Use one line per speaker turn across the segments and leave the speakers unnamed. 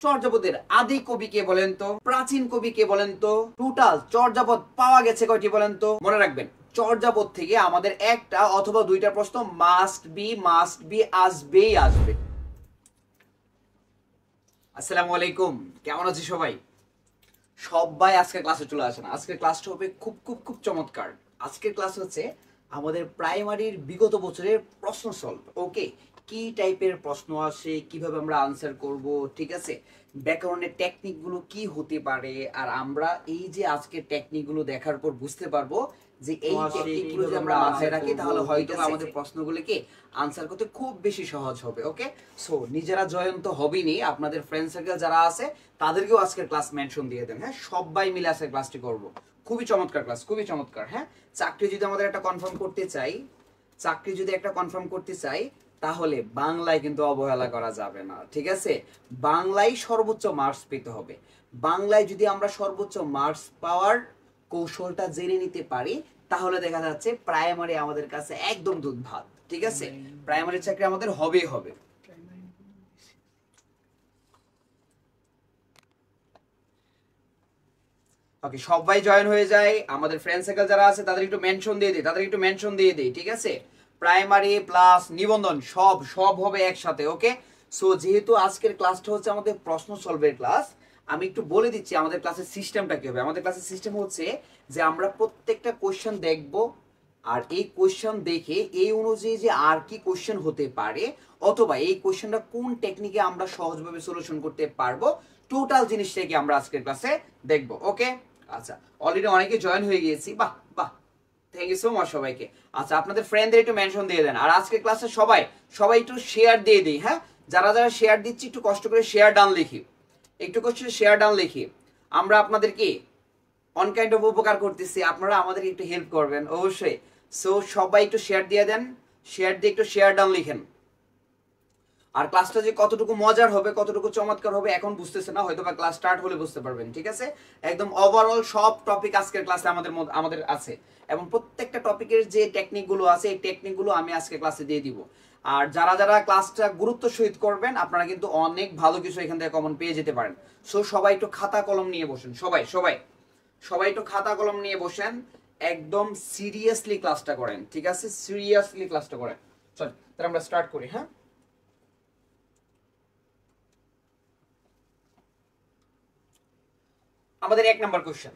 চর্যাপদের আদি কবি কে বলেন তো? প্রাচীন কবি কে বলেন তো? টোটাল চর্যাপদ পাওয়া গেছে কয়টি বলেন তো? মনে রাখবেন, চর্যাপদ থেকে আমাদের একটা অথবা দুইটা প্রশ্ন মাস্ট বি আসবেই আসবে। আসসালামু আলাইকুম, কেমন আছি সবাই? সবাই আজকে ক্লাসে চলে আসেন। আজকের ক্লাসটা হবে খুব খুব খুব চমৎকার। আজকের ক্লাস হচ্ছে আমাদের প্রাইমারির বিগত বছরের প্রশ্ন সলভ। ওকে, কি টাইপের প্রশ্ন আসে, কিভাবে আমরা আনসার করব, ঠিক আছে, ব্যাকরণের টেকনিক গুলো কি হতে পারে, আর আমরা এই যে আজকের টেকনিক গুলো দেখার পর বুঝতে পারবো যে এই টেকনিক গুলো যদি আমরা মাথায় রাখি তাহলে হয়তো আমাদের প্রশ্নগুলোকে আনসার করতে খুব বেশি সহজ হবে। ওকে, সো নিজেরা জয়েন তো হবেনি, আপনাদের ফ্রেন্ড সার্কেল যারা আছে তাদেরকেও আজকের ক্লাস মেনশন দিয়ে দেন। হ্যাঁ, সবাই মিলে আজকের ক্লাসটি করব। খুবই চমৎকার ক্লাস, খুবই চমৎকার। হ্যাঁ, চাকরি যদি আমাদের একটা কনফার্ম করতে চাই, তাহলে বাংলায় কিন্তু অবহেলা করা যাবে না, ঠিক আছে? বাংলায় সর্বোচ্চ মার্কস পেতে হবে। বাংলায় যদি আমরা সর্বোচ্চ মার্কস পাওয়ার কৌশলটা জেনে নিতে পারি তাহলে দেখা যাচ্ছে প্রাইমারি আমাদের কাছে একদম দুধ ভাত, ঠিক আছে? প্রাইমারি চাকরি আমাদের হবেই হবে। ওকে, সবাই জয়েন হয়ে যায়। আমাদের ফ্রেন্ড সার্কেল যারা আছে তাদের একটু মেনশন দিয়ে দেই, ঠিক আছে? প্রাইমারি প্লাস নিবন্ধন সব সব হবে একসাথে। ওকে, সো যেহেতু আজকের ক্লাসটা হচ্ছে আমাদের প্রশ্ন সলভের ক্লাস, আমি একটু বলে দিচ্ছি আমাদের ক্লাসের সিস্টেমটা কি হবে। আমাদের ক্লাসের সিস্টেম হচ্ছে যে আমরা প্রত্যেকটা কোশ্চেন দেখব, আর এই কোশ্চেন দেখে এই অনুযায়ী যে আর কি কোশ্চেন হতে পারে অথবা এই কোশ্চেনটা কোন টেকনিকে আমরা সহজভাবে সলিউশন করতে পারবো, টোটাল জিনিসটাকে আমরা আজকের ক্লাসে দেখব। ওকে, আচ্ছা, অলরেডি অনেকে জয়েন হয়ে গিয়েছি। বাহ বাহ, থ্যাংক ইউ সো মাচ সবাইকে। আচ্ছা, আপনাদের ফ্রেন্ডদের একটু মেনশন দিয়ে দেন। আর আজকের ক্লাসে সবাই সবাই একটু শেয়ার দিয়ে দিই। হ্যাঁ, যারা যারা শেয়ার দিচ্ছি একটু কষ্ট করে শেয়ার ডান লিখি, আমরা আপনাদেরকে অন কাইন্ড অফ উপকার করতেছি, আপনারা আমাদেরকে একটু হেল্প করবেন অবশ্যই। সো সবাই একটু শেয়ার দিয়ে দেন, শেয়ার দিয়ে একটু শেয়ার ডান লিখেন। আর ক্লাসটা যে কতটুকু মজার হবে, কতটুকু চমৎকার হবে এখন বুঝতেছে না, হয়তো বা ক্লাস স্টার্ট হলে বুঝতে পারবেন, ঠিক আছে? একদম ওভারঅল সব টপিক আজকের ক্লাসে আমাদের আছে, এবং প্রত্যেকটা টপিকের যে টেকনিকগুলো আছে এই টেকনিকগুলো আমি আজকে ক্লাসে দিয়ে দিব। আর যারা যারা ক্লাসটা গুরুত্ব সহিত করবেন আপনারা কিন্তু অনেক ভালো কিছু এখান থেকে কমন পেয়ে যেতে পারেন। সো সবাই একটু খাতা কলম নিয়ে বসেন, সবাই সবাই সবাই একটু খাতা কলম নিয়ে বসেন, একদম সিরিয়াসলি ক্লাসটা করেন, ঠিক আছে? সিরিয়াসলি ক্লাসটা করেন। চল তাহলে আমরা স্টার্ট করি। হ্যাঁ, আমাদের 1 নাম্বার কোশ্চেন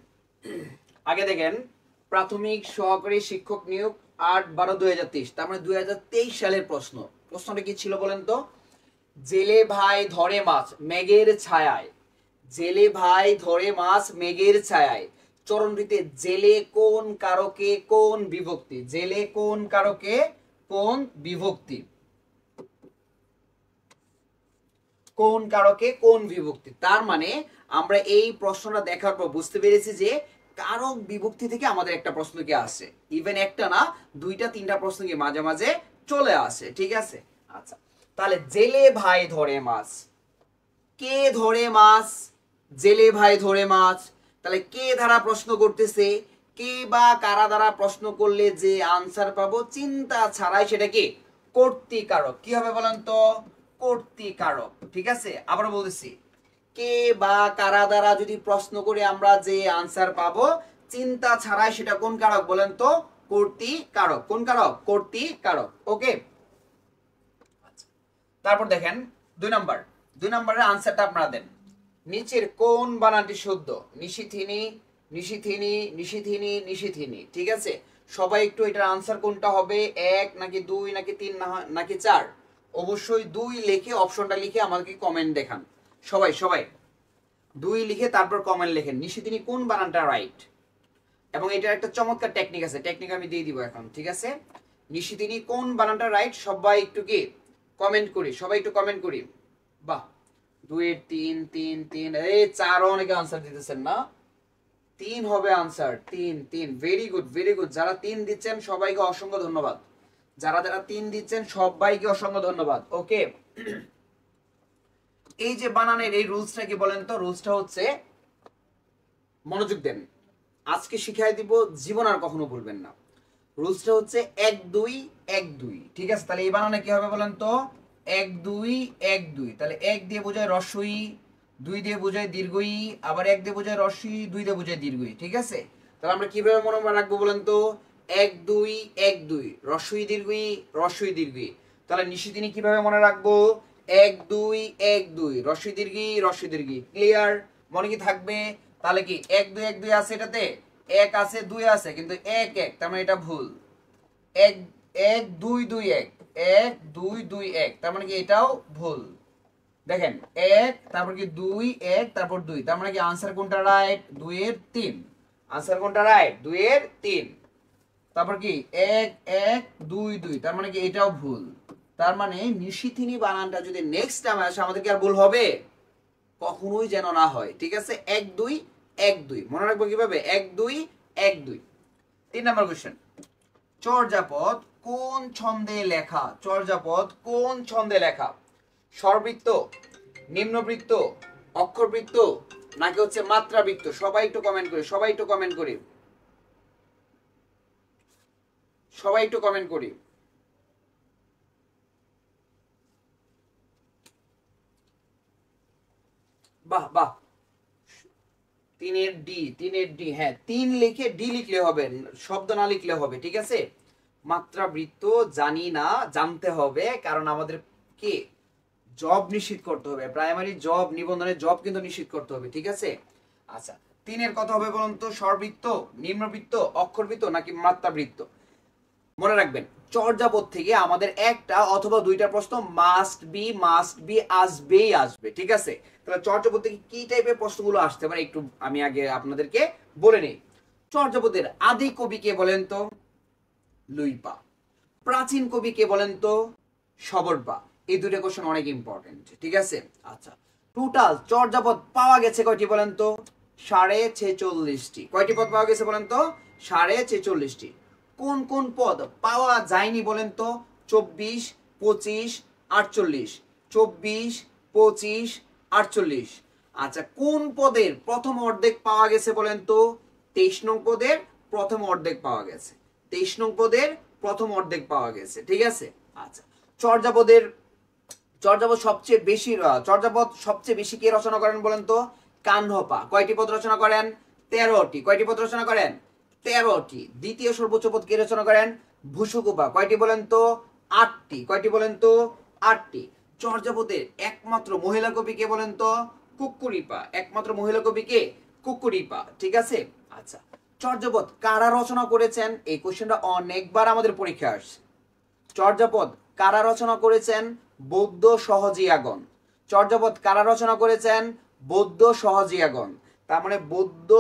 আগে দেখেন, প্রাথমিক সহকারী শিক্ষক নিয়োগ 8/12/2023, তার মানে 2023 সালের প্রশ্ন। প্রশ্নটা কি ছিল বলেন তো? জেলে ভাই ধরে মাছ মেঘের ছায়ায়, জেলে ভাই ধরে মাছ মেঘের ছায়ায়, চরণটিতে জেলে কোন কারকে কোন বিভক্তি, জেলে কোন কারকে কোন বিভক্তি, কোন কারকে কোন বিভক্তি। তার মানে আমরা এই প্রশ্নটা দেখার পর বুঝতে পেরেছি যে কারক বিভক্তি থেকে আমাদের একটা প্রশ্ন কি আসে, ইভেন একটা না দুইটা তিনটা প্রশ্ন কি মাঝে মাঝে চলে আসে, ঠিক আছে? আচ্ছা, তাহলে জেলে ভাই ধরে মাছ, কে ধরে মাছ? জেলে ভাই ধরে মাছ। তাহলে কে দ্বারা প্রশ্ন করতেছে, কে বা কারা দ্বারা প্রশ্ন করলে যে আনসার পাবো চিন্তা ছাড়াই সেটা কি কর্তৃকারক। কি হবে বলেন তো? কর্তৃকারক, ঠিক আছে? আবার বলতেছি, কে বা কারা দ্বারা যদি প্রশ্ন করে আমরা যে আনসার পাবো চিন্তা ছাড়াই সেটা কোন কারক বলেন তো? কর্তৃকারক। কোন কারক? কর্তৃকারক। ওকে, তারপর দেখেন 2 নম্বরের আনসারটা আপনারা দেন। নিচের কোন বানানটি শুদ্ধ? নিশিথিনী, নিশিথিনী, নিশিথিনী, নিশিথিনী, ঠিক আছে? সবাই একটু এটার আনসার কোনটা হবে, 1 নাকি 2 নাকি 3 নাকি 4? অবশ্যই 2 লিখে অপশনটা লিখে আমাকে কমেন্ট দেখান। সবাই সবাই 2 লিখে তারপর কমেন্ট লেখেন নিশিথিনী কোন বানানটা রাইট। এবং এটার একটা চমৎকার টেকনিক আছে, টেকনিক আমি দিয়ে দিব এখন, ঠিক আছে? নিশিথিনী কোন বানানটা রাইট সবাই একটু কি কমেন্ট করি, সবাই একটু কমেন্ট করি। বাহ, 2 এর 3 3 3, এই 4 অনেকে আনসার দিতেছেন না, 3 হবে answer, 3 3, very good very good. যারা 3 দিচ্ছেন সবাইকে অসংখ্য ধন্যবাদ, যারা যারা 3 দিচ্ছেন সবাইকে অসংখ্য ধন্যবাদ। ওকে, এই যে বানানের এই রুলসটা কি বলেন তো? রুলসটা হচ্ছে, মনোযোগ দেন, আজকে শিখাই দিব, জীবন আর কখনো ভুলবেন না। রুলসটা হচ্ছে 1 2 1 2, ঠিক আছে? তাহলে এই বানানে কি হবে বলেন তো? 1 2 1 2। তাহলে 1 দিয়ে বোঝায় রস্বই, 2 দিয়ে বোঝায় দীর্ঘই, আবার 1 দিয়ে বোঝায় রস্যই, 2 দিয়ে বোঝায় দীর্ঘই। ঠিক আছে, তাহলে আমরা কিভাবে মনে রাখবো বলেন তো? 1 2 1 2 রস্যই দীর্ঘই রস্যই দীর্ঘই। তাহলে নিশিদিনী কিভাবে মনে রাখবো? 1 2 1 2 রস্যই দীর্ঘই রস্যই দীর্ঘই। ক্লিয়ার? মনে কি থাকবে? তাহলে কি 1 2 1 2 আছে, এটাতে 1 আছে 2 আছে, কিন্তু 1 1, তার মানে এটা ভুল। 1 1 2 2 1 1 2 2 1, তার মানে কি এটাও ভুল। দেখেন 1, তারপর কি 2 1, তারপর 2, তার মানে কি आंसर কোনটা রাইট? 2 এর 3। आंसर কোনটা রাইট? 2 এর 3। তারপর কি 1 1 2 2, তার মানে কি এটাও ভুল। তার মানে নিশিথিনী বানানটা যদি নেক্সট টাইম আসে আমাদের কি আর ভুল হবে? কখনোই যেন না হয়। ঠিক আছে, 1 2 1 2 মনে রাখবো কিভাবে? 1 2 1 2। 3 নাম্বার কোশ্চেন, চর্যাপদ কোন ছন্দে লেখা? চর্যাপদ কোন ছন্দে লেখা? স্বরবৃত্ত, নিম্নবৃত্ত, অক্ষরবৃত্ত, নাকি হচ্ছে মাত্রাবৃত্ত? সবাই একটু কমেন্ট করি, সবাই একটু কমেন্ট করি, সবাই একটু কমেন্ট করি। বাহ বাহ, 3 এর ডি, 3 এর ডি, হ্যাঁ 3 লিখে ডি লিখলে হবে, শব্দ না লিখলে হবে। ঠিক আছে, মাত্রাবৃত্ত জানি না, জানতে হবে, কারণ আমাদের কি জব নিশ্চিত করতে হবে, প্রাইমারি জব, নিবন্ধনের জব কিন্তু নিশ্চিত করতে হবে। ঠিক আছে, আচ্ছা 3 এর কথা হবে বলুন তো? স্বরবৃত্ত, নিম্নবৃত্ত, অক্ষরবৃত্ত, নাকি মাত্রাবৃত্ত? মনে রাখবেন চর্যাপদ থেকে আমাদের একটা অথবা দুইটা প্রশ্ন মাস্ট বি আসবেই আসবে। ঠিক আছে, তাহলে চর্যাপদ থেকে কি টাইপের প্রশ্নগুলো আসতে পারে একটু আমি আগে আপনাদেরকে বলে নেই। চর্যাপদের আদি কবি কে বলেন তো? লুইপা। প্রাচীন কবি কে বলেন তো? সবরপা। এই দুটো কোশ্চেন অনেক ইম্পর্টেন্ট। ঠিক আছে, আচ্ছা টোটাল চর্যাপদ পাওয়া গেছে কয়টি বলেন তো? 46.5টি। কয়টি পদ পাওয়া গেছে বলেন তো? 46.5টি। কোন কোন পদ পাওয়া যায়নি বলেন তো? 24 25 48। 24 25 48। আচ্ছা কোন পদের প্রথম অর্ধেক পাওয়া গেছে বলেন তো? 23 নং পদের প্রথম অর্ধেক পাওয়া গেছে। 23 নং পদের প্রথম অর্ধেক পাওয়া গেছে। ঠিক আছে, আচ্ছা চর্যাপদের চর্যাপদ সবচেয়ে বেশি কে রচনা করেন বলেন তো? কাহ্নপা। কয়টি পদ রচনা করেন? 13টি। কয়টি পদ রচনা করেন? 13টি। দ্বিতীয় সর্বোচ্চ পদ কে রচনা করেন? ভুসুকুপা। কয়টি বলেন তো? 8টি। কয়টি বলেন তো? 8টি। চর্যাপদের একমাত্র মহিলা কবি কে বলেন তো? কুক্কুরিপা। একমাত্র মহিলা কবি কে? কুক্কুরিপা। ঠিক আছে, আচ্ছা চর্যাপদ কারা রচনা করেছেন? এই কোশ্চেনটা অনেকবার আমাদের পরীক্ষায় আসছে। চর্যাপদ কারা রচনা করেছেন? বৌদ্ধ সহজিয়াগণ। চর্যাপদ কারা রচনা করেছেন? বৌদ্ধ সহজিয়াগণ। তার মানে বৌদ্ধ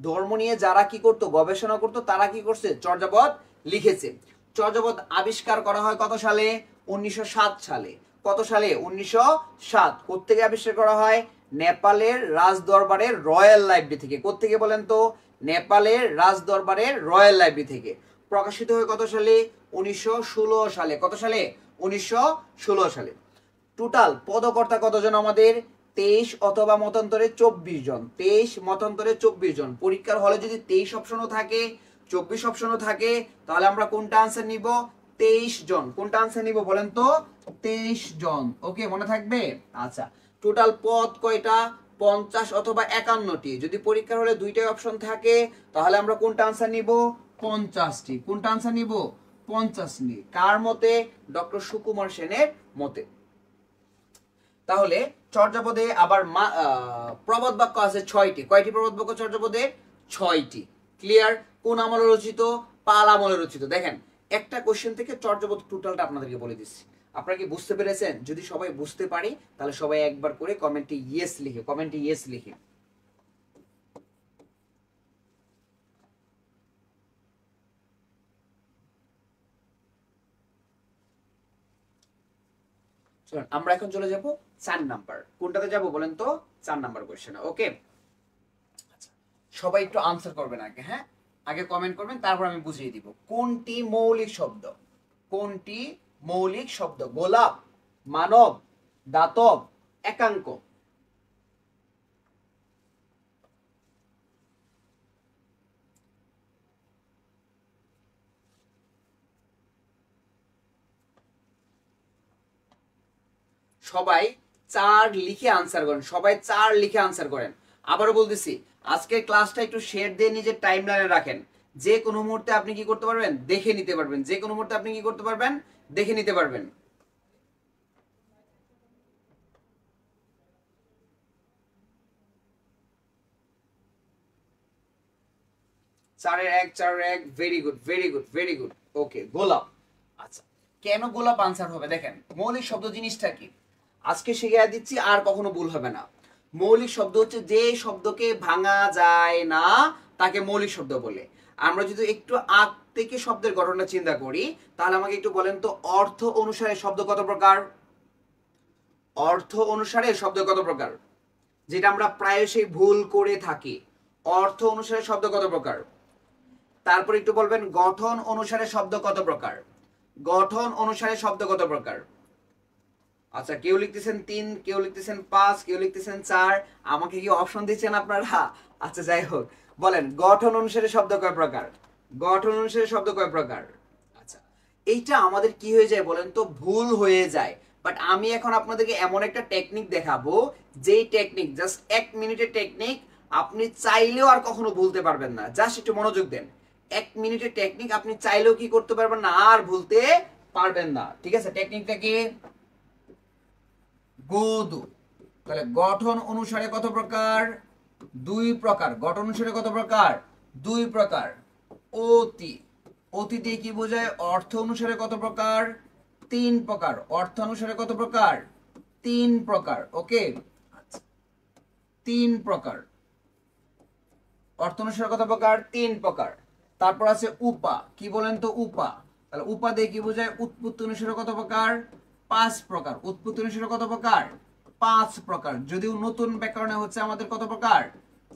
ধর্ম নিয়ে যারা কি করতো, গবেষণা করতো, তারা কি করছে? চর্যাপদ লিখেছে। চর্যাপদ আবিষ্কার করা হয় কত সালে? 1907 সালে। কত সালে? 1907। কোত্থেকে আবিষ্কার করা হয়? নেপালের রাজদরবারের রয়্যাল লাইব্রেরি থেকে। কোত্থেকে বলেন তো? নেপালের রাজদরবারের রয়্যাল লাইব্রেরি থেকে। প্রকাশিত হয় কত সালে? 1916 সালে। কত সালে? 1916 সালে। টোটাল পদকর্তা কতজন আমাদের? 23 অথবা মতান্তরে 24 জন। 23 মতান্তরে 24 জন। পরীক্ষার হলে যদি 23 অপশনও থাকে, 24 অপশনও থাকে, তাহলে আমরা কোনটা আনসার নিব? 23 জন। কোনটা আনসার নিব বলেন তো? 23 জন। ওকে, মনে থাকবে? আচ্ছা টোটাল পদ কয়টা? 50 অথবা 51টি। যদি পরীক্ষার হলে দুইটাই অপশন থাকে, তাহলে আমরা কোনটা আনসার নিব? 50টি। কোনটা আনসার নিব? 50টি। কার মতে? ডক্টর সুকুমার সেনের মতে। তাহলে চর্যাপদে আবার প্রবাদ বাক্য আছে 6টি। কয়টি প্রবাদ বাক্য চর্যাপদে? 6টি। ক্লিয়ার? কোন আমলে রচিত? পাল আমলে রচিত। দেখেন একটা কোশ্চেন থেকে চর্যাপদ টোটালটা আপনাদেরকে বলে দিচ্ছি। আপনারা কি বুঝতে পেরেছেন? যদি সবাই বুঝতে পারি তাহলে সবাই একবার করে কমেন্টে ইয়েস লিখে, কমেন্টে ইয়েস লিখে। আমরা এখন চলে যাব 4 নাম্বার। কোনটাতে যাব বলেন তো? 4 নাম্বার কোশ্চেন। ওকে, আচ্ছা সবাই একটু আনসার করবেন আগে, হ্যাঁ আগে কমেন্ট করবেন, তারপর আমি বুঝিয়ে দিব। কোনটি মৌলিক শব্দ? কোনটি মৌলিক শব্দ? গোলাপ, মানব, দাতব, একাঙ্ক। সবাই চার লিখে আনসার করেন, সবাই চার লিখে আনসার করেন। আবারও বলতেছি, আজকের ক্লাসটা একটু শেয়ার দিয়ে নিজের টাইম লাইনে রাখেন। যে কোনো মুহূর্তে আপনি কি করতে পারবেন, দেখে নিতে পারবেন। যে কোনো মুহূর্তে আপনি কি করতে পারবেন, দেখে নিতে পারবেন। চারের এক, চারের এক, very good very good very good. Okay, গোলাপ। আচ্ছা, কেন গোলাপ আনসার হবে? দেখেন, মৌলিক শব্দ জিনিসটা কি আজকে শিখিয়ে দিচ্ছি, আর কখনো ভুল হবে না। মৌলিক শব্দ হচ্ছে যে শব্দকে ভাঙা যায় না তাকে মৌলিক শব্দ বলে। আমরা যদি একটু আগ থেকে শব্দের গঠনটা চিন্তা করি, তাহলে আমাকে একটু বলেন তো, অর্থ অনুসারে শব্দ কত প্রকার? অর্থ অনুসারে শব্দ কত প্রকার? যেটা আমরা প্রায়শই ভুল করে থাকি। অর্থ অনুসারে শব্দ কত প্রকার? তারপর একটু বলবেন গঠন অনুসারে শব্দ কত প্রকার? গঠন অনুসারে শব্দ কত প্রকার? আচ্ছা, কেউ লিখতেছেন 3, কেউ লিখতেছেন 5, কেউ লিখতেছেন 4। আমাকে কি অপশন দিচ্ছেন আপনারা? আচ্ছা, যাই হোক, বলেন গঠন অনুসারে শব্দ কয় প্রকার? গঠন অনুসারে শব্দ কয় প্রকার? আচ্ছা, এইটা আমাদের কি হয়ে যায় বলেন তো, ভুল হয়ে যায়। বাট আমি এখন আপনাদেরকে এমন একটা টেকনিক দেখাবো, যেই টেকনিক জাস্ট 1 মিনিটের টেকনিক, আপনি চাইলেও আর কখনো ভুলতে পারবেন না। জাস্ট একটু মনোযোগ দেন। 1 মিনিটের টেকনিক, আপনি চাইলেও কি করতে পারবেন না, আর ভুলতে পারবেন না। ঠিক আছে, টেকনিকটা কি? গোদু। তাহলে গঠন অনুসারে কত প্রকার? 2 প্রকার। গঠন অনুসারে কত প্রকার? 2 প্রকার। অতি, অতি দিয়ে কি বোঝায়? অর্থ অনুসারে কত প্রকার? 3 প্রকার। অর্থ অনুসারে কত প্রকার? 3 প্রকার। ওকে, 3 প্রকার। অর্থ অনুসারে কত প্রকার? 3 প্রকার। তারপর আছে উপা। কি বলেন তো উপা? তাহলে উপা দিয়ে কি বোঝায়? উৎপত্তি অনুসারে কত প্রকার? 5 প্রকার। উৎপত্তি অনুসারে কত প্রকার? 5 প্রকার। যদিও নতুন ব্যাকরণে হচ্ছে আমাদের কত প্রকার?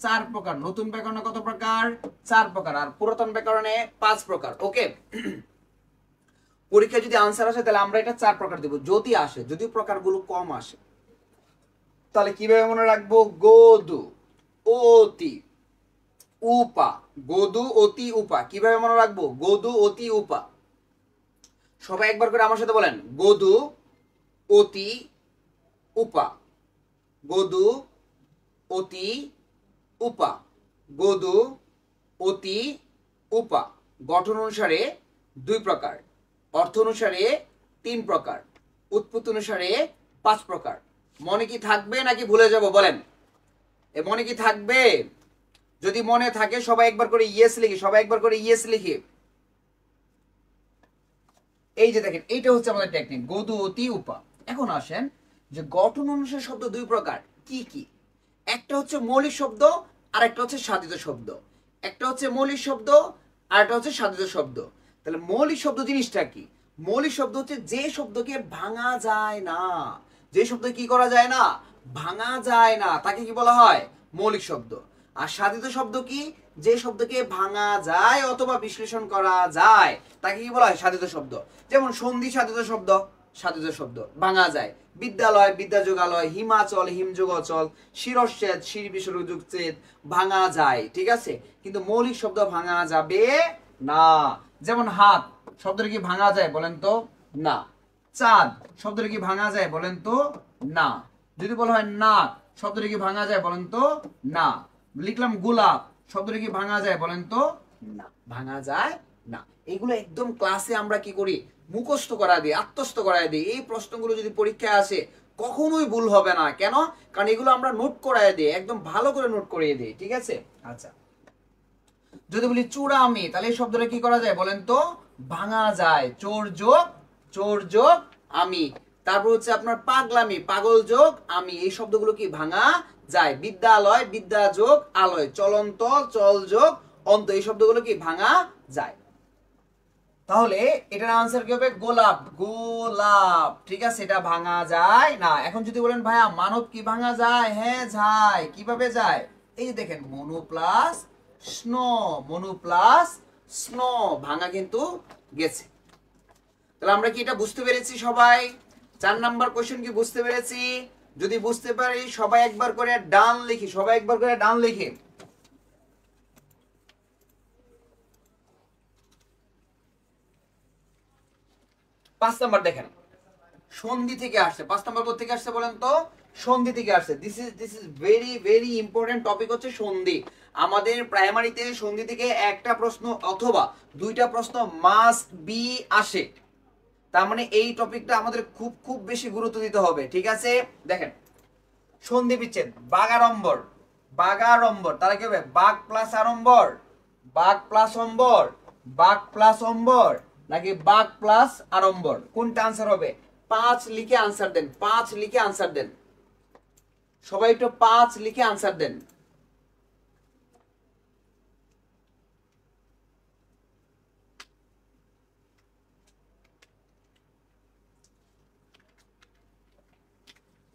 4 প্রকার। নতুন ব্যাকরণে কত প্রকার? 4 প্রকার। আর পুরাতন ব্যাকরণে 5 প্রকার। ওকে, পরীক্ষায় যদি আনসার আসে তাহলে আমরা এটা 4 প্রকার দেব, যদি আসে। যদি প্রকারগুলো কম আসে তাহলে কিভাবে মনে রাখবো? গোদু, অতি, উপা। গোদু, অতি, উপা। কিভাবে মনে রাখবো? গোদু, অতি, উপা। সবাই একবার করে আমার সাথে বলেন, গোদু, অতি, উপা। গোদু, অতি, উপা। গোদু, অতি, উপা। গঠন অনুসারে 2 প্রকার। অর্থ অনুসারে 3 প্রকার। উৎপত্তি অনুসারে 5 প্রকার। মনে কি থাকবে নাকি ভুলে যাব বলেন? এ মনে কি থাকবে? যদি মনে থাকে সবাই একবার করে ইয়েস লিখি, সবাই একবার করে ইয়েস লিখি। এই যে দেখেন, এইটা হচ্ছে আমাদের টেকনিক, গোদু, অতি, উপা। এখন আসেন যে গঠন অনুসারে শব্দ 2 প্রকার কি কি? একটা হচ্ছে মৌলিক শব্দ, আর একটা হচ্ছে সাধিত শব্দ। একটা হচ্ছে মৌলিক শব্দ, আর একটা হচ্ছে সাধিত শব্দ। তাহলে মৌলিক শব্দ জিনিসটা কি? মৌলিক শব্দ হচ্ছে যে শব্দকে ভাঙা যায় না। যে শব্দ কি করা যায় না? ভাঙা যায় না, তাকে কি বলা হয়? মৌলিক শব্দ। আর সাধিত শব্দ কি? যে শব্দকে ভাঙা যায় অথবা বিশ্লেষণ করা যায় তাকে কি বলা হয়? সাধিত শব্দ। যেমন সন্ধি সাধিত শব্দ, সাধিত শব্দ, ভাঙা যায়। বিদ্যালয়, বিদ্যাযোগালয়। হিমাচল, হিমযোগ অচল। শিরচ্ছেদ, শির বিসর্গ ছেদ, ভাঙা যায়। ঠিক আছে, কিন্তু মৌলিক শব্দ ভাঙা যাবে না। যেমন হাত শব্দটা কি ভাঙা যায় বলেন তো? না। চাঁদ শব্দটা কি ভাঙা যায় বলেন তো? না। যদি বলা হয় নাক শব্দটা কি ভাঙা যায় বলেন তো? না। লিখলাম গোলাপ শব্দটা কি ভাঙা যায় বলেন তো? না, ভাঙা যায় না। এগুলো একদম ক্লাসে আমরা কি করি? মুখস্থ করা দিই, আত্মস্থ করায় দিই। এই প্রশ্নগুলো যদি পরীক্ষায় আসে কখনোই ভুল হবে না। কেন? কারণ এগুলো আমরা নোট করায় দিই, একদম ভালো করে নোট করিয়ে দিই। ঠিক আছে, আচ্ছা। যদি বলি চূড়ামি, তাহলে এই শব্দটা কি করা যায় বলেন তো? ভাঙা যায়। চোর যোগ আমি। তারপর হচ্ছে আপনার পাগলামি, পাগল যোগ আমি। এই শব্দগুলো কি ভাঙা যায়। বিদ্যালয়, বিদ্যা যোগ আলয়। চলন্ত, চল যোগ অন্ত। এই শব্দগুলো কি ভাঙা যায়। তাহলে এটার আনসার কি হবে? গোলাপ। গোলাপ। ঠিক আছে, এটা ভাঙা যায় না। এখন যদি বলেন ভাইয়া মানব কি ভাঙা যায়? হ্যাঁ যায়। কিভাবে যায়? এই যে দেখেন, Manu plus snow, Manu plus snow, ভাঙা কিন্তু গেছে। তাহলে আমরা কি এটা বুঝতে পেরেছি সবাই? 4 নাম্বার কোশ্চেন কি বুঝতে পেরেছি? যদি বুঝতে পারি সবাই একবার করে ডান লিখি, সবাই একবার করে ডান লিখি। 5 নাম্বার দেখেন, সন্ধি থেকে আসছে। 5 নাম্বার কোথা থেকে আসছে বলেন তো? সন্ধি থেকে আসছে। This is very very important topic হচ্ছে সন্ধি। আমাদের প্রাইমারিতে সন্ধি থেকে একটা প্রশ্ন অথবা দুইটা প্রশ্ন মাস্ট বি আসে। তার মানে এই টপিকটা আমাদের খুব খুব বেশি গুরুত্ব দিতে হবে, ঠিক আছে? দেখেন সন্ধি বিচ্ছেদ, বাগাড়ম্বর, বাগাড়ম্বর তাহলে কি হবে? বাগ প্লাস আড়ম্বর, বাগ প্লাস অম্বর, বাগ প্লাস অম্বর, নাকি বাগ প্লাস আড়ম্বর? কোনটা আনসার হবে? 5 লিখে আনসার দেন, 5 লিখে আনসার দেন, সবাই একটু 5 লিখে আনসার দেন।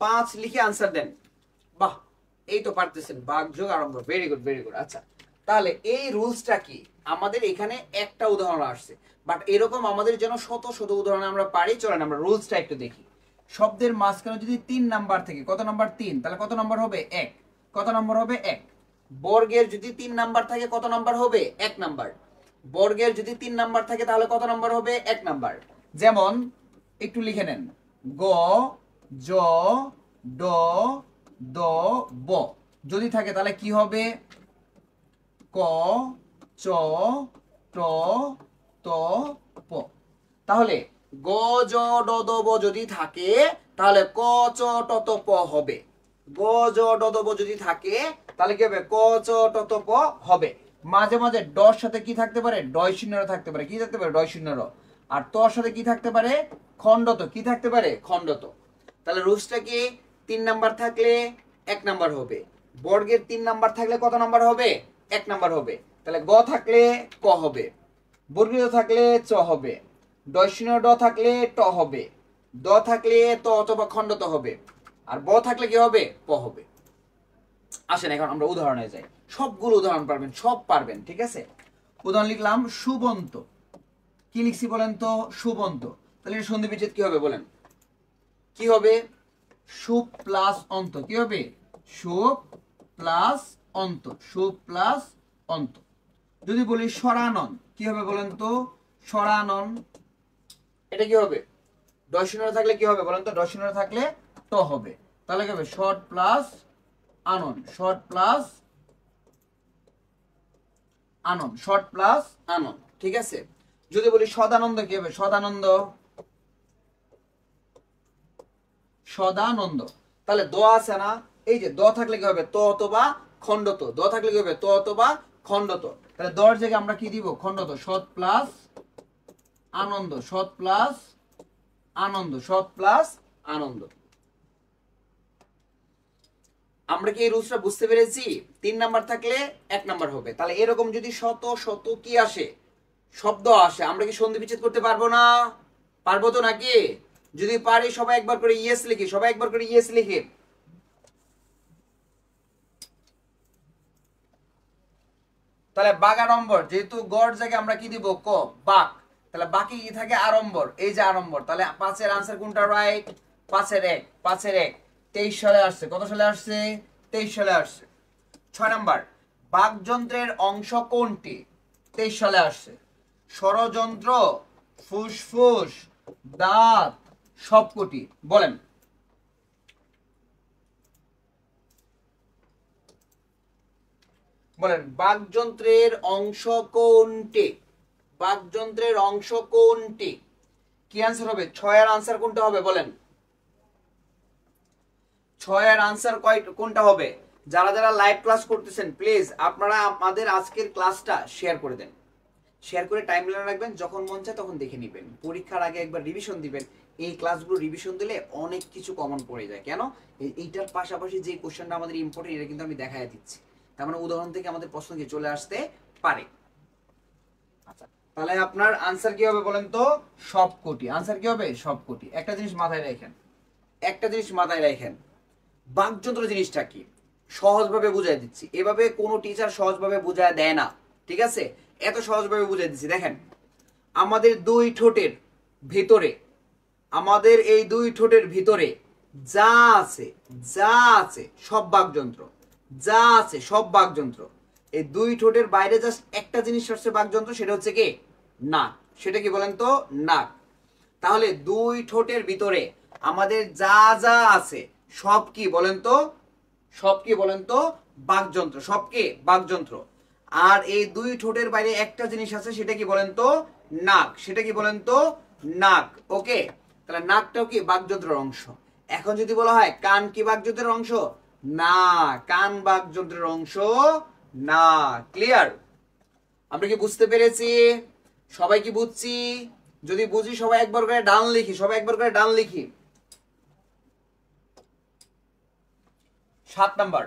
পাঁচ লিখে আনসার দেন। বাহ, এই তো পারতেছেন, বাঘ যোগ আরম্ভ, ভেরি গুড ভেরি গুড। আচ্ছা, তাহলে এই রুলসটা কি? আমাদের এখানে একটা উদাহরণ আসছে, বাট এরকম আমাদের যেন শত শত উদাহরণ আমরা পারি। চলেন আমরা রুলসটা একটু দেখি। শব্দের মাঝখানে যদি 3 নাম্বার থেকে, কত নাম্বার? 3, তাহলে কত নাম্বার হবে? 1। কত নাম্বার হবে? 1। বর্গের যদি 3 নাম্বার থাকে কত নাম্বার হবে? 1 নাম্বার। বর্গের যদি 3 নাম্বার থাকে তাহলে কত নাম্বার হবে? 1 নাম্বার। যেমন একটু লিখে নেন, গ জ ড দ ব যদি থাকে তাহলে কি হবে? ক চ ট ত প। তাহলে গ জ ড দ ব যদি থাকে তাহলে ক চ ট ত প হবে। গ জ ড দ ব যদি থাকে তাহলে কি হবে? ক চ ট ত প হবে। মাঝে মাঝে ডর সাথে কি থাকতে পারে? ডয় শূন্যর থাকতে পারে। কি থাকতে পারে? ডয় শূন্যর। আর তর সাথে কি থাকতে পারে? খণ্ডত। কি থাকতে পারে? খণ্ডত। তাহলে রুলসটা কি? 3 নাম্বার থাকলে 1 নাম্বার হবে। বর্গের 3 নাম্বার থাকলে কত নাম্বার হবে? 1 নাম্বার হবে। তাহলে গ থাকলে ক হবে, বর্গীয় থাকলে চ হবে, ডয়শূন্য ড থাকলে ট হবে, দ থাকলে ত অথবা খণ্ডত হবে, আর ব থাকলে কি হবে? প হবে। আসেন এখন আমরা উদাহরণে যাই। সবগুলো উদাহরণ পারবেন, সব পারবেন, ঠিক আছে? উদাহরণ লিখলাম সুবন্ত। কি লিখছি বলেন তো? সুবন্ত। তাহলে এর সন্ধি বিচ্ছেদ কি হবে বলেন? কি হবে? সুপ প্লাস অন্ত। কি হবে? সুপ প্লাস অন্ত, সুপ প্লাস অন্ত। যদি বলি সরানন, কি হবে বলেন তো? সরানন, এটা কি হবে? ডয়শূন্য থাকলে কি হবে বলেন তো? ডয়শূন্য থাকলে ট হবে। তাহলে কি হবে? শর্ট প্লাস আনন, শর্ট প্লাস আনন, শর্ট প্লাস আনন, ঠিক আছে? যদি বলি সদানন্দ, কি হবে? সদানন্দ, সদানন্দ। তাহলে দ আছে না? এই যে দ থাকলে কি হবে? ত অথবা খণ্ডত। দ থাকলে কি হবে? ত অথবা খণ্ডত। তাহলে দর জায়গায় আমরা কি দিব? খণ্ডত। সৎ প্লাস আনন্দ, সৎ প্লাস আনন্দ, সৎ প্লাস আনন্দ। আমরা কি এই রুলসটা বুঝতে পেরেছি? 3 নাম্বার থাকলে 1 নাম্বার হবে। তাহলে এরকম যদি শত শত কি আসে? শব্দ আসে, আমরা কি সন্ধি বিচ্ছেদ করতে পারবো না? পারবো তো নাকি? যদি পারি সবাই একবার করে ইয়েস লিখি, সবাই একবার করে ইয়েস লিখে। তাহলে বাগাড়ম্বর, যেহেতু গড় জায়গায় আমরা কি দিব? ক, বাক। তাহলে বাকি কি থাকে? আড়ম্বর। এই যে আড়ম্বর। তাহলে 5 এর আনসার কোনটা? রাইট, 5 এর 1, 5 এর 1 23 সালে আসছে। কত সালে আসছে? 23 সালে আসছে। 6 নাম্বার, বাকযন্ত্রের অংশ কোনটি? 23 সালে আসছে। ষড়যন্ত্র, ফুসফুস, দাঁত, সবকটি। বলেন। বলেন বাকযন্ত্রের অংশ কোনটি? বাকযন্ত্রের অংশ কোনটি? কি আনসার হবে? 6 এর আনসার কোনটা হবে বলেন? 6 এর আনসার কোনটা হবে? যারা যারা লাইভ ক্লাস করতেছেন প্লিজ আপনারা আমাদের আজকের ক্লাসটা শেয়ার করে দেন। শেয়ার করে টাইমলাইনে রাখবেন, যখন মন চায় তখন দেখে নেবেন। পরীক্ষার আগে একবার রিভিশন দিবেন। এই ক্লাসগুলো রিভিশন দিলে অনেক কিছু কমন পড়ে যায়। কেন? এইটার পাশাপাশি যে কোশ্চেনটা আমাদের ইম্পর্টেন্ট এটা কিন্তু আমি দেখাই দিচ্ছি। তার মানে উদাহরণ থেকে আমাদের প্রশ্ন কি চলে আসতে পারে। আচ্ছা, তাহলে আপনার আনসার কি হবে বলেন তো? সবকটি। আনসার কি হবে? সবকটি। একটা জিনিস মাথায় রাখেন, একটা জিনিস মাথায় রাখেন, বাকযন্ত্র জিনিসটা কি সহজভাবে বুঝাই দিচ্ছি। এভাবে কোনো টিচার সহজভাবে বুঝায় দেয় না, ঠিক আছে? এত সহজভাবে বুঝাই দিচ্ছি। দেখেন, আমাদের দুই ঠোঁটের ভিতরে, আমাদের এই দুই ঠোঁটের ভিতরে যা আছে, যা আছে সব বাকযন্ত্র, যা আছে সব বাকযন্ত্র। এই দুই ঠোঁটের বাইরে জাস্ট একটা জিনিস হচ্ছে বাকযন্ত্র, সেটা হচ্ছে কি? নাক। সেটা কি বলেন তো? নাক। তাহলে দুই ঠোঁটের ভিতরে আমাদের যা যা আছে সব কি বলেন তো? সব কি বলেন তো? বাকযন্ত্র। সব কি? বাকযন্ত্র। আর এই দুই ঠোঁটের বাইরে একটা জিনিস আছে, সেটা কি বলেন তো? নাক। সেটা কি বলেন তো? নাক। ওকে, তাহলে নাকটাও কি বাকযন্ত্রের অংশ। এখন যদি বলা হয় কান কি বাকযন্ত্রের অংশ? না, কান বাকযন্ত্রের অংশ না। ক্লিয়ার? আমরা কি বুঝতে পেরেছি? সবাই কি বুঝছি? যদি বুঝি সবাই একবার করে ডান লিখি, সবাই একবার করে ডান লিখি। 7 নাম্বার,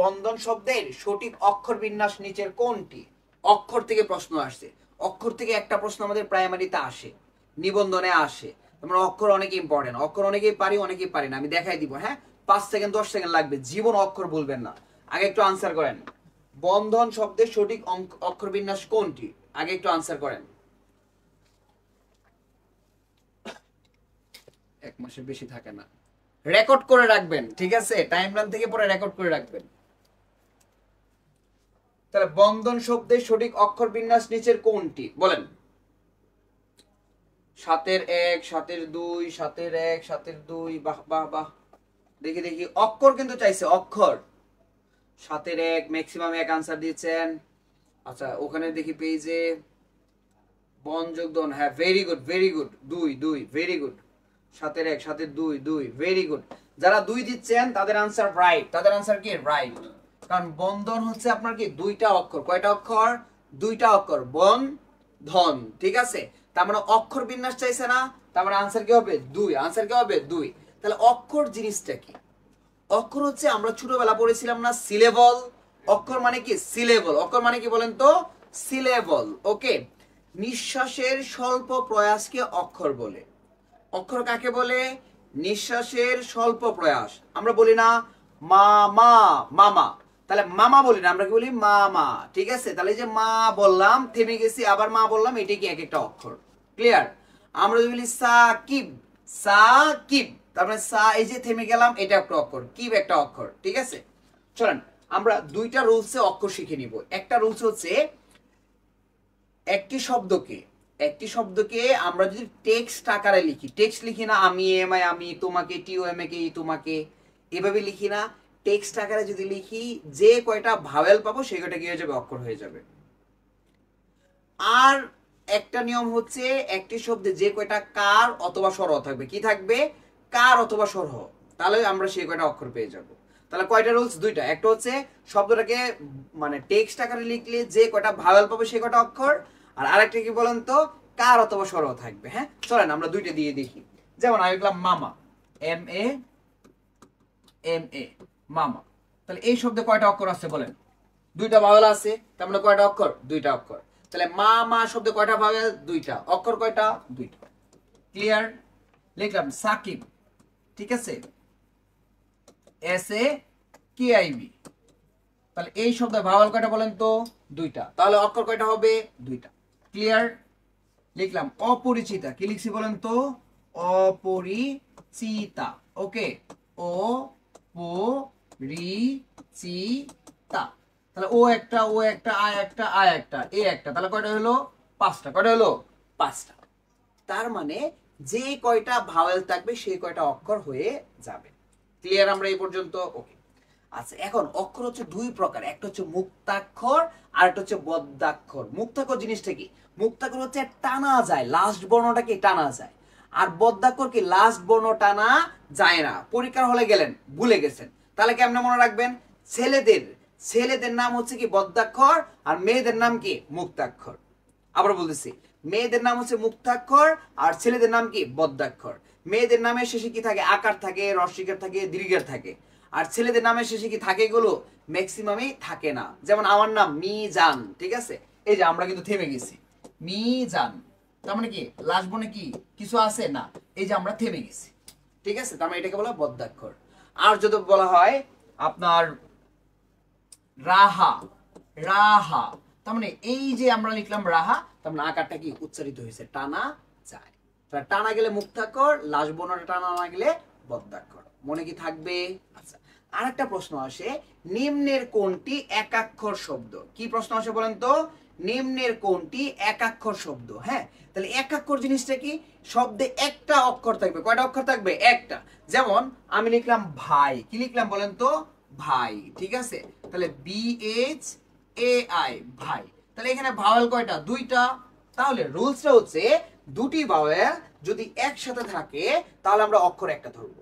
বন্ধন শব্দের সঠিক অক্ষর বিন্যাস নিচের কোনটি? অক্ষর থেকে প্রশ্ন আসছে। অক্ষর থেকে একটা প্রশ্ন আমাদের প্রাইমারিতে আসে, নিবন্ধনে আসে। তোমরা অক্ষর অনেক ইম্পর্টেন্ট, অক্ষর অনেকেই পারি অনেকেই পারি না। আমি দেখাই দিব, হ্যাঁ, 5 সেকেন্ড 10 সেকেন্ড লাগবে, জীবন অক্ষর বলবেন না। আগে একটু আনসার করেন, বন্ধন শব্দের সঠিক অক্ষর বিন্যাস কোনটি? আগে একটু আনসার করেন। 1 মাসের বেশি থাকে না, রেকর্ড করে রাখবেন, ঠিক আছে? টাইমলাইন থেকে পরে রেকর্ড করে রাখবেন। তাহলে বন্ধন শব্দের সঠিক অক্ষর বিন্যাস নিচের কোনটি বলেন? 7-এর 1, 7-এর 2, 7-এর 1, 7-এর 2, বাহ বাহ বাহ। দেখি দেখি, অক্ষর কিন্তু চাইছে, অক্ষর। 7-এর 1 ম্যাক্সিমাম 1 আনসার দিয়েছেন। আচ্ছা, ওখানে দেখি পেজে বন যোগদন, হ্যাঁ, very good very good. 2 2, very good. 7-এর 1, 7-এর 2 2, ভেরি গুড। যারা 2 দিচ্ছেন তাদের আনসার রাইট, তাদের আনসার কি রাইট। কারণ বন্ধন হচ্ছে আপনার কি দুইটা অক্ষর। কয়টা অক্ষর? দুইটা অক্ষর, বন ধন, ঠিক আছে? তার মানে অক্ষর বিন্যাস চাইছে না, তার মানে আনসার কি হবে? 2। আনসার কি হবে? 2। তাহলে অক্ষর জিনিসটা কি? অক্ষর হচ্ছে, আমরা ছোটবেলা পড়েছিলাম না সিলেবল? অক্ষর মানে কি? সিলেবল। অক্ষর মানে কি বলেন তো? সিলেবল। ওকে, নিঃশ্বাসের স্বল্প প্রয়াসকে অক্ষর বলে। অক্ষর কাকে বলে? নিঃশ্বাসের স্বল্প প্রয়াস। আমরা বলি না মামা, মামা, তাহলে মামা বলি না, আমরা কি বলি? মামা, ঠিক আছে? তাহলে যে মা বললাম, থেমে গেছি, আবার মা বললাম, এটা কি এক একটা অক্ষর। ক্লিয়ার? আমরা যদি বলি সাকিব, সাকিব, তারপরে সা, এই যে থেমে গেলাম, এটা একটা অক্ষর, কিব একটা অক্ষর, ঠিক আছে? চলেন আমরা দুইটা রুলসে অক্ষর শিখে নিব। একটা রুলস হচ্ছে, একটি শব্দকে আমরা যদি টেক্সট আকারে লিখি, টেক্সট লিখি না, আমি এম আই আমি, তোমাকে টি ও এম এ কে তোমাকে, এভাবে লিখি না, টেক্সট আকারে যদি লিখি, যে কয়টা ভাওয়েল পাবো সেই কয়টা কি হয়ে যাবে? অক্ষর হয়ে যাবে। আর একটা নিয়ম হচ্ছে, একটি শব্দে যে কয়টা কার অথবা স্বরহ থাকবে, কি থাকবে? কার অথবা স্বরহ, তাহলে আমরা সেই কয়টা অক্ষর পেয়ে যাব। তাহলে কয়টা রুলস? দুইটা। একটা হচ্ছে শব্দটাকে মানে টেক্সট আকারে লিখলে যে কয়টা ভাওয়েল পাবে সেই কয়টা অক্ষর, আর আরেকটা কি বলেন তো? কার অথবা স্বরহ থাকবে। হ্যাঁ, চলেন আমরা দুইটা দিয়ে দেখি। যেমন আমি লিখলাম মামা, এম এ এম এ, মামা। তাহলে এই শব্দে কয়টা অক্ষর আছে বলেন? দুইটা ভাওয়েল আছে, তার মানে কয়টা অক্ষর? দুইটা অক্ষর। তাহলে মা মা শব্দে কয়টা ভাওয়েল? দুইটা। অক্ষর কয়টা? দুইটা। ক্লিয়ার? লিখলাম সাকিব, ঠিক আছে, S A K I B. তাহলে এই শব্দে ভাওয়েল কয়টা বলেন তো? দুইটা। তাহলে অক্ষর কয়টা হবে? দুইটা। ক্লিয়ার? লিখলাম অপরিচিতা, কি লিখছি বলেন তো? অপরিচিতা। ওকে, ও পো রি চি তা। তাহলে ও একটা, ও একটা, আ একটা, আ একটা, এ একটা, তাহলে কয়টা হলো? 5টা। কয়টা হলো? 5টা। তার মানে যে কয়টা ভাওয়েল থাকবে সেই কয়টা অক্ষর হয়ে যাবে। ক্লিয়ার আমরা এই পর্যন্ত? ওকে। আচ্ছা, এখন অক্ষর হচ্ছে দুই প্রকার, একটা হচ্ছে মুক্তাক্ষর আর একটা হচ্ছে বদ্যাক্ষর। মুক্তাক্ষর জিনিসটা কি? মুক্তাক্ষর হচ্ছে টানা যায়, লাস্ট বর্ণটাকে টানা যায়। আর বদ্যাক্ষর কি? লাস্ট বর্ণ টানা যায় না। পরীক্ষার হলে গেলেন, ভুলে গেছেন, তাহলে কেমনে মনে রাখবেন? ছেলেদের নাম হচ্ছে কি? বদ্যাক্ষর, আর মেয়েদের নাম কি? মুক্তাক্ষর। আবার বলতেছি, মেয়েদের নাম হচ্ছে মুক্তাক্ষর আর ছেলেদের নাম কি? বদ্যাক্ষর। মেয়েদের নামের শেষে কি থাকে? আকার থাকে, রস্বইকার থাকে, দীর্ঘার থাকে। আর ছেলেদের নামের শেষে কি থাকে? এগুলো ম্যাক্সিমামই থাকে না। যেমন আমার নাম মিজান, ঠিক আছে? এই যে আমরা কিন্তু থেমে গেছি, মিজান, তার মানে কি লাস্ট বর্ণে কি কিছু আছে? না, এই যে আমরা থেমে গেছি, ঠিক আছে? তার মানে এটাকে বলা বদ্যাক্ষর। আর যদি বলা হয় আপনার রাহা, রাহা, তার মানে এই যে আমরা লিখলাম রাহা, তার মানে আকারটা কি? উচ্চারিত হয়েছে, টানা যায়। তাহলে টানা গেলে মুক্তাক্ষর, লাস্ট বর্ণটা টানা না গেলে বদ্যাক্ষর। মনে কি থাকবে? আচ্ছা, আরেকটা প্রশ্ন আসে, নিম্নের কোনটি একাক্ষর শব্দ? কি প্রশ্ন আসে বলেন তো? নিম্নের কোনটি একাক্ষর শব্দ? হ্যাঁ, তাহলে একাক্ষর জিনিসটা কি? শব্দে একটা অক্ষর থাকবে। কয়টা অক্ষর থাকবে? একটা। যেমন আমি লিখলাম ভাই, কি লিখলাম বলেন তো? ভাই, ঠিক আছে? তাহলে BHAI, ভাই। তাহলে এখানে ভাওয়েল কয়টা? দুইটা। তাহলে রুলসটা হচ্ছে দুটি ভাওয়েল যদি একসাথে থাকে তাহলে আমরা অক্ষর একটা ধরবো।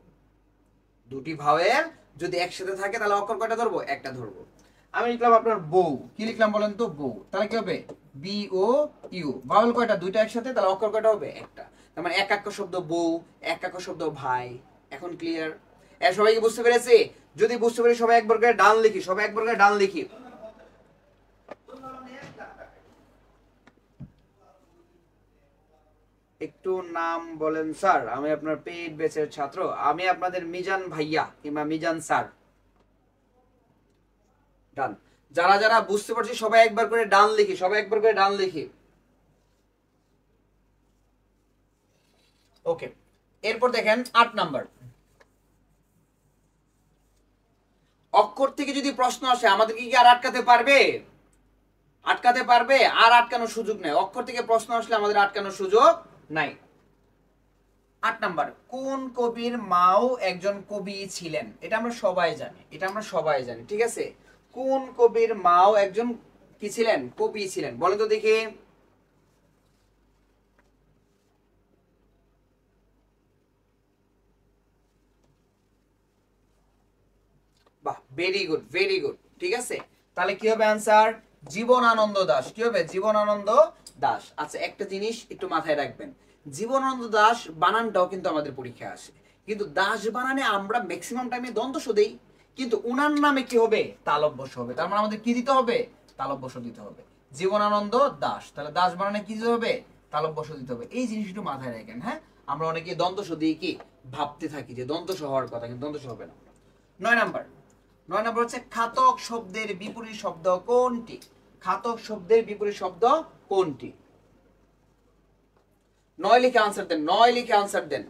দুটি ভাওয়েল যদি একসাথে থাকে তাহলে অক্ষর কয়টা ধরবো? একটা ধরবো। আমি লিখলাম আপনার বউ, কি লিখলাম বলেন তো? বউ। তাহলে কি হবে? BOU। ভাওয়েল কয়টা? দুইটা একসাথে, তাহলে অক্ষর কয়টা হবে? একটা। তার মানে এক অক্ষর শব্দ বউ, এক অক্ষর শব্দ ভাই। এখন ক্লিয়ার? সবাই কি বুঝতে পেরেছে? যদি বুঝতে পারি সবাই একবার করে ডান লিখি, সবাই একবার করে ডান লিখি। একটু নাম বলেন স্যার। আমি আপনার পেইড ব্যাচের ছাত্র, আমি আপনাদের মিজান ভাইয়া কিংবা মিজান স্যার। ডান। যারা যারা বুঝতে পারছি সবাই একবার করে ডান লিখি, সবাই একবার করে ডান লিখি। ওকে, এরপর দেখেন 8 নাম্বার। অক্ষর থেকে যদি প্রশ্ন আসে আমাদের কি আর আটকাতে পারবে? আটকাতে পারবে? আর আটকানোর সুযোগ নাই। অক্ষর থেকে প্রশ্ন আসলে আমাদের আটকানোর সুযোগ নাই। 8 নাম্বার, কোন কবির মাও একজন কবি ছিলেন? এটা আমরা সবাই জানি, এটা আমরা সবাই জানি, ঠিক আছে? কোন কবির মাও একজন কি ছিলেন? কবি ছিলেন। বলেন তো দেখি। বাহ, ভেরি গুড, ভেরি গুড, ঠিক আছে? তাহলে কি হবে আনসার? জীবনানন্দ দাশ। কি হবে? জীবনানন্দ দাশ। আচ্ছা, একটা জিনিস একটু মাথায় রাখবেন, জীবনানন্দ দাশ বানানটাও কিন্তু আমাদের পরীক্ষায় আসে, কিন্তু দাস বানানে আমরা ম্যাক্সিমাম টাইমে দন্তস দেই, কিন্তু উনার নামে কি হবে? তালব্যস হবে। তার মানে আমাদের কি দিতে হবে? তালব্যস দিতে হবে। জীবনানন্দ দাশ, তাহলে দাস বানানে কি দিতে হবে? তালব্যস দিতে হবে। এই জিনিসটা একটু মাথায় রাখেন। হ্যাঁ, আমরা অনেকে দন্তস দিয়ে কি ভাবতে থাকি যে দন্তস হওয়ার কথা, কিন্তু দন্তস হবে না। 9 নাম্বার। 9 নম্বর হচ্ছে খাতক শব্দের বিপরীত শব্দ কোনটি? খাতক শব্দের বিপরীত শব্দ কোনটি? 9 লিখে আনসার দেন, 9 লিখে আনসার দেন,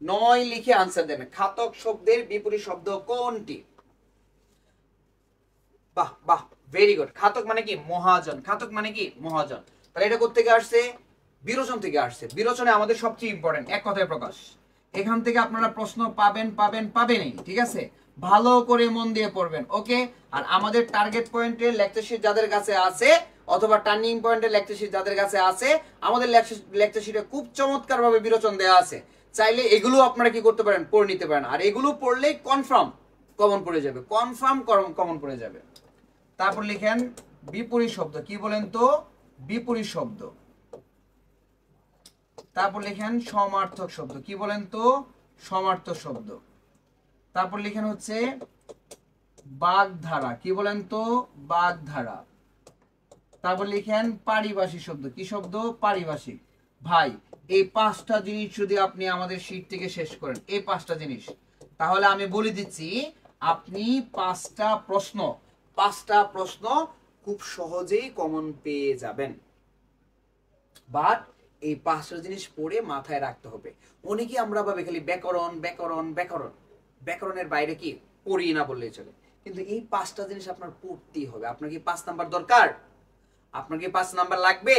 9 লিখে আনসার দেন। খাতক শব্দের বিপরীত শব্দ কোনটি? বাহ বাহ, ভেরি গুড। খাতক মানে কি? মহাজন। খাতক মানে কি? মহাজন। তাহলে এটা কোথা থেকে আসছে? বিরোচন থেকে আসছে। বিরোচনে আমাদের সবচেয়ে ইম্পর্টেন্ট, এক কথায় প্রকাশ। এখান থেকে আপনারা প্রশ্ন পাবেন পাবেন পাবেনই, ঠিক আছে? ভালো করে মন দিয়ে পড়বেন, ওকে? আর আমাদের টার্গেট পয়েন্টে লেকচার শিট যাদের কাছে আছে অথবা টার্নিং পয়েন্টে লেকচার শিট যাদের কাছে আছে, আমাদের লেকচার শিটে খুব চমৎকার ভাবে বিরোচন দেওয়া আছে। চাইলে এগুলো আপনারা কি করতে পারেন? পড়ে নিতে পারেন। আর এগুলো পড়লে কনফার্ম কমন পড়ে যাবে, কনফার্ম কমন পড়ে যাবে। তারপর লিখেন বিপরীত শব্দ, কি বলেন তো? বিপরীত শব্দ। তারপর লিখেন সমার্থক শব্দ, কি বলেন তো? সমার্থক শব্দ। তারপর লিখেন হচ্ছে বাগধারা, কি বলেন তো? বাগধারা। তারপর লিখেন পারিভাষিক শব্দ, কি শব্দ? পারিভাষিক। ভাই, এই 5টা জিনিস যদি আপনি আমাদের শীট থেকে শেষ করেন, এই 5টা জিনিস, তাহলে আমি বলে দিচ্ছি আপনি 5টা প্রশ্ন খুব সহজেই কমন পেয়ে যাবেন। বাট এই 5টা জিনিস পড়ে মাথায় রাখতে হবে। অনেকেই আমরা ভাবে খালি ব্যাকরণ ব্যাকরণ ব্যাকরণ, ব্যাকরণের বাইরে কি পড়ি না বললেই চলে, কিন্তু এই 5টা জিনিস আপনার পড়তেই হবে। আপনার কি 5 নাম্বার দরকার? আপনার কি 5 নাম্বার লাগবে?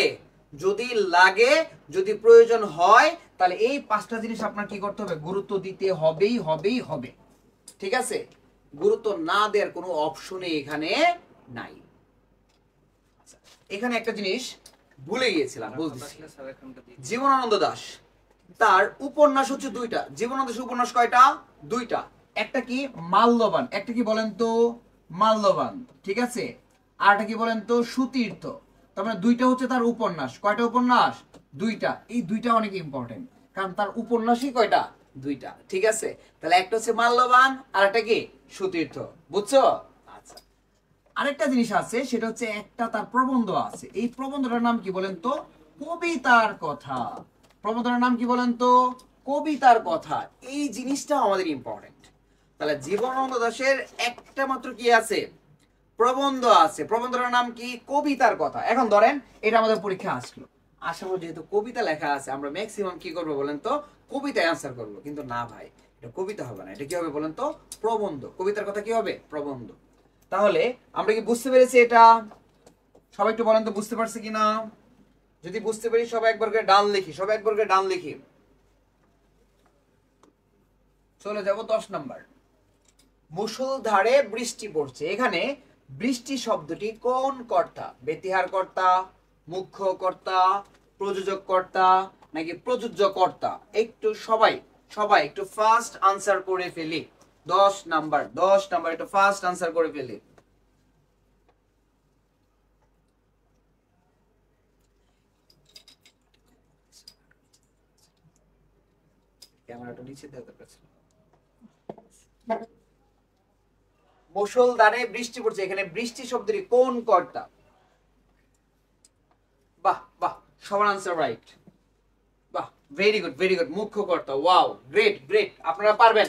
যদি লাগে, যদি প্রয়োজন হয়, তাহলে এই 5টা জিনিস আপনার কি করতে হবে? গুরুত্ব দিতে হবেই হবেই হবে, ঠিক আছে? গুরুত্ব না দেওয়ার কোনো অপশনই এখানে নাই। এখানে একটা জিনিস ভুলে গিয়েছিলাম বলতেছি। জীবনানন্দ দাশ, তার উপন্যাস হচ্ছে 2টা। জীবনানন্দ দাশের উপন্যাস কয়টা? 2টা। একটা কি? মাল্যবান। একটা কি বলেন তো? মাল্যবান, ঠিক আছে? আর একটা কি বলেন তো? সুতীর্থ। তার মানে 2টা হচ্ছে তার উপন্যাস। কয়টা উপন্যাস? 2টা। এই 2টা অনেক ইম্পর্টেন্ট, কারণ তার উপন্যাসই কয়টা? 2টা, ঠিক আছে? তাহলে একটা হচ্ছে মাল্যবান আর একটা কি? সুতীর্থ। বুঝছো? আচ্ছা, আরেকটা জিনিস আছে, সেটা হচ্ছে একটা তার প্রবন্ধ আছে। এই প্রবন্ধটার নাম কি বলেন তো? কবিতার কথা। প্রবন্ধটার নাম কি বলেন তো? কবিতার কথা। এই জিনিসটা আমাদের ইম্পর্টেন্ট। তাহলে জীবনানন্দ দাশের একটা মাত্র কি আছে? প্রবন্ধ আছে। প্রবন্ধটার নাম কি? কবিতার কথা। এখন ধরেন এটা আমাদের পরীক্ষা আসলো, আসার পর যেহেতু কবিতা লেখা আছে, আমরা ম্যাক্সিমাম কি করবো বলেন তো? কবিতায় অ্যান্সার করবো। কিন্তু না ভাই, এটা কবিতা হবে না, এটা কি হবে বলেন তো? প্রবন্ধ। কবিতার কথা কি হবে? প্রবন্ধ। তাহলে আমরা কি বুঝতে পেরেছি এটা? সবাই একটু বলেন তো বুঝতে পারছি কিনা? যদি বুঝতে পারি সবাই একবার করে ডান লিখি, সবাই একবার করে ডান লিখি। চলে যাব 10 নাম্বার। মুষলধারে বৃষ্টি পড়ছে। এখানে বৃষ্টি শব্দটি কোন কর্তা? ব্যতিহার কর্তা, মুখ্য কর্তা, প্রযোজক কর্তা নাকি প্রযোজ্য কর্তা? একটু সবাই সবাই একটু ফাস্ট আনসার করে ফেলি। 10 নাম্বার একটু ফাস্ট আনসার করে ফেলি। ক্যামেরাটা নিচে দেওয়া দরকার ছিল। মুষলধারে বৃষ্টি পড়ছে, এখানে বৃষ্টি শব্দটি কোন কর্তা? বাহ বাহ, সবার আনসার রাইট। বাহ, ভেরি গুড ভেরি গুড, মুখ্য কর্তা। ওয়াও, গ্রেট গ্রেট, আপনারা পারবেন,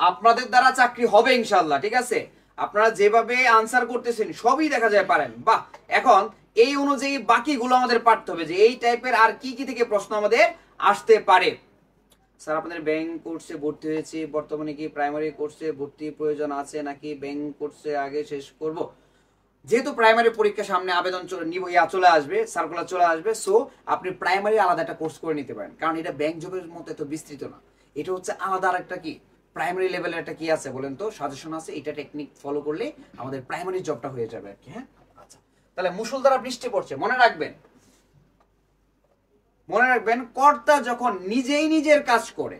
আপনাদের দ্বারা চাকরি হবে ইনশাআল্লাহ। ঠিক আছে, আপনারা যেভাবে আনসার করতেছেন সবই দেখা যায় পারেন। বাহ, এখন এই অনুযায়ী বাকিগুলো আমাদের পারতে হবে যে এই টাইপের আর কি কি থেকে প্রশ্ন আমাদের আসতে পারে। স্যার আপনাদের ব্যাংক কোর্সে ভর্তি হয়েছে, বর্তমানে কি প্রাইমারি কোর্সে ভর্তি প্রয়োজন আছে নাকি ব্যাংক কোর্সে আগে শেষ করব? যেহেতু প্রাইমারি পরীক্ষা সামনে, আবেদন চলে আসবে, সার্কুলার চলে আসবে, সো আপনি প্রাইমারি আলাদা একটা কোর্স করে নিতে পারেন, কারণ এটা ব্যাংক জবের মতো এত বিস্তৃত না। এটা হচ্ছে আলাদা একটা কি প্রাইমারি লেভেলের একটা কি আছে বলেন তো, সাজেশন আছে, এটা টেকনিক ফলো করলে আমাদের প্রাইমারি জবটা হয়ে যাবে আর কি। হ্যাঁ, আচ্ছা, তাহলে মুষলধারে বৃষ্টি পড়ছে, মনে রাখবেন কর্তা যখন নিজেই নিজের কাজ করে,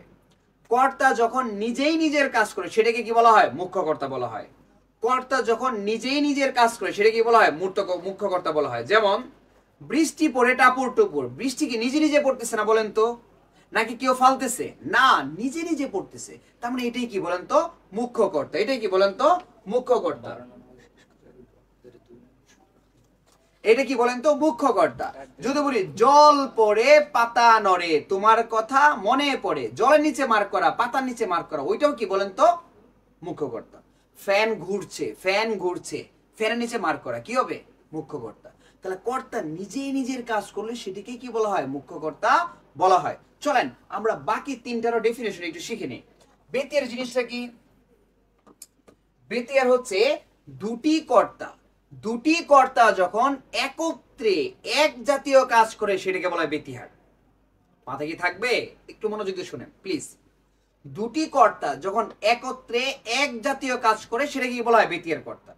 কর্তা যখন নিজেই নিজের কাজ করে সেটাকে কি বলা হয়? মুখ্য কর্তা বলা হয়। কর্তা যখন নিজেই নিজের কাজ করে সেটা কি বলা হয়? মুখ্য কর্তা বলা হয়। যেমন বৃষ্টি পড়ে টাপুর টুপুর, বৃষ্টি কি নিজে নিজে পড়তেছে না বলেন তো, নাকি কেউ ফালতেছে? না, নিজে নিজে পড়তেছে, তার মানে এটাই কি বলেন তো? মুখ্য কর্তা। এটাই কি বলেন তো? মুখ্য কর্তা। এটা কি বলেন তো? মুখ্য কর্তা। যদি বলি জল পড়ে পাতা নড়ে, তোমার কথা মনে পড়ে, জলের নিচে মার্ক করা, পাতার নিচে মার্ক করা, ওইটাও কি বলেন তো? মুখ্য কর্তা। ফ্যান ঘুরছে, ফ্যানের নিচে মার্ক করা, কি হবে? মুখ্য কর্তা। তাহলে কর্তা নিজেই নিজের কাজ করলে সেটিকে কি বলা হয়? মুখ্য কর্তা বলা হয়। চলেন আমরা বাকি তিনটারও ডেফিনেশন একটু শিখে নিই। বেতিয়ার জিনিসটা কি? বেতিয়ার হচ্ছে দুটি কর্তা যখন একত্রে এক জাতীয় কাজ করে সেটাকে বলা হয় বেতিহার। মাথায় কি থাকবে? একটু মনোযোগ দিয়ে শুনেন প্লিজ। দুটি কর্তা যখন একত্রে এক জাতীয় কাজ করে সেটাকে বলা হয় বেতিয়ার কর্তা।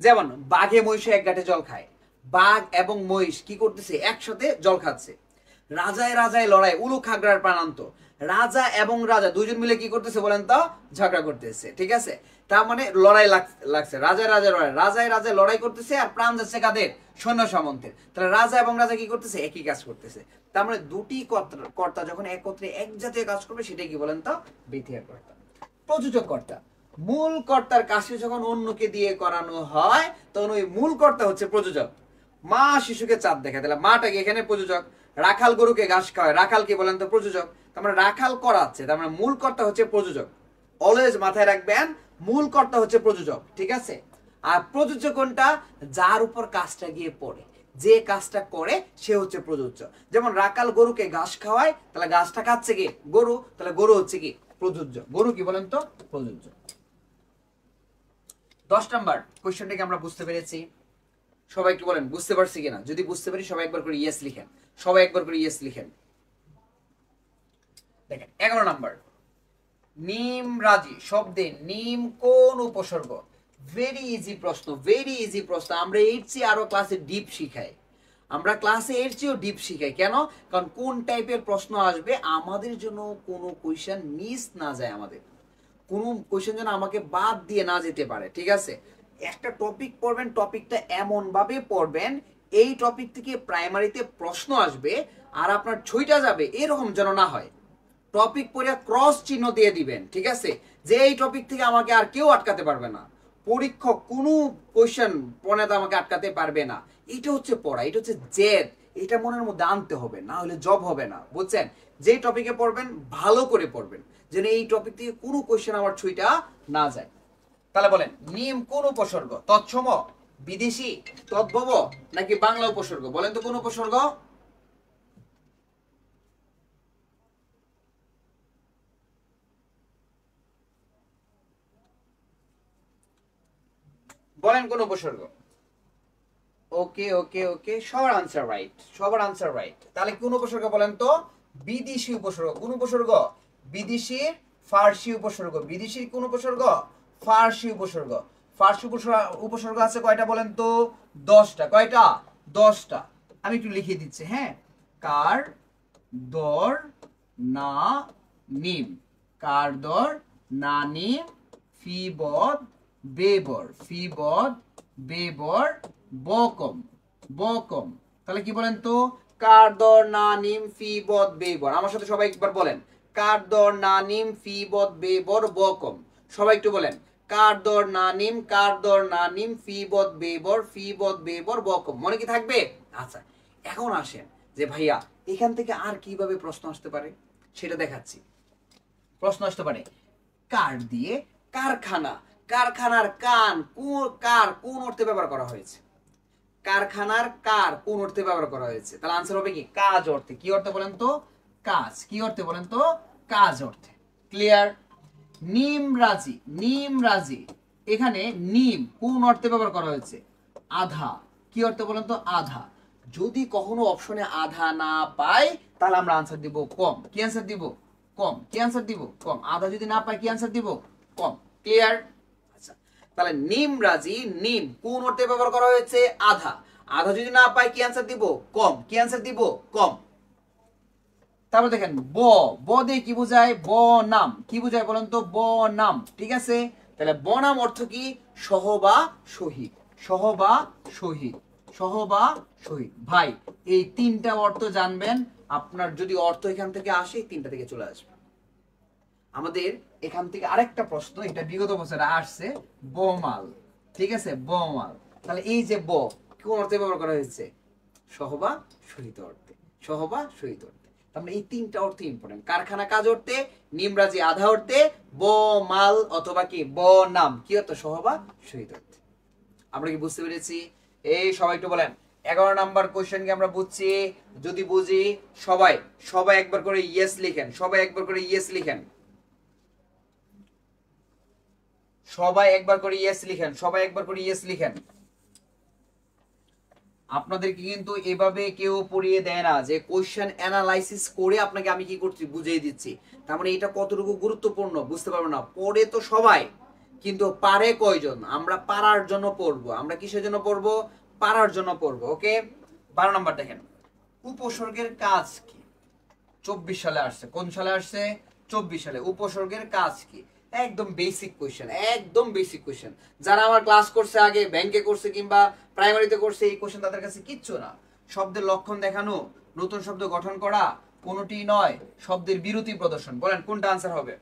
যেমন বাঘে মহিষে এক ঘাটে জল খায়, বাঘ এবং মহিষ কি করতেছে? একসাথে জল খাচ্ছে। রাজায় রাজায় লড়াই, উলুক খাগড়ার প্রাণান্ত, রাজা এবং রাজা দুইজন মিলে কি করতেছে বলেন তো? ঝগড়া করতেছে। ঠিক আছে, তার মানে লড়াই লাগছে, রাজায় রাজায় লড়াই, রাজায় রাজায় লড়াই করতেছে আর প্রাণ যাচ্ছে কাদের? সৈন্য সামন্তের। তাহলে রাজা এবং রাজা কি করতেছে? একই কাজ করতেছে। তার মানে দুটি কর্তা যখন একত্রে এক জাতীয় কাজ করবে সেটাই কি বলেন তো? বেতিয়ার কর্তা। প্রযোজক কর্তা, মূল কর্তার কাছে যখন অন্যকে দিয়ে করানো হয় তখন ওই মূল কর্তা হচ্ছে প্রযোজক। মা শিশুকে চাঁদ দেখায়, তাহলে মাটাকে এখানে প্রযোজক। রাখাল গরুকে ঘাস খাওয়ায়, রাখাল কি বলেন তো? প্রযোজক। তার মানে রাখাল করাচ্ছে, তার মানে মূল কর্তা হচ্ছে প্রযোজক। অলওয়েজ মাথায় রাখবেন মূল কর্তা হচ্ছে প্রযোজক। ঠিক আছে, আর প্রযোজক কোনটা? যার উপর কাজটা গিয়ে পড়ে, যে কাজটা করে সে হচ্ছে প্রযোজ্য। যেমন রাখাল গরুকে ঘাস খাওয়ায়, তাহলে ঘাসটা খাচ্ছে কি? গরু, তাহলে গরু হচ্ছে কি? প্রযোজ্য। গরু কি বলেন তো? প্রযোজ্য। 10 নাম্বার কোশ্চেনটাকে আমরা বুঝতে পেরেছি? সবাই একটু বলেন বুঝতে পারছি কিনা। যদি বুঝতে পারি সবাই একবার করে ইয়েস লিখেন, সবাই একবার করে ইয়েস লিখেন। দেখেন 11 নাম্বার, নিম রাজি শব্দে নিম কোন উপসর্গ? ভেরি ইজি প্রশ্ন, ভেরি ইজি প্রশ্ন। আমরা এর চেয়ে আরো ক্লাসে ডিপ শিখাই, আমরা ক্লাসে এর চেয়েও ডিপ শিখাই। কেন? কারণ কোন টাইপের প্রশ্ন আসবে আমাদের জন্য কোনো কোয়েশ্চেন মিস না যায়, আমাদের কোনো কোয়েশ্চেন যেন আমাকে বাদ দিয়ে না যেতে পারে। ঠিক আছে, একটা টপিক পড়বেন, টপিকটা এমন ভাবে পড়বেন এই টপিক থেকে প্রাইমারিতে প্রশ্ন আসবে আর আপনার ছুঁইটা যাবে, এরকম যেন না হয়। টপিক পড়ে ক্রস চিহ্ন দিয়ে দিবেন। ঠিক আছে, যে এই টপিক থেকে আমাকে আর কেউ আটকাতে পারবে না, পরীক্ষক কোনো কোয়েশ্চেন প্রণেতা আমাকে আটকাতে পারবে না। এটা হচ্ছে পড়া, এটা হচ্ছে জেদ, এটা মনের মধ্যে আনতে হবে, না হলে জব হবে না। বুঝছেন? যে টপিকে পড়বেন ভালো করে পড়বেন, যেন এই টপিক থেকে কোনো কোয়েশ্চেন আমার ছুঁইটা না যায়। তাহলে বলেন নিম কোন উপসর্গ? তৎসম, বিদেশি, তদ্ভব নাকি বাংলা উপসর্গ? বলেন তো কোন উপসর্গ? বলেন কোন উপসর্গ? ওকে ওকে ওকে, সবার আনসার রাইট, সবার আনসার রাইট। তাহলে কোন উপসর্গ বলেন তো? বিদেশি উপসর্গ। কোন উপসর্গ? বিদেশির ফার্সি উপসর্গ। বিদেশির কোন উপসর্গ? ফার্সি উপসর্গ। ফার্সি উপসর্গ আছে কয়টা বলেন তো? 10টা। কয়টা? 10টা। আমি একটু লিখে দিচ্ছি, হ্যাঁ। কার দর না নিম, কার দর না নিম, ফি বদ বেবর, ফি বদ বেবর, বকম, বকম। তাহলে কি বলেন তো? কার দর না নিম ফি বদ বেবর। আমার সাথে সবাই একবার বলেন, কার দর না নিম ফি বদ বেবর বকম। সবাই একটু বলেন, কার দর না নিম, কার দর না নিম, ফি বদ বেবর, ফি বদ বেবর বকম। মনে কি থাকবে? আচ্ছা, এখন আসেন যে ভাইয়া এখান থেকে আর কিভাবে প্রশ্ন আসতে পারে সেটা দেখাচ্ছি। প্রশ্ন আসতে পারে কার দিয়ে কারখানা, কারখানার কান কার কোন অর্থে ব্যবহার করা হয়েছে? কারখানার কার কোন অর্থে ব্যবহার করা হয়েছে? তাহলে আনসার হবে কি? কাজ অর্থে। কি অর্থে বলেন তো? কাজ। কি অর্থে বলেন তো? কাজ অর্থে। ক্লিয়ার? নিম রাজি, নিম রাজি, এখানে নিম কোন অর্থে ব্যবহার করা হয়েছে? আধা। কি অর্থে বলেন তো? আধা। যদি কখনো অপশনে আধা না পাই তাহলে আমরা আনসার দিব কম। কি আনসার দিব? কম। কি আনসার দিব? কম। আধা যদি না পাই কি আনসার দিব? কম। ক্লিয়ার? আচ্ছা, তাহলে নিম রাজি, নিম কোন অর্থে ব্যবহার করা হয়েছে? আধা। আধা যদি না পাই কি আনসার দিব? কম। কি আনসার দিব? কম। তারপর দেখেন ব, ব দিয়ে কি বোঝায়? ব নাম। কি বোঝায় বলেন তো? ব নাম। ঠিক আছে, তাহলে ব নাম অর্থ কি? সহ বা শহীদ, সহ বা শহীদ, সহ বা শহীদ। ভাই এই 3টা অর্থ জানবেন, আপনার যদি অর্থ এখান থেকে আসে 3টা থেকে চলে আসবে। আমাদের এখান থেকে আরেকটা প্রশ্ন, এটা বিগত বছরে আসছে, বমাল। ঠিক আছে, বমাল। তাহলে এই যে ব কোন অর্থে ব্যবহার করা হয়েছে? সহ বা শহীদ অর্থে, সহ বা শহীদ অর্থে। তাহলে এই 3টা অর্থ ইম্পর্টেন্ট। কারখানা কাজ অর্থে, নিমরাজি আধা অর্থে, ব মাল অথবা কি ব নাম কি অর্থ? সহ বা শহীদ অর্থে। আমরা কি বুঝতে পেরেছি? এই সবাই একটু বলেন 11 নাম্বার কোশ্চেন কি আমরা বুঝছি? যদি বুঝি সবাই সবাই একবার করে ইয়েস লিখেন, সবাই একবার করে ইয়েস লিখেন, সবাই একবার করে ইয়েস লিখেন, সবাই একবার করে ইয়েস লিখেন। আপনাদেরকে কিন্তু এভাবে কেউ পড়িয়ে দেয় না যে কোশ্চেন অ্যানালাইসিস করে আপনাকে আমি কি করছি বুঝিয়ে দিচ্ছি। তার মানে এটা কতটুকু গুরুত্বপূর্ণ বুঝতে পারবো না। পড়ে তো সবাই, কিন্তু পারে কয়জন? আমরা পারার জন্য পড়বো। আমরা কিসের জন্য পড়বো? পারার জন্য পড়বো। ওকে, 12 নাম্বার দেখেন, উপসর্গের কাজ কি? 24 সালে আসছে। কোন সালে আসছে? 24 সালে। উপসর্গের কাজ কি? একদম বেসিক কোশ্চেন, একদম বেসিক কোশ্চেন। যারা আমার ক্লাস করছে আগে, ব্যাংকে করছে কিংবা প্রাইমারিতে করছে, এই কোশ্চেন তাদের কাছে কিচ্ছু না। শব্দের লক্ষণ দেখানো, নতুন শব্দ গঠন করা, কোনটি নয়, শব্দের বিরতি প্রদর্শন। বলেন কোনটা আনসার হবে?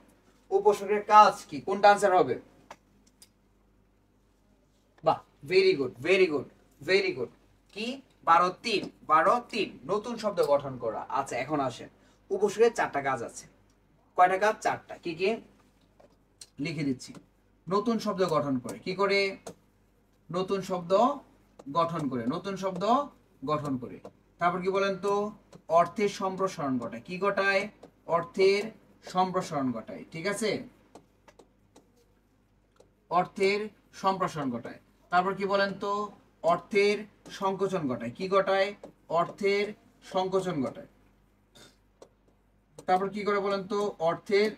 উপসর্গের কাজ কি? কোনটা আনসার হবে? বাহ, very good, very good, very good. কি? 12-3, 12-3, নতুন শব্দ গঠন করা। আচ্ছা, এখন আসেন, উপসর্গের 4টা কাজ আছে। কয়টা কাজ? 4টা। কি কি? লিখে দিচ্ছি। নতুন শব্দ গঠন করে। কি করে? নতুন শব্দ গঠন করে, নতুন শব্দ গঠন করে। তারপর কি বলেন তো? অর্থের সম্প্রসারণ ঘটায়। কি ঘটায়? অর্থের সম্প্রসারণ ঘটায়। ঠিক আছে, অর্থের সম্প্রসারণ ঘটায়। তারপর কি বলেন তো? অর্থের সংকোচন ঘটায়। কি ঘটায়? অর্থের সংকোচন ঘটায়। তারপর কি করে বলেন তো? অর্থের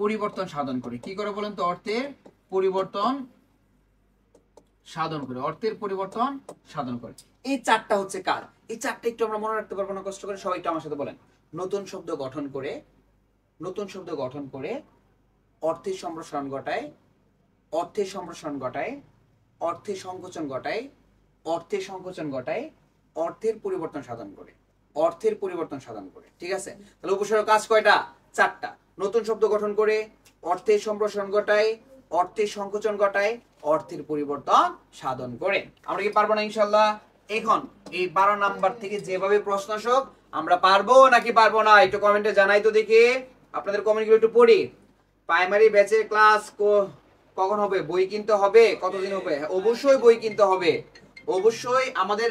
পরিবর্তন সাধন করে। কি করে বলেন তো? অর্থের পরিবর্তন সাধন করে, অর্থের পরিবর্তন সাধন করে। এই 4টা হচ্ছে কাজ। এই 4টা একটু আমরা মনে রাখতে পারবো না? কষ্ট করে সবাই একটু আমার সাথে বলেন। নতুন শব্দ গঠন করে, নতুন শব্দ গঠন করে, অর্থের সম্প্রসারণ ঘটায়, অর্থের সম্প্রসারণ ঘটায়, অর্থের সংকোচন ঘটায়, অর্থের সংকোচন ঘটায়, অর্থের পরিবর্তন সাধন করে, অর্থের পরিবর্তন সাধন করে। ঠিক আছে, তাহলে উপসর্গ কাজ কয়টা? 4টা। নতুন শব্দ গঠন করে, অর্থের সম্প্রসারণ ঘটায়, অর্থের সংকোচন ঘটায়, অর্থের পরিবর্তন সাধন করে। আমরা কি পারবো না ইনশাআল্লাহ? এখন এই 12 নাম্বার থেকে যেভাবে প্রশ্ন আসুক আমরা পারবো নাকি পারবো না একটু কমেন্টে জানাই তো দেখি। আপনাদের কমেন্টগুলো একটু পড়ি। প্রাইমারি ব্যাচের ক্লাস কখন হবে? বই কিনতে হবে? কতদিন হবে? অবশ্যই বই কিনতে হবে। অবশ্যই আমাদের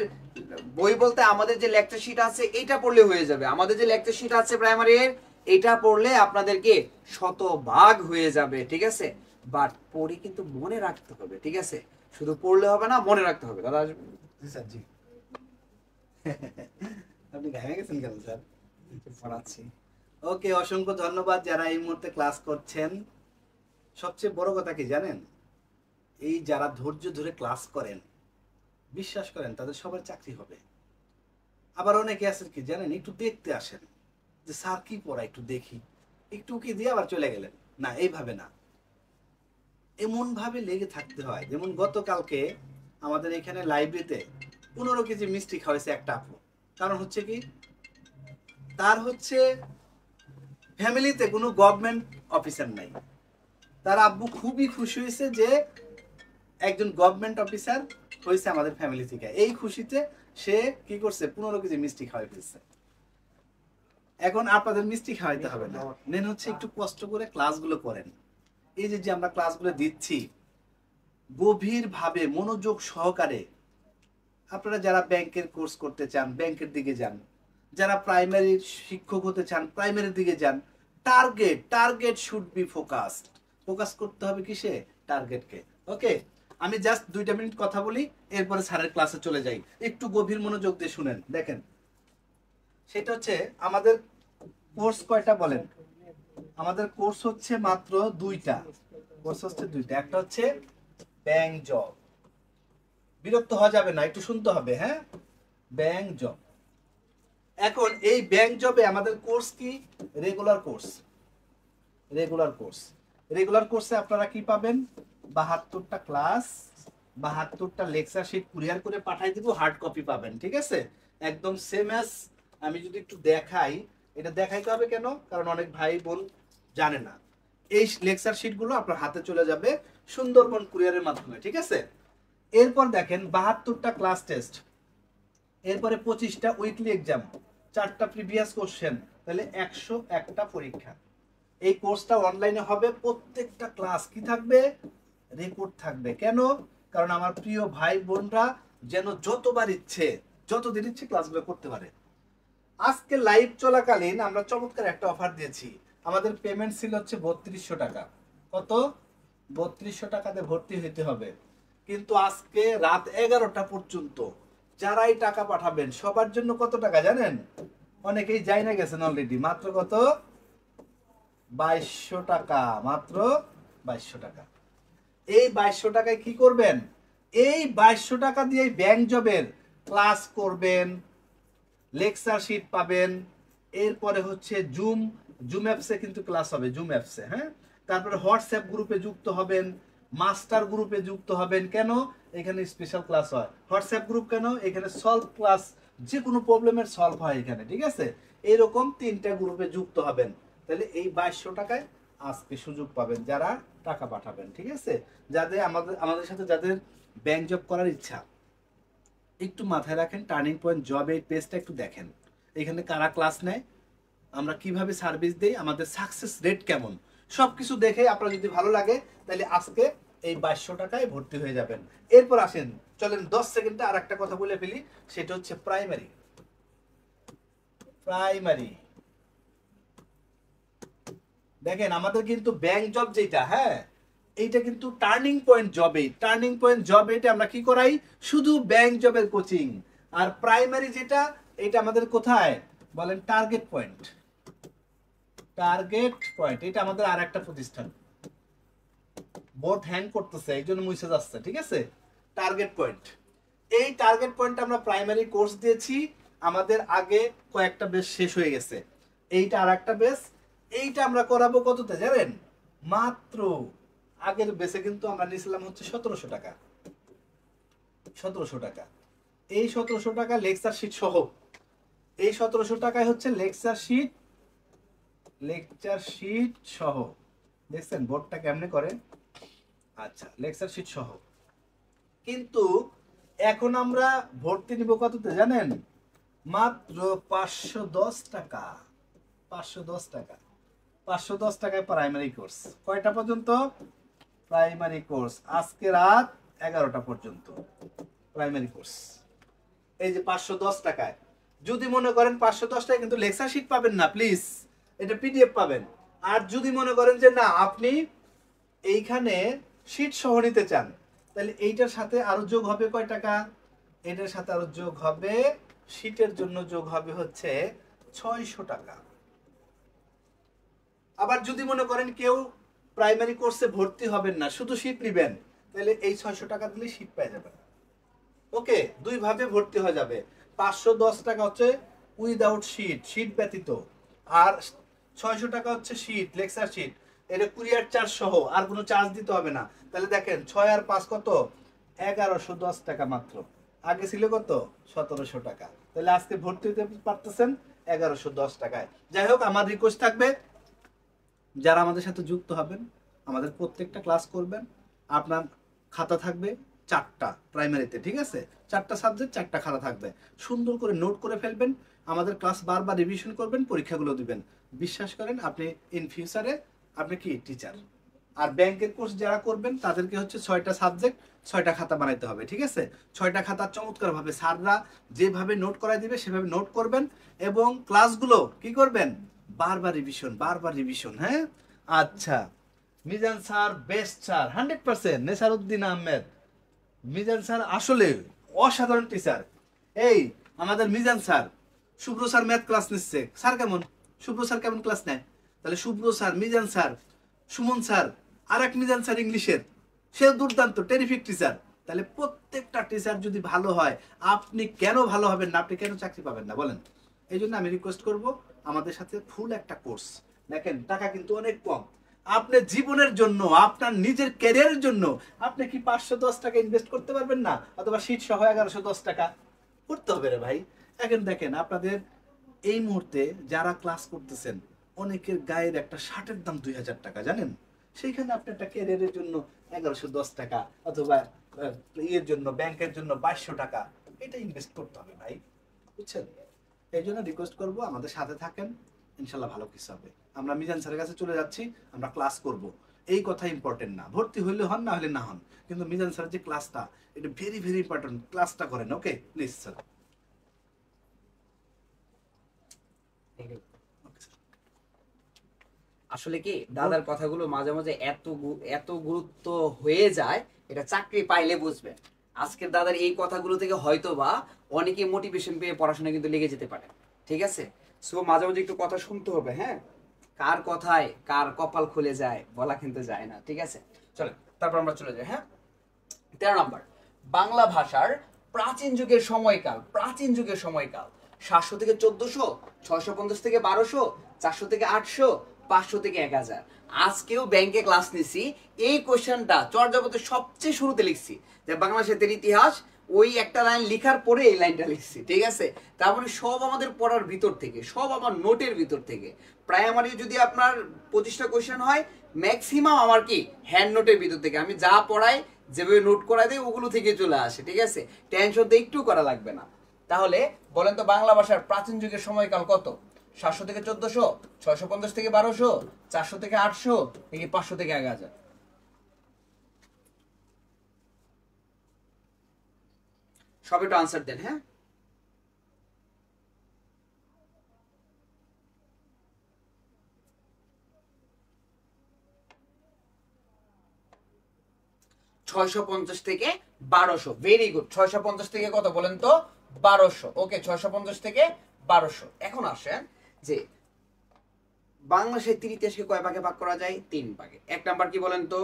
বই বলতে আমাদের যে লেকচার শিট আছে এটা পড়লে হয়ে যাবে। আমাদের যে লেকচার শিট আছে প্রাইমারির, এটা পড়লে আপনাদেরকে শতভাগ হয়ে যাবে। ঠিক আছে, বাট পড়ে কিন্তু মনে রাখতে হবে। ঠিক আছে, শুধু পড়লে হবে না, মনে রাখতে হবে। দাদা
জি স্যার জি। আপনি ঘামে গেছেন কেন স্যার? পড়াচ্ছি। ওকে, অসংখ্য ধন্যবাদ যারা এই মুহূর্তে ক্লাস করছেন। সবচেয়ে বড় কথা কি জানেন, এই যারা ধৈর্য ধরে ক্লাস করেন, বিশ্বাস করেন তাদের সবার চাকরি হবে। আবার অনেকে আছেন কি জানেন, একটু দেখতে আসেন যে স্যার কি পড়ায় একটু দেখি, একটু কি দিয়ে আবার চলে গেলেন। না, এইভাবে না, এমন ভাবে লেগে থাকতে হয়। যেমন গতকালকে আমাদের এখানে লাইব্রেরিতে 15 কেজি মিষ্টি খাওয়াইছে একটা আপু। কারণ হচ্ছে কি, তার হচ্ছে ফ্যামিলিতে কোনো গভর্নমেন্ট অফিসার নাই। তার আব্বু খুবই খুশি হয়েছে যে একজন গভর্নমেন্ট অফিসার হয়েছে আমাদের ফ্যামিলি থেকে। এই খুশিতে সে কি করছে, 15 কেজি মিষ্টি খাওয়াই ফেলছে। এখন আপনাদের মিষ্টি খাওয়াইতে হবে না, মেন হচ্ছে একটু কষ্ট করে ক্লাসগুলো করেন। এই যে আমরা ক্লাসগুলো দিচ্ছি গভীরভাবে মনোযোগ সহকারে, আপনারা যারা ব্যাংকের কোর্স করতে চান ব্যাংকের দিকে যান, যারা প্রাইমারি শিক্ষক হতে চান প্রাইমারির দিকে যান। Target should be focused. Focus করতে হবে কিসে? টার্গেটকে। ওকে, আমি জাস্ট 2টা মিনিট কথা বলি, এরপরে স্যারের ক্লাসে চলে যাই। একটু গভীর মনোযোগ দিয়ে শুনেন। দেখেন, সেটা হচ্ছে আমাদের কোর্স কয়টা বলেন? আমাদের কোর্স হচ্ছে মাত্র 2টা। কোর্স হচ্ছে 2টা। একটা হচ্ছে ব্যাংক জব। বিরক্ত হওয়া যাবে না, একটু শুনতে হবে। হ্যাঁ, ব্যাংক জব। এখন এই ব্যাংক জবে আমাদের কোর্স কি? Regular course. রেগুলার কোর্সে আপনারা কি পাবেন? 72টা ক্লাস, 72টা লেকচার শিট কুরিয়ার করে পাঠাই দিব, হার্ড কপি পাবেন। ঠিক আছে, একদম সেম অ্যাজ। আমি যদি একটু দেখাই, এটা দেখাইতে হবে কেন? কারণ অনেক ভাই বোন জানে না। এই লেকচার শিটগুলো আপনার হাতে চলে যাবে সুন্দরবন কুরিয়ারের মাধ্যমে। ঠিক আছে, এরপর দেখেন 72টা ক্লাস টেস্ট, এরপরে 25টা উইকলি এক্সাম, 4টা প্রিভিয়াস কোশ্চেন, তাহলে 101টা পরীক্ষা। এই কোর্সটা অনলাইনে হবে। প্রত্যেকটা ক্লাস কি থাকবে? রেকর্ড থাকবে। কেন? কারণ আমার প্রিয় ভাই বোনরা যেন যতবার ইচ্ছে যতদিন ইচ্ছে ক্লাসগুলো করতে পারে। আজকে লাইভ চলাকালীন আমরা চমৎকার একটা অফার দিয়েছি। আমাদের পেমেন্ট ছিল হচ্ছে 3200 টাকা। কত? 3200 টাকাতে ভর্তি হতে হবে। কিন্তু আজকে রাত 11টা পর্যন্ত যারাই টাকা পাঠাবেন সবার জন্য কত টাকা জানেন? অনেকেই যাই না গেছেন অলরেডি। মাত্র কত? 2200 টাকা। মাত্র 2200 টাকা। এই 2200 টাকায় কি করবেন? এই 2200 টাকা দিয়ে ব্যাংক জবের ক্লাস করবেন, লেকচার শিট পাবেন। এরপরে হচ্ছে জুম অ্যাপসে কিন্তু ক্লাস হবে, জুম অ্যাপসে। হ্যাঁ, তারপরে হোয়াটসঅ্যাপ গ্রুপে যুক্ত হবেন, মাস্টার গ্রুপে যুক্ত হবেন। কেন? এখানে স্পেশাল ক্লাস হয়। হোয়াটসঅ্যাপ গ্রুপ কেন? এখানে সলভ ক্লাস, যে কোনো প্রবলেমের সলভ হয় এখানে। ঠিক আছে, এরকম 3টা গ্রুপে যুক্ত হবেন। তাহলে এই 2200 টাকায় আজকে সুযোগ পাবেন যারা টাকা পাঠাবেন। ঠিক আছে, যাদের আমাদের সাথে যাদের ব্যাংক জব করার ইচ্ছা, একটু মাথায় রাখেন টার্নিং পয়েন্ট জব এই পেজটা একটু দেখেন। এখানে কারা ক্লাস নেয়, আমরা কিভাবে সার্ভিস দেই, আমাদের সাকসেস রেট কেমন, সবকিছু দেখে আপনার যদি ভালো লাগে তাহলে আজকে এই 2200 টাকায় ভর্তি হয়ে যাবেন। এরপর আসেন, চলেন 10 সেকেন্ডে আর একটা কথা বলে ফেলি। সেটা হচ্ছে প্রাইমারি। দেখেন, আমাদের কিন্তু ব্যাংক জব যেটা, হ্যাঁ, এইটা কিন্তু টার্নিং পয়েন্ট জব এটা আমরা কি করাই? শুধু ব্যাংক জবের কোচিং। আর প্রাইমারি যেটা, এটা আমাদের কোথায় বলেন? Target point. এটা আমাদের আর একটা প্রতিষ্ঠান। বোর্ড হ্যাং করতেছে, এই জন্য মুছে যাচ্ছে। ঠিক আছে, টার্গেট পয়েন্ট। এই টার্গেট পয়েন্ট আমরা প্রাইমারি কোর্স দিয়েছি। আমাদের আগে কয়েকটা বেস শেষ হয়ে গেছে, এইটা আর একটা বেস। এইটা আমরা করাবো কততে জানেন? মাত্র আগের বেসে কিন্তু আমরা নিয়েছিলাম হচ্ছে 1700 টাকা। 1700 টাকা। এই 1700 টাকা লেকচার শিট সহ। এই 1700 টাকায় হচ্ছে লেকচার শিট সহ। দেখছেন বোর্ডটা কেমনে করে? আচ্ছা, লেকচার শিট সহ। কিন্তু এখন আমরা ভর্তি নিব কততে জানেন? মাত্র 510 টাকা। 510 টাকা। 510 টাকায় প্রাইমারি কোর্স। কয়টা পর্যন্ত? প্রাইমারি কোর্স আজকে রাত 11টা পর্যন্ত প্রাইমারি কোর্স। এই যে 510 টাকায়। যদি মনে করেন 510 টাকায় কিন্তু লেকচার শিট পাবেন না, প্লিজ এটা পিডিএফ পাবেন। আর যদি মনে করেন যে না, আপনি এইখানে শিট সহ নিতে চান, তাহলে এইটার সাথে আরো যোগ হবে কয় টাকা? এটার সাথে আরো যোগ হবে, শীটের জন্য যোগ হবে হচ্ছে 600 টাকা। আবার যদি মনে করেন কেউ প্রাইমারি কোর্সে ভর্তি হবেন না, শুধু শীট নেবেন, তাহলে এই 600 টাকা দিলে শীট পেয়ে যাবেন। ওকে, দুই ভাবে ভর্তি হয়ে যাবে। 510 টাকা হচ্ছে উইদাউট শীট, শীট ব্যতীত, আর 600 টাকা হচ্ছে শীট, লেকচার শীট। এটা কুরিয়ার চার্জ সহ, আর কোনো চার্জ দিতে হবে না। তাহলে দেখেন 6 আর 5 কত, 1110 টাকা মাত্র। আগে ছিল কত, 1700 টাকা। তাহলে আজকে ভর্তি হতে পারতেছেন 1110 টাকায়। যাই হোক, আমার রিকোয়েস্ট থাকবে যারা আমাদের সাথে যুক্ত হবেন, আমাদের প্রত্যেকটা ক্লাস করবেন, আপনার খাতা থাকবে 4টা প্রাইমারিতে, ঠিক আছে? 4টা সাবজেক্ট 4টা খাতা থাকবে, সুন্দর করে নোট করে ফেলবেন, আমাদের ক্লাস বারবার রিভিশন করবেন, পরীক্ষাগুলো দিবেন। বিশ্বাস করেন আপনি ইন ফিউচারে আপনি কি টিচার। আর ব্যাংকের কোর্স যারা করবেন তাদেরকে হচ্ছে 6টা সাবজেক্ট 6টা খাতা বানাইতে হবে, ঠিক আছে? 6টা খাতা চমৎকারভাবে স্যাররা যেভাবে নোট করাই দিবে সেভাবে নোট করবেন, এবং ক্লাসগুলো কি করবেন, বারবার রিভিশন। হ্যাঁ, আচ্ছা। Mizan sir best sir, 100%। Nesaruddin Ahmed, Mizan sir আসলে অসাধারণ টিচার। এই আমাদের Mizan sir, Shubhro sir math class নিচ্ছে, স্যার কেমন, শুভ্র স্যার কেমন ক্লাস নেয়? তাহলে Shubhro sir, Mizan sir, Sumon sir, আর এক মিজান স্যার ইংলিশের, সে দুর্দান্ত টেরিফিক টিচার। তাহলে প্রত্যেকটা টিচার যদি ভালো হয়, আপনি কেন ভালো হবেন না, আপনি কেন চাকরি পাবেন না বলেন? এই জন্য আমি রিকোয়েস্ট করব আমাদের সাথে ফুল একটা কোর্স। দেখেন টাকা কিন্তু অনেক কম, আপনার জীবনের জন্য, আপনার নিজের ক্যারিয়ারের জন্য আপনি কি 510 টাকা ইনভেস্ট করতে পারবেন না? অথবা শীট সহ 1110 টাকা করতে হবে রে ভাই। এখন দেখেন আপনাদের এই মুহূর্তে যারা ক্লাস করতেছেন, অনেকের গায়ের একটা শার্টের দাম 2000 টাকা, জানেন? সেইখানে আপনি একটা ক্যারিয়ারের জন্য 1110 টাকা, অথবা ইয়ের জন্য, ব্যাংকের জন্য 2200 টাকা, এটা ইনভেস্ট করতে হবে ভাই, বুঝছেন? এই জন্য রিকোয়েস্ট করবো আমাদের সাথে থাকেন, ইনশাল্লাহ ভালো কিছু হবে। আমরা মিজান স্যারের কাছে চলে যাচ্ছি, আমরা ক্লাস করব, এই কথা ইম্পর্টেন্ট না। ভর্তি হইলে হন, না হলে না হন, কিন্তু মিজান স্যারের যে ক্লাসটা, এটা ভেরি ভেরি ইম্পর্টেন্ট। ক্লাসটা করেন, ওকে প্লিজ স্যার।
আসলে কি দাদার কথাগুলো মাঝে মাঝে এত গুরুত্ব হয়ে যায়, এটা চাকরি পাইলে বুঝবেন। আজকের দাদার এই কথাগুলো থেকে হয়তো বা অনেকে মোটিভেশন পেয়ে পড়াশোনা কিন্তু লেগে যেতে পারে, ঠিক আছে? সো মাঝে মাঝে একটু কথা শুনতে হবে, হ্যাঁ? কার কথায় কার কপাল খুলে যায় বলা কিন্তু যায় না, ঠিক আছে? চলো তারপর আমরা চলে যাই। হ্যাঁ, 13 নম্বর, বাংলা ভাষার প্রাচীন যুগের সময়কাল। 700 থেকে 1400, 650 থেকে 1200, 400 থেকে 800, 500 থেকে 1000। আজকেও ব্যাংকে ক্লাস নিছি, এই কোশ্চেনটা চর্যাপদের সবচেয়ে শুরুতে লিখছি, যে বাংলা সাহিত্যের ইতিহাস, ওই একটা লাইন লিখার পরে এই লাইনটা লিখছি, ঠিক আছে? তারপরে সব আমাদের পড়ার ভিতর থেকে, সব আমার নোটের ভিতর থেকে। প্রাইমারি যদি আপনার 25টা কোশ্চেন হয়, ম্যাক্সিমাম আমার কি হ্যান্ড নোটের ভিতর থেকে। আমি যা পড়াই, যেভাবে নোট করা দেয়, ওগুলো থেকে চলে আসে, ঠিক আছে? টেনশন তো একটু করা লাগবে না। তাহলে বলেন তো বাংলা ভাষার প্রাচীন যুগের সময়কাল কত? 700 থেকে 1400, 650 থেকে 1200, 400 থেকে 800, নাকি 500 থেকে 1000? সব একটু আনসার দেন। হ্যাঁ, ছয়শো পঞ্চাশ থেকে 1200। Very good. 650 থেকে কত বলেন তো? 1200। ওকে, 650 থেকে 1200। এখন আসেন যে বাংলা সাহিত্যের ইতিহাসকে কয় ভাগে ভাগ করা যায়? 3 ভাগে। 1 নাম্বার কি বলেন তো?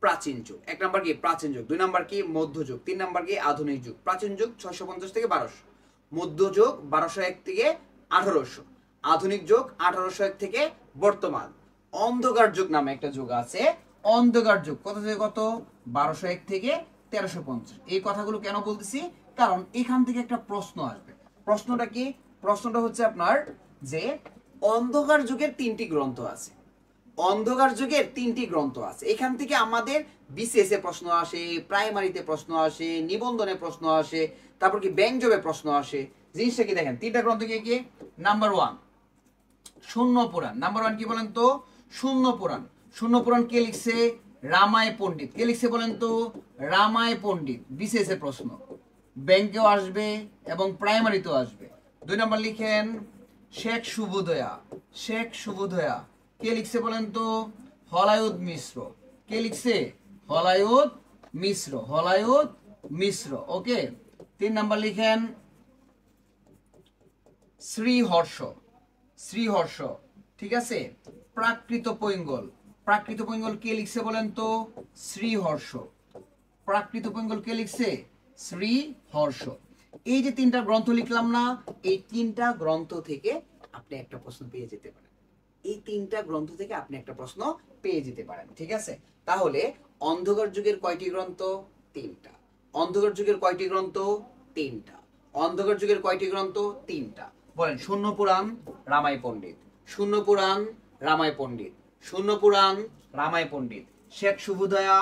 প্রাচীন যুগ। 1 নাম্বার কি? প্রাচীন যুগ। 2 নাম্বার কি? মধ্যযুগ। 3 নাম্বার কি? আধুনিক যুগ। প্রাচীন যুগ 650 থেকে 1200, মধ্যযুগ 1201 থেকে 1800, আধুনিক যুগ 1801 থেকে বর্তমান। অন্ধকার যুগ নামে একটা যুগ আছে, অন্ধকার যুগ কত থেকে কত? 1201 থেকে 1350। এই কথাগুলো কেন বলতেছি? কারণ এখান থেকে একটা প্রশ্ন আসবে। প্রশ্নটা কি? প্রশ্নটা হচ্ছে আপনার যে অন্ধকার যুগের 3টি গ্রন্থ আছে, অন্ধকার যুগের 3টি গ্রন্থ আছে। এখান থেকে আমাদের বিসিএস এ প্রশ্ন আসে, প্রাইমারিতে প্রশ্ন আসে, নিবন্ধনে প্রশ্ন আসে, তারপর কি ব্যাংক জবে প্রশ্ন আসে। জিনিসটা কি দেখেন, 3টা গ্রন্থ কি? নাম্বার 1 শূন্য পুরাণ। নাম্বার 1 কি বলেন তো? শূন্য পুরাণ। শূন্য পুরাণ কে লিখছে? রামায় পণ্ডিত। কে লিখছে বলেন তো? রামায় পণ্ডিত। বিসিএস এর প্রশ্ন, ব্যাংকেও আসবে এবং প্রাইমারিতেও আসবে। 2 নাম্বার লিখেন শেখ শুভোদয়া। শেখ শুভোদয়া কে লিখছে বলেন তো? হলায়ুদ মিশ্র। কে লিখছে? হলায়ুদ মিশ্র। হলায়ুদ মিশ্র। ওকে, 3 নাম্বার লিখেন শ্রীহর্ষ, শ্রীহর্ষ, ঠিক আছে। প্রাকৃত পৈঙ্গল, প্রাকৃত পৈঙ্গল কে লিখছে বলেন তো? শ্রীহর্ষ। প্রাকৃত পৈঙ্গল কে লিখছে? শ্রীহর্ষ। এই যে 3টা গ্রন্থ লিখলাম না, এই 3টা গ্রন্থ থেকে আপনি একটা প্রশ্ন পেয়ে যেতে পারেন। এই 3টা গ্রন্থ থেকে আপনি একটা প্রশ্ন পেয়ে যেতে পারেন, ঠিক আছে। তাহলে অন্ধকার যুগের কয়টি গ্রন্থ? 3টা। অন্ধকার যুগের কয়টি গ্রন্থ? 3টা। অন্ধকার যুগের কয়টি গ্রন্থ? 3টা। বলেন। শূন্য পুরাণ, রামায় পণ্ডিত। শূন্য পুরাণ, রামায় পণ্ডিত। শূন্য পুরাণ, রামায় পণ্ডিত। শেখ শুভোদয়া,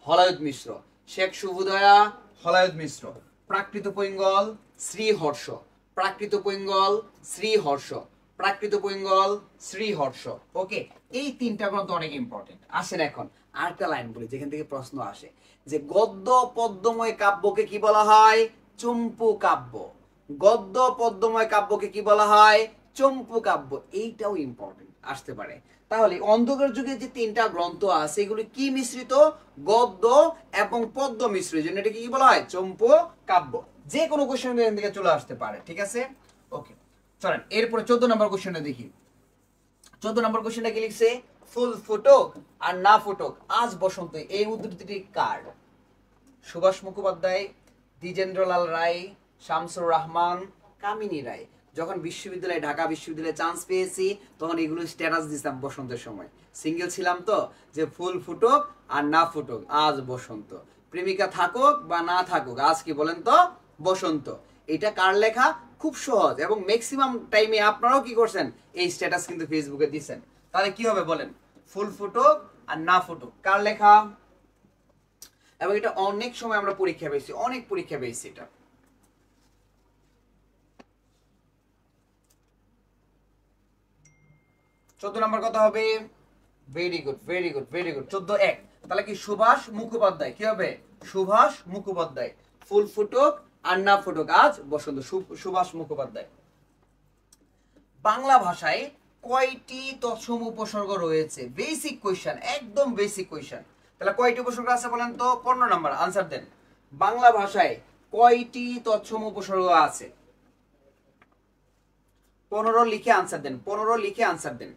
হলায়ত মিশ্র। শেখ শুভোদয়া, হলায়ত মিশ্র। প্রাকৃত পৈঙ্গল, শ্রীহর্ষ। প্রাকৃত পৈঙ্গল, শ্রীহর্ষ। প্রাকৃত পৈঙ্গল, শ্রীহর্ষ। ওকে, এই 3টা গ্রন্থ অনেক ইম্পর্টেন্ট। আসেন এখন আরেকটা লাইন বলি যেখান থেকে প্রশ্ন আসে, যে গদ্য পদ্যময় কাব্যকে কি বলা হয়? চম্পু কাব্য। গদ্য পদ্যময় কাব্যকে কি বলা হয়? চম্পু কাব্য। এইটাও ইম্পর্টেন্ট, আসতে পারে। তাহলে অন্ধকার যুগে যে 3টা গ্রন্থ আছে এগুলো কি মিশ্রিত? গদ্য এবং পদ্য মিশ্রিত, জন্য এটা কি বলা হয়? চম্পু কাব্য। যে কোনো কোশ্চেন এখান থেকে চলে আসতে পারে, ঠিক আছে। ওকে, চলেন এরপরে 14 নম্বর কোশ্চেনটা দেখি। 14 নম্বর কোশ্চেনটা কি লিখছে? ফুল ফুটুক আর না ফুটুক আজ বসন্ত। এই উদ্ধৃতিটি কার? সুভাষ মুখোপাধ্যায়, দ্বিজেন্দ্রলাল রায়, শামসুর রহমান, কামিনী রায়। যখন বিশ্ববিদ্যালয়ে, ঢাকা বিশ্ববিদ্যালয়ে চান্স পেয়েছি তখন এগুলো স্ট্যাটাস দিতাম বসন্তের সময়। সিঙ্গেল ছিলাম তো, যে ফুল ফুটুক আর না ফুটুক আজ বসন্ত। প্রেমিকা থাকুক বা না থাকুক আজ কি বলেন তো? বসন্ত। এটা কার লেখা? খুব সহজ, এবং ম্যাক্সিমাম টাইমে আপনারাও কি করছেন? এই স্ট্যাটাস কিন্তু ফেসবুকে দিচ্ছেন। তাহলে কি হবে বলেন? ফুল ফুটুক আর না ফুটুক কার লেখা? এবং এটা অনেক সময় আমরা পরীক্ষা পেয়েছি, অনেক পরীক্ষা পেয়েছি এটা। চোদ্দ নম্বর কত হবে? Very good, very good, very good. 14-1। তাহলে কি সুভাষ মুখোপাধ্যায় কি হবে? সুভাষ মুখোপাধ্যায়। ফুল ফুটুক আর না ফুটুক আজ বসন্ত, সুভাষ মুখোপাধ্যায়। বাংলা ভাষায় কয়টি তৎসম উপসর্গ রয়েছে? বেসিক কোয়েশ্চেন, একদম বেসিক কোয়েশ্চেন। তাহলে কয়টি উপসর্গ আছে বলেন তো? 15 নাম্বার আনসার দেন। বাংলা ভাষায় কয়টি তৎসম উপসর্গ আছে? 15 লিখে আনসার দেন, 15 লিখে আনসার দেন।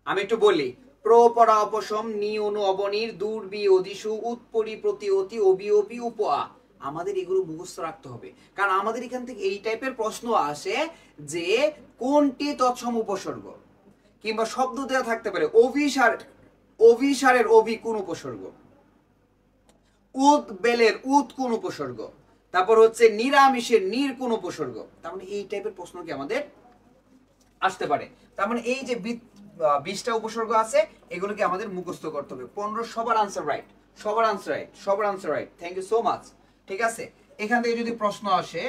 আমি একটু বলি। প্র পরা অপশম, নি অনু অবনির, দূর বি অদিশু, উৎপরি প্রতি অতি, অবি অপি উপা। আমাদের এগুলো মুখস্থ রাখতে হবে, কারণ আমাদের এখান থেকে এই টাইপের প্রশ্ন আসে যে কোনটি তৎসম উপসর্গ, কিংবা শব্দ দেওয়া থাকতে পারে অভিসার, অভিসারের অভি কোন উপসর্গ, উদ বেলের উদ কোন উপসর্গ, তারপর হচ্ছে নিরামিষের নির কোন উপসর্গ। তার মানে এই টাইপের প্রশ্ন কি আমাদের আসতে পারে। তার মানে এই যে 20টা উপসর্গ আছে এগুলোকে আমাদের মুখস্থ করতে হবে। 15 সবার আনসার রাইট, সবার আনসার রাইট, সবার answer right. Thank you so much. ঠিক আছে, এখান থেকে যদি প্রশ্ন আসে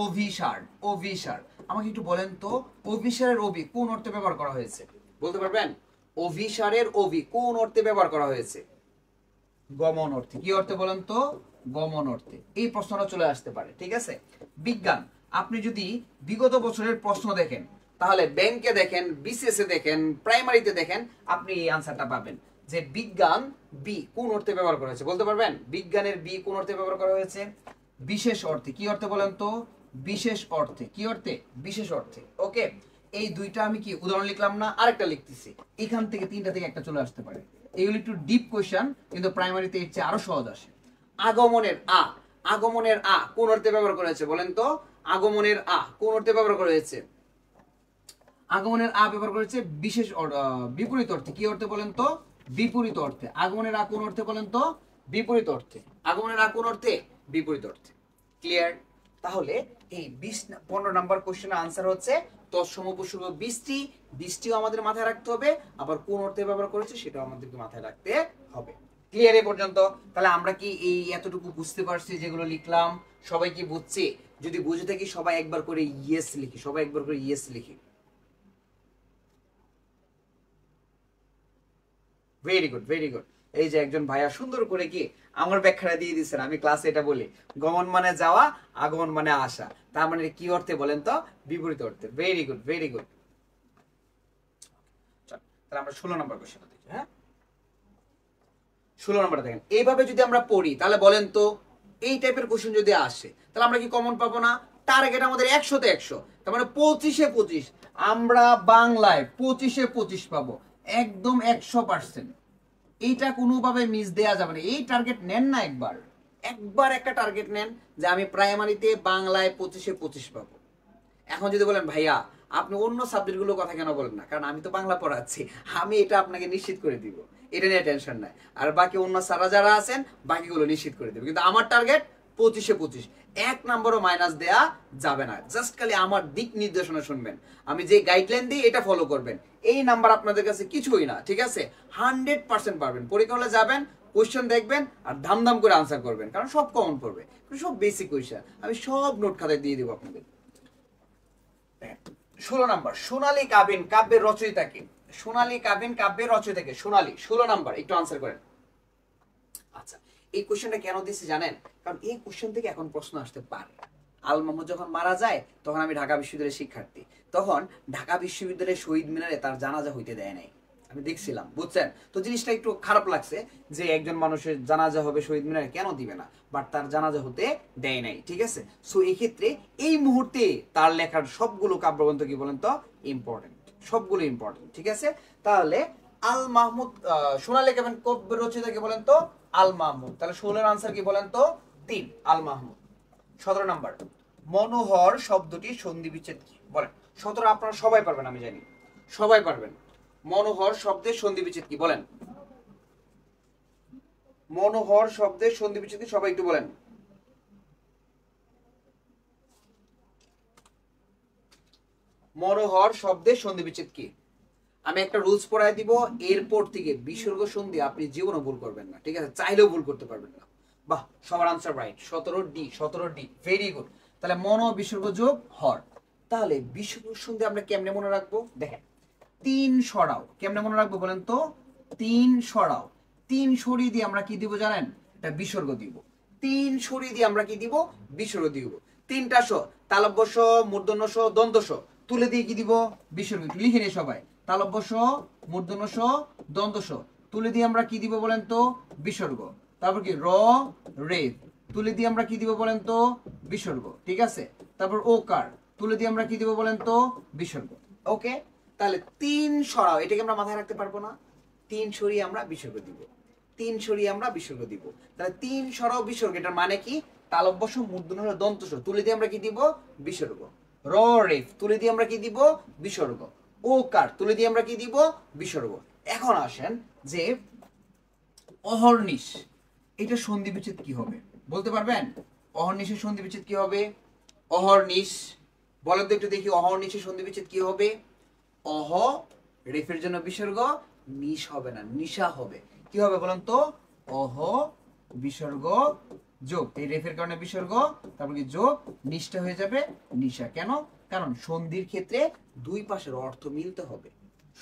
অভিসার, অভিসার, আমাকে একটু বলেন তো অভিসারের অভি কোন অর্থে ব্যবহার করা হয়েছে? বলতে পারবেন? অভিসারের অভি কোন অর্থে ব্যবহার করা হয়েছে? গমন অর্থে। কি অর্থে বলেন তো? গমন অর্থে। এই প্রশ্নটা চলে আসতে পারে। ঠিক আছে। বিজ্ঞান, আপনি যদি বিগত বছরের প্রশ্ন দেখেন, তাহলে ব্যাংকে দেখেন, বিসিএস দেখেন, প্রাইমারিতে দেখেন, আপনি এই আনসারটা পাবেন যে বিজ্ঞান বি কোন অর্থে ব্যবহার করা হয়েছে। বলতে পারবেন বিজ্ঞানের বি কোন অর্থে ব্যবহার করা হয়েছে? বিশেষ অর্থে। কি অর্থে বলেন তো? বিশেষ অর্থে। কি অর্থে? বিশেষ অর্থে। ওকে, এই দুইটা আমি কি উদাহরণ লিখলাম না, আরেকটা লিখতেছি। এখান থেকে 3টা থেকে একটা চলে আসতে পারে। এগুলো একটু ডিপ কোয়েশ্চেন, কিন্তু প্রাইমারিতে এর চেয়ে আরো সহজ আসে। আগমনের আ, আগমনের আ কোন অর্থে ব্যবহার করা হয়েছে বলেন তো? আগমনের আ কোন অর্থে ব্যবহার করা হয়েছে? আগমনের আ ব্যবহার করেছে বিশেষ বিপরীত অর্থে। কি অর্থে বলেন তো? বিপরীত অর্থে। আগমনের আ কোন অর্থে বলেন তো? বিপরীত অর্থে। আগমনের আ কোন অর্থে? বিপরীত অর্থে। ক্লিয়ার? তাহলে এই 15 নাম্বার কোশ্চেনের আনসার হচ্ছে তৎসম উপসর্গ 20টি। 20টিও আমাদের মাথায় রাখতে হবে, আবার কোন অর্থে ব্যবহার করেছে সেটাও আমাদেরকে মাথায় রাখতে হবে। ক্লিয়ার এ পর্যন্ত? তাহলে আমরা কি এই এতটুকু বুঝতে পারছি যেগুলো লিখলাম? সবাই কি বুঝছি? যদি বুঝে থাকি সবাই একবার করে ইয়েস লিখি, সবাই একবার করে ইয়েস লিখি। Very good, very good. এই যে একজন ভাইয়া সুন্দর করে কি আমার ব্যাখ্যাটা দিয়ে দিচ্ছেন। আমি ক্লাসে এটা বলি, গমন মানে যাওয়া, আগমন মানে আসা। তার মানে কি অর্থে বলেন তো? বিপরীত অর্থে। Very good, very good. তাহলে আমরা 16 নম্বর কোশ্চেনটা দেখি। হ্যাঁ, 16 নম্বরটা দেখেন। এইভাবে যদি আমরা পড়ি তাহলে বলেন তো এই টাইপের কোশ্চেন যদি আসে তাহলে আমরা কি কমন পাবো না? টার্গেট আমাদের 100-তে 100, তার মানে 25-এ 25, আমরা বাংলায় 25-এ 25 পাবো, একদম 100%। এইটা কোনোভাবে মিস দেয়া যাবে না। এই টার্গেট নেন না, একবার একবার একটা টার্গেট নেন যে আমি প্রাইমারিতে বাংলায় 25-এ 25 পাবো। এখন যদি বলেন ভাইয়া আপনি অন্য সাবজেক্টগুলোর কথা কেন বলেন না, কারণ আমি তো বাংলা পড়াচ্ছি, আমি এটা আপনাকে নিশ্চিত করে দিব, এটা নিয়ে টেনশন নাই। আর বাকি অন্য স্যাররা যারা আছেন বাকিগুলো নিশ্চিত করে দেবে, কিন্তু আমার টার্গেট 25-এ 25, 1 নম্বরও মাইনাস দেয়া যাবে না। জাস্ট খালি আমার দিক নির্দেশনা শুনবেন, আমি যে গাইডলাইন দিই এটা ফলো করবেন। এই নাম্বার আপনাদের কাছে কিছুই না, ঠিক আছে? 100% পারবেন। পরীক্ষা হলে যাবেন, কোয়েশ্চেন দেখবেন আর ধামধাম করে আনসার করবেন, কারণ সব কমন পড়বে, সব বেসিক কোয়েশ্চেন আমি সব নোট খাতায় দিয়ে দিব আপনাদের। 16 নাম্বার, সোনালী কাবিন কাব্যের রচয়িতা কে? সোনালী কাবিন কাব্যের রচয়িতা কে? সোনালী। 16 নাম্বার, একটু আনসার করেন। আচ্ছা, এই কোশ্চেনটা কেন দিছি জানেন? কারণ এই কোশ্চেন থেকে এখন প্রশ্ন আসতে পারে। আল মাহমুদ যখন মারা যায় তখন আমি ঢাকা বিশ্ববিদ্যালয়ের শিক্ষার্থী, তখন ঢাকা বিশ্ববিদ্যালয়ের শহীদ মিনারে তার জানাজা হইতে দেয় নাই, আমি দেখছিলাম, বুঝছেন? তো জিনিসটা একটু খারাপ লাগছে যে একজন মানুষের জানাজা হবে শহীদ মিনারে, কেন দিবে না, বাট তার জানাজা হতে দেয় নাই, ঠিক আছে? সো এই ক্ষেত্রে এই মুহূর্তে তার লেখার সবগুলো কাব্যগ্রন্থ কি বলেন তো ইম্পর্টেন্ট, সবগুলো ইম্পর্টেন্ট, ঠিক আছে? তাহলে আল মাহমুদ, সোনালী কাবিন কাব্যের রচয়িতা কে বলেন তো? আল মাহমুদ। তাহলে 16 আনসার কি বলেন তো? 3, আল মাহমুদ। 17 নাম্বার, মনোহর শব্দটি সন্ধি বিচ্ছেদ কি? বলেন। 17 আপনারা সবাই পারবেন, আমি জানি সবাই পারবেন। মনোহর শব্দের সন্ধি বিচ্ছেদ কি? বলেন। মনোহর শব্দের সন্ধি বিচ্ছেদ কি? সবাই একটু বলেন। মনোহর শব্দের সন্ধি বিচ্ছেদ কি? আমি একটা রুলস পড়ায় দিব, এরপর থেকে বিসর্গ সন্ধি আপনি জীবনও ভুল করবেন না, ঠিক আছে? চাইলেও ভুল করতে পারবেন না। বাহ, সবার answer right. 17D, 17D, very good. তাহলে মনো বিসর্গ যোগ হর। তাহলে বিসর্গ সন্ধি আমরা কেমনে মনে রাখবো? দেখেন, 3 সরাও কেমনে মনে রাখবো বলেন তো? 3 সরাও, 3 সরিয়ে দিয়ে আমরা কি দিব জানেন? এটা বিসর্গ দিব। 3 সরিয়ে দিয়ে আমরা কি দিব? বিসর্গ দিব। 3টা স, তালব্য স, মূর্ধন্য স, দন্ত স, তুলে দিয়ে কি দিব? বিসর্গ। একটু লিখে নিই সবাই, তালব্য স, মূর্ধন্য স, দন্ত স, তুলে দিয়ে আমরা কি দিব বলেন তো? বিসর্গ। তারপর কি র, রে, তুলে দিয়ে আমরা কি দিব বলেন তো? বিসর্গ, ঠিক আছে? তারপর ওকার, তুলে দিয়ে আমরা কি দিব বলেন তো? বিসর্গ। ওকে, তাহলে 3 সরাও, এটাকে আমরা মাথায় রাখতে পারবো না? 3 সরিয়ে আমরা বিসর্গ দিব, 3 সরিয়ে আমরা বিসর্গ দিব। তাহলে 3 সরাও বিসর্গ, এটার মানে কি? তালব্য স, মূর্ধন্য স, দন্ত স, তুলে দিয়ে আমরা কি দিব? বিসর্গ। র, রে, তুলে দিয়ে আমরা কি দিব? বিসর্গ। ওকার, তুলে দিয়ে আমরা কি দিব? বিসর্গ। এখন আসেন যে অহর্নিশ, এটা সন্ধি বিচ্ছেদ কি হবে বলতে পারবেন? অহর্নিশের সন্ধি বিচ্ছেদ কি হবে? অহর্নিশ বলেন তো একটু দেখি, অহর্নিশের সন্ধি বিচ্ছেদ কি হবে? অহ, রেফের জন্য বিসর্গ, নিশ হবে না, নিশা হবে। কি হবে বলেন তো? অহ বিসর্গ যোগ, এই রেফের কারণে বিসর্গ, তারপর কি যোগ, নিশটা হয়ে যাবে নিশা। কেন? কারণ সন্ধির ক্ষেত্রে দুই পাশের অর্থ মিলতে হবে,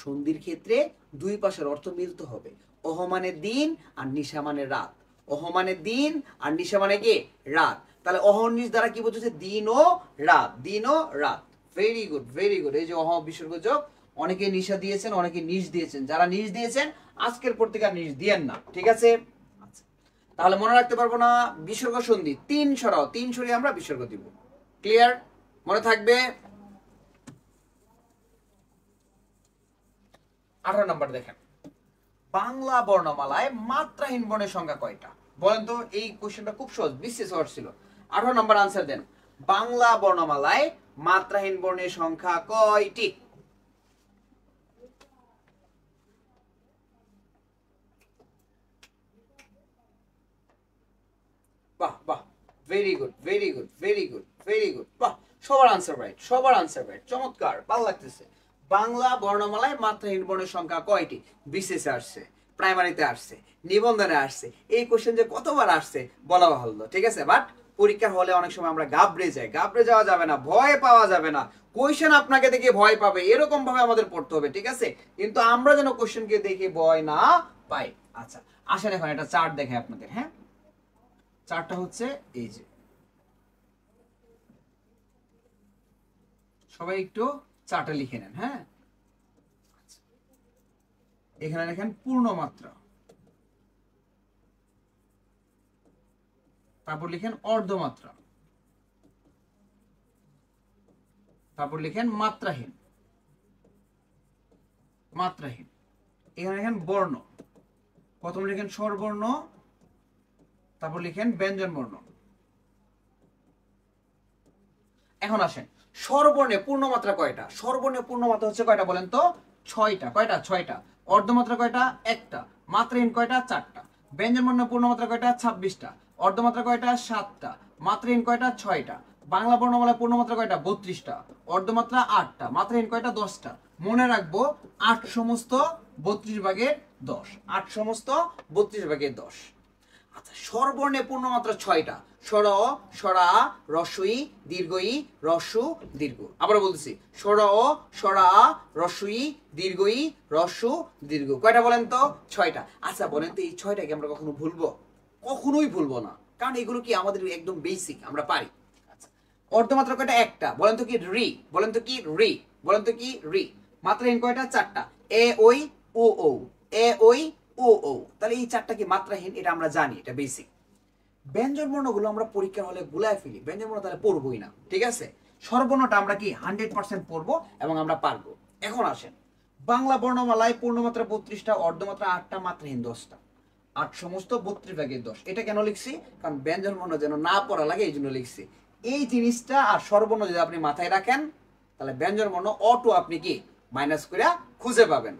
সন্ধির ক্ষেত্রে দুই পাশের অর্থ মিলতে হবে। অহ মানে দিন আর নিশা মানে রাত, অহ মানে দিন আর নিশা মানে কি? রাত। তাহলে অহর্নিশ দ্বারা কি বোঝাচ্ছে? দিন ও রাত, দিন ও রাত। Very good, very good. এই যে অহ বিসর্গ যোগ, অনেকে নিশা দিয়েছেন, অনেকে নিশ দিয়েছেন। যারা নিশ দিয়েছেন আজকের পর থেকে আর নিশ দিয়েন না, ঠিক আছে? তাহলে মনে রাখতে পারবো না? বিসর্গ সন্ধি 3 সরাও, 3 সরিয়ে আমরা বিসর্গ দিব। ক্লিয়ার? মনে থাকবে? 18 নাম্বার দেখেন, বাংলা বর্ণমালায় মাত্রাহীন বর্ণের সংখ্যা কয়টা? বলেন তো। এই কোশ্চেনটা খুব সহজ, বিশেষ ওয়ার্ড ছিল। 18 নাম্বার আনসার দেন। বাংলা বর্ণমালায় মাত্রাহীন বর্ণের সংখ্যা কয়টি? বাহ বাহ, very good, very good, very good, very good. বাহ, সবার আনসার রাইট, সবার আনসার রাইট, চমৎকার, ভালো লাগতেছে। বাংলা বর্ণমালায় মাত্রাহীন বর্ণের সংখ্যা কয়টি? বিসিএস আসছে, প্রাইমারিতে আসছে, নিবন্ধনে আসছে। এই কোশ্চেন যে কতবার আসছে বলা ভালো, ঠিক আছে? বাট পরীক্ষার হলে অনেক সময় আমরা গাবড়ে যাই, গাবড়ে যাওয়া যাবে না, ভয় পাওয়া যাবে না। কোশ্চেন আপনাকে দেখে ভয় পাবে এরকম ভাবে আমাদের পড়তে হবে, ঠিক আছে? কিন্তু আমরা যেন কোশ্চেনকে দেখে ভয় না পাই। আচ্ছা, আসেন এখন একটা চার্ট দেখাই আপনাদের। হ্যাঁ, চারটা হচ্ছে এই যে, সবাই একটু চারটা লিখে নেন। হ্যাঁ, এখানে দেখেন পূর্ণ মাত্রা, তারপর লিখেন অর্ধমাত্রা, তারপর লিখেন মাত্রাহীন, মাত্রাহীন। এখানে লিখেন বর্ণ, প্রথম লিখেন স্বরবর্ণ, তারপর লিখেন ব্যঞ্জন বর্ণ। এখন আসেন স্বরবর্ণে পূর্ণমাত্রা কয়টা? স্বরবর্ণে পূর্ণমাত্রা হচ্ছে কয়টা বলেন তো? 6টা। কয়টা? 6টা। অর্ধমাত্রা কয়টা? 1টা। মাত্রাহীন কয়টা? 4টা। ব্যঞ্জন বর্ণের পূর্ণমাত্রা কয়টা? 26টা। অর্ধমাত্রা কয়টা? 7টা। মাত্রাহীন কয়টা? 6টা। বাংলা বর্ণমালায় পূর্ণমাত্রা কয়টা? 32টা। অর্ধমাত্রা 8টা। মাত্রাহীন কয়টা? 10টা। মনে রাখবো 8 সমস্ত 32 ভাগের 10। 8 সমস্ত 32 ভাগের 10। আচ্ছা, স্বরবর্ণে পূর্ণমাত্রা 6টা। স্বর, স্বরা, রস্বই, দীর্ঘই, রস্যু, দীর্ঘ। আবার বলতেছি, স্বর, স্বরা, রস্বই, দীর্ঘই, রস্যু, দীর্ঘ। কয়টা বলেন তো? 6টা। আচ্ছা বলেন তো এই 6টাকে আমরা কখনো ভুলবো? কখনোই ভুলবো না, কারণ এগুলো কি আমাদের একদম বেসিক, আমরা পারি। আচ্ছা, অর্ধমাত্রা কয়টা? 1টা। বলেন তো কি? রি। বলেন তো কি? রি। বলেন তো কি? রি। মাত্রাহীন কয়টা? 4টা। এ ওই ও ও, এ ওই ও ও। তাহলে এই 4টা কি মাত্রাহীন? এটা আমরা জানি, এটা বেসিক। ব্যঞ্জন বর্ণগুলো আমরা পরীক্ষার হলে গুলায় ফেলি, ব্যঞ্জন বর্ণ তাহলে পড়বোই না, ঠিক আছে? স্বরবর্ণটা আমরা কি 100% পড়বো এবং আমরা পারবো। এখন আসেন, বাংলা বর্ণমালায় পূর্ণমাত্রা 32টা, অর্ধমাত্রা 8টা, মাত্রাহীন 10টা। 8 সমস্ত 32 ভাগের 10। এটা কেন লিখছি? কারণ ব্যঞ্জন বর্ণ যেন না পড়া লাগে, এই জন্য লিখছি। এই জিনিসটা আর স্বরবর্ণ যদি আপনি মাথায় রাখেন, তাহলে ব্যঞ্জন বর্ণ অটো আপনি কি মাইনাস করে খুঁজে পাবেন।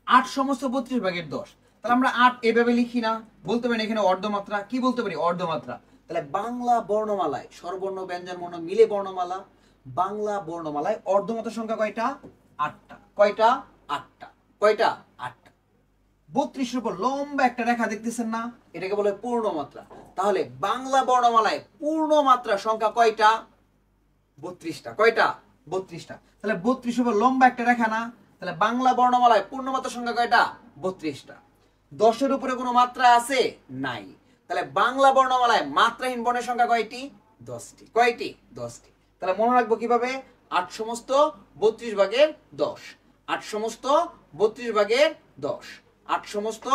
8 সমস্ত 32 ভাগের 10। তাহলে আমরা 8 এভাবে লিখি না, বলতে পারি এখানে অর্ধমাত্রা। কি বলতে পারি? অর্ধমাত্রা। তাহলে বাংলা বর্ণমালায় স্বরবর্ণ ব্যঞ্জন বর্ণ মিলে বর্ণমালা, বাংলা বর্ণমালায় অর্ধমাত্রা সংখ্যা কয়টা? 8টা। কয়টা? 8টা। কয়টা? 8টা। 32 এর উপর লম্বা একটা রেখা দেখতেছেন না? এটাকে বলে পূর্ণমাত্রা। তাহলে বাংলা বর্ণমালায় পূর্ণমাত্রা সংখ্যা কয়টা? 32টা। কয়টা? 32টা। তাহলে 32 এর উপর লম্বা একটা রেখা না? তাহলে বাংলা বর্ণমালায় পূর্ণমাত্রা সংখ্যা কয়টা? 32টা। 10-এর উপরে কোনো মাত্রা আছে? নাই। তাহলে বাংলা বর্ণমালায় মাত্রাহীন বর্ণের সংখ্যা কয়টি? 10টি। কয়টি? 10টি। তাহলে মনে রাখবো কিভাবে? 8 সমস্ত 32 ভাগের 10। 8 সমস্ত 32 ভাগের 10। 8 সমস্ত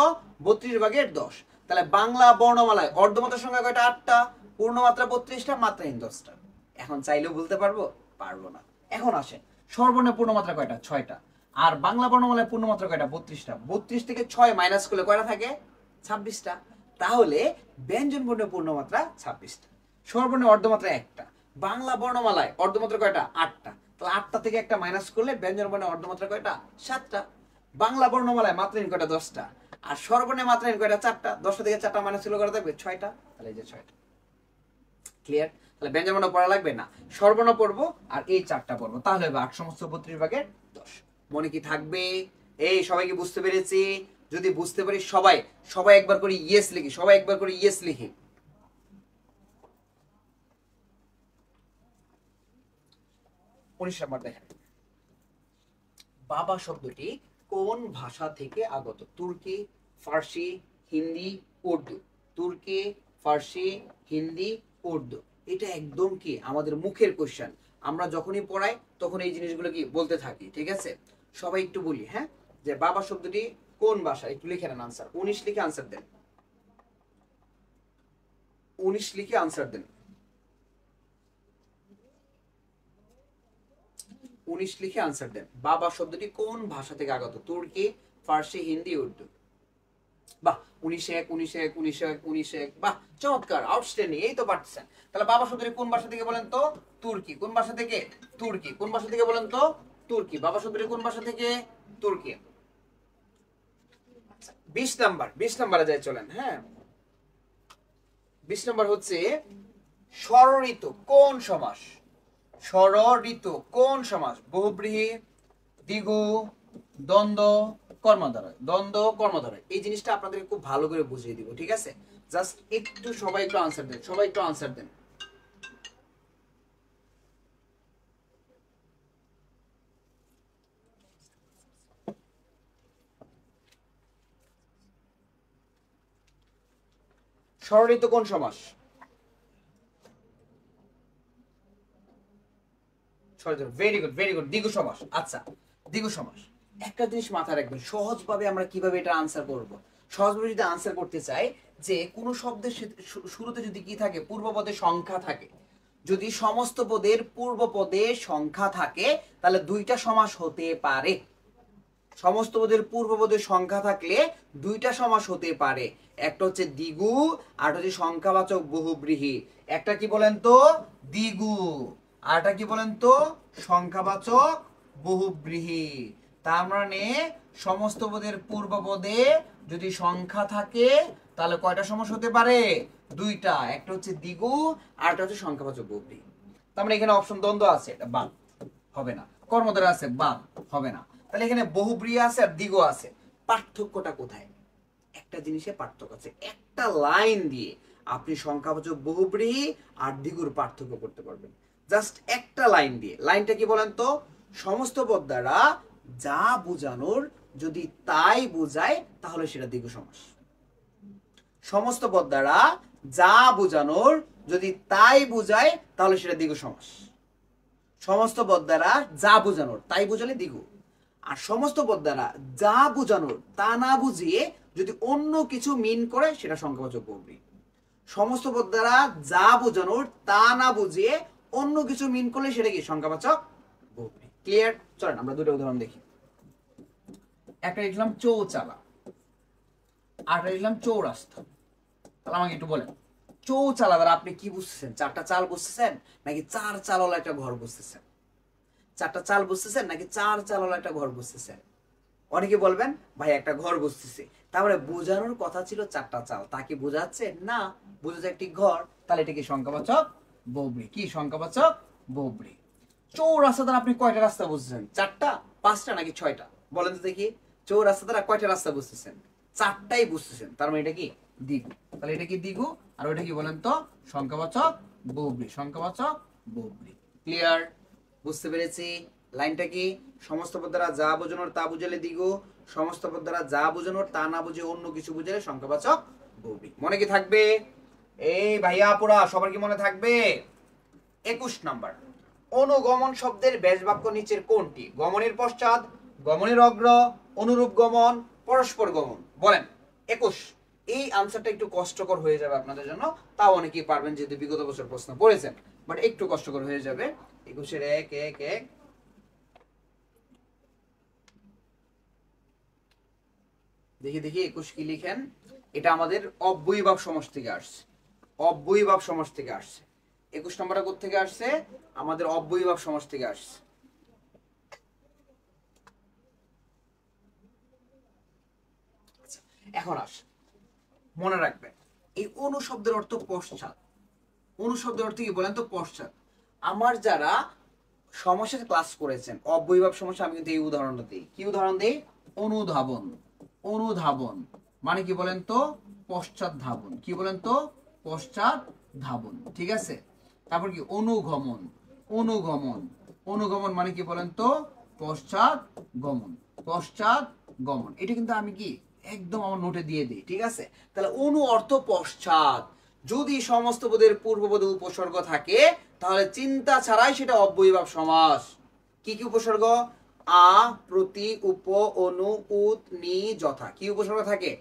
32 ভাগের 10। তাহলে বাংলা বর্ণমালায় অর্ধমাত্রা সংখ্যা কয়টা? 8টা। পূর্ণমাত্রা 32টা, মাত্রাহীন 10টা। এখন চাইলেও বলতে পারবো? পারবো না। এখন আসেন, স্বরবর্ণের পূর্ণমাত্রা কয়টা? 6টা। আর বাংলা বর্ণমালায় পূর্ণমাত্রা কয়টা? 32টা। 32 থেকে 6 মাইনাস করলে কয়টা থাকে? 26টা। তাহলে ব্যঞ্জন বর্ণের পূর্ণমাত্রা 26টা। স্বরবর্ণের অর্ধমাত্রা 1টা। বাংলা বর্ণমালায় অর্ধমাত্রা কয়টা? 8টা। তাহলে 8টা থেকে একটা মাইনাস করলে ব্যঞ্জন বর্ণের অর্ধমাত্রা কয়টা? 7টা। বাংলা বর্ণমালায় মাত্রাহীন কয়টা? 10টা। আর স্বরবর্ণের মাত্রাহীন কয়টা? 4টা। 10টা থেকে 4টা মাইনাস করলে কয়টা থাকবে? 6টা। তাহলে এই যে 6টা। ক্লিয়ার? তাহলে ব্যঞ্জন বর্ণ পড়া লাগবে না, স্বরবর্ণ পড়বো আর এই 4টা পড়বো, তাহলে হবে 8 সমস্ত 32 ভাগের 10। মনে কি থাকবে? এই সবাই কি বুঝতে পেরেছি? যদি বুঝতে পারি সবাই সবাই একবার করে ইয়েস লিখি, সবাই একবার করে ইয়েস লিখি। 19 নম্বর দেখেন, বাবা শব্দটি কোন ভাষা থেকে আগত? তুর্কি, ফার্সি, হিন্দি, উর্দু। তুর্কি, ফার্সি, হিন্দি, উর্দু। এটা একদম কি আমাদের মুখের কোশ্চেন, আমরা যখনই পড়াই তখন এই জিনিসগুলো কি বলতে থাকি, ঠিক আছে? সবাই একটু বলি, হ্যাঁ, যে বাবা শব্দটি কোন ভাষা? একটু লিখে নেন আনসার। 19 লিখে আনসার দেন। 19 লিখে আনসার দেন। 19 লিখে আনসার দেন। বাবা শব্দটি কোন ভাষা থেকে আগত? তুর্কি, ফার্সি, হিন্দি, উর্দু। বাহ, 19 19 19 19 বাহ, চমৎকার, আউটস্ট্যান্ডিং, এই তো পারতেছেন। তাহলে বাবা শব্দটি কোন ভাষা থেকে বলেন তো? তুর্কি। কোন ভাষা থেকে? তুর্কি। কোন ভাষা থেকে বলেন তো? তুর্কি। বাবা শব্দটি কোন ভাষা থেকে? তুর্কি। 20 নাম্বার, 20 নাম্বারে যাই চলেন। হ্যাঁ, 20 নাম্বার হচ্ছে স্বরঋতু কোন সমাস? স্বরঋতু কোন সমাস? বহুব্রীহি, দ্বিগু, দ্বন্দ্ব, কর্মধারয়। দ্বন্দ্ব, কর্মধারয়। এই জিনিসটা আপনাদেরকে খুব ভালো করে বুঝিয়ে দিব, ঠিক আছে? জাস্ট একটু সবাই একটু আনসার দেন, সবাই একটু আনসার দেন। স্বরঋতু কোন সমাস? Very good, very good. দ্বিগু সমাস। আচ্ছা, দ্বিগু সমাস। একটা জিনিস মাথায় রাখবেন, সহজভাবে আমরা কিভাবে এটা আনসার করব। সহজভাবে যদি আনসার করতে চাই যে কোন শব্দের শুরুতে যদি কি থাকে, পূর্বপদে সংখ্যা থাকে, যদি সমস্ত পদের পূর্বপদে সংখ্যা থাকে তাহলে দুইটা সমাস হতে পারে। সমস্ত পদের পূর্বপদে সংখ্যা থাকলে দুইটা সমাস হতে পারে, একটা হচ্ছে দ্বিগু আর হচ্ছে সংখ্যাবাচক বহুব্রীহি। একটা কি বলেন তো দ্বিগু, আর একটা কি বলেন তো সংখ্যাবাচক বহুব্রীহি। তার মানে সমস্ত পদের পূর্বপদে যদি সংখ্যা থাকে তাহলে কয়টা সমাস হতে পারে, দুইটা, একটা হচ্ছে দ্বিগু আর একটা হচ্ছে সংখ্যাবাচক বহুব্রীহি। তার মানে এখানে অপশন দ্বন্দ্ব আছে, এটা বাদ, হবে না। কর্মধারা আছে, বাদ, হবে না। তাহলে এখানে বহুব্রীহি আছে আর দ্বিগু আছে, পার্থক্যটা কোথায়? একটা জিনিসে পার্থক্য আছে, একটা লাইন দিয়ে আপনি সংখ্যাবাচক বহুব্রীহি আর দ্বিগুর পার্থক্য করতে পারবেন, জাস্ট একটা লাইন দিয়ে। লাইনটা কি বলেন তো, সমস্ত পদ দ্বারা যা বোঝানোর যদি তাই বোঝায় তাহলে সেটা দ্বিগু সমাস। সমস্ত পদ দ্বারা যা বোঝানোর যদি তাই বোঝায় তাহলে সেটা দ্বিগু সমাস। সমস্ত পদ দ্বারা যা বোঝানোর তাই বোঝালে দ্বিগু, আর সমস্ত পদ দ্বারা যা বোঝানোর তা না বুঝিয়ে যদি অন্য কিছু মিন করে সেটা সংখ্যাবাচক বহুব্রীহি। সমস্ত পদ দ্বারা যা বোঝানোর তা না বুঝিয়ে অন্য কিছু মিন করলে সেটা কি সংখ্যাবাচক বহুব্রীহি। ক্লিয়ার? চলেন আমরা দুটো উদাহরণ দেখি। একটা লিখলাম চৌচালা, আরেকটা লিখলাম চৌরাস্তা। তাহলে আমাকে একটু বলেন, চৌচালা দ্বারা আপনি কি বুঝতেছেন? চারটা চাল বুঝতেছেন নাকি চার চালওয়ালা একটা ঘর বুঝতেছেন? চারটা চাল বুঝতেছেন নাকি চার চালওয়ালা একটা ঘর বুঝতেছেন? অনেকে বলবেন ভাই একটা ঘর বুঝতেছে, তারপরে বোঝানোর কথা ছিল চারটা চাল, তা কি বোঝাচ্ছে না, বোঝাচ্ছে একটি ঘর, তাহলে এটা কি সংখ্যাবাচক বহুব্রীহি। কি সংখ্যাবাচক বহুব্রীহি। চৌরাস্তা দ্বারা আপনি কয়টা রাস্তা বুঝতেছেন? চারটা, পাঁচটা নাকি ছয়টা? বলেন তো দেখি, চৌরাস্তা দ্বারা কয়টা রাস্তা বুঝতেছেন? চারটাই বুঝতেছেন, তার মানে এটা কি দ্বিগু। তাহলে এটা কি দ্বিগু, আর ওইটা কি বলেন তো সংখ্যাবাচক বহুব্রীহি। সংখ্যাবাচক বহুব্রীহি। ক্লিয়ার? বুঝতে পেরেছি? লাইনটা কি, সমস্ত পদ দ্বারা যা বোঝানোর তা বুঝালে দ্বিগু, সমস্ত পদ দ্বারা যা বোঝানোর তা না বুঝে অন্য কিছু বুঝালে সংখ্যাবাচক বহুব্রীহি। মনে কি থাকবে? এই ভাইয়া আপুরা সবার কি মনে থাকবে? 21 নাম্বার, অনুগমন শব্দের ব্যাস বাক্য নিচের কোনটি? গমনের পশ্চাৎ, গমনের অগ্র, অনুরূপ গমন, পরস্পর গমন। বলেন 21। এই আনসারটা একটু কষ্টকর হয়ে যাবে আপনাদের জন্য, তাও অনেকেই পারবেন যেহেতু বিগত বছর প্রশ্ন পড়েছেন, বাট একটু কষ্টকর হয়ে যাবে। 21-এর 1-1-1 দেখি দেখি 21 কি লিখেন। এটা আমাদের অব্যয়ীভাব সমাস থেকে আসছে, অব্যয়ীভাব সমাস থেকে আসছে। 21 নম্বরটা কোথা থেকে আসছে? আমাদের অব্যয়ীভাব সমাস থেকে আসছে। এখন আস, মনে রাখবেন এই অনু শব্দের অর্থ পশ্চাৎ। অনু শব্দের অর্থ কি বলেন তো? পশ্চাৎ। আমার যারা সমস্যার ক্লাস করেছেন অব্যয়ীভাব সমস্যা, আমি কিন্তু এই উদাহরণটা দিই। কি উদাহরণ দিই? অনুধাবন। অনুধাবন মানে কি বলেন তো? পশ্চাৎ ধাবন। কি বলেন তো? পশ্চাৎ ধাবন। ঠিক আছে। তারপর কি অনুগমন। অনুগমন, অনুগমন মানে কি বলেন তো? পশ্চাৎ গমন। পশ্চাৎ গমন। এটা কিন্তু আমি কি একদম আমার নোটে দিয়ে দিই। ঠিক আছে। তাহলে অনু অর্থ পশ্চাৎ। যদি সমস্ত পদের পূর্বপদে উপসর্গ থাকে তাহলে চিন্তা ছাড়াই সেটা অব্যয়ীভাব সমাস। কি কি উপসর্গ? আ, প্রতি, উপ, অনু, উত, নি, যথা। কি উপসর্গ থাকে?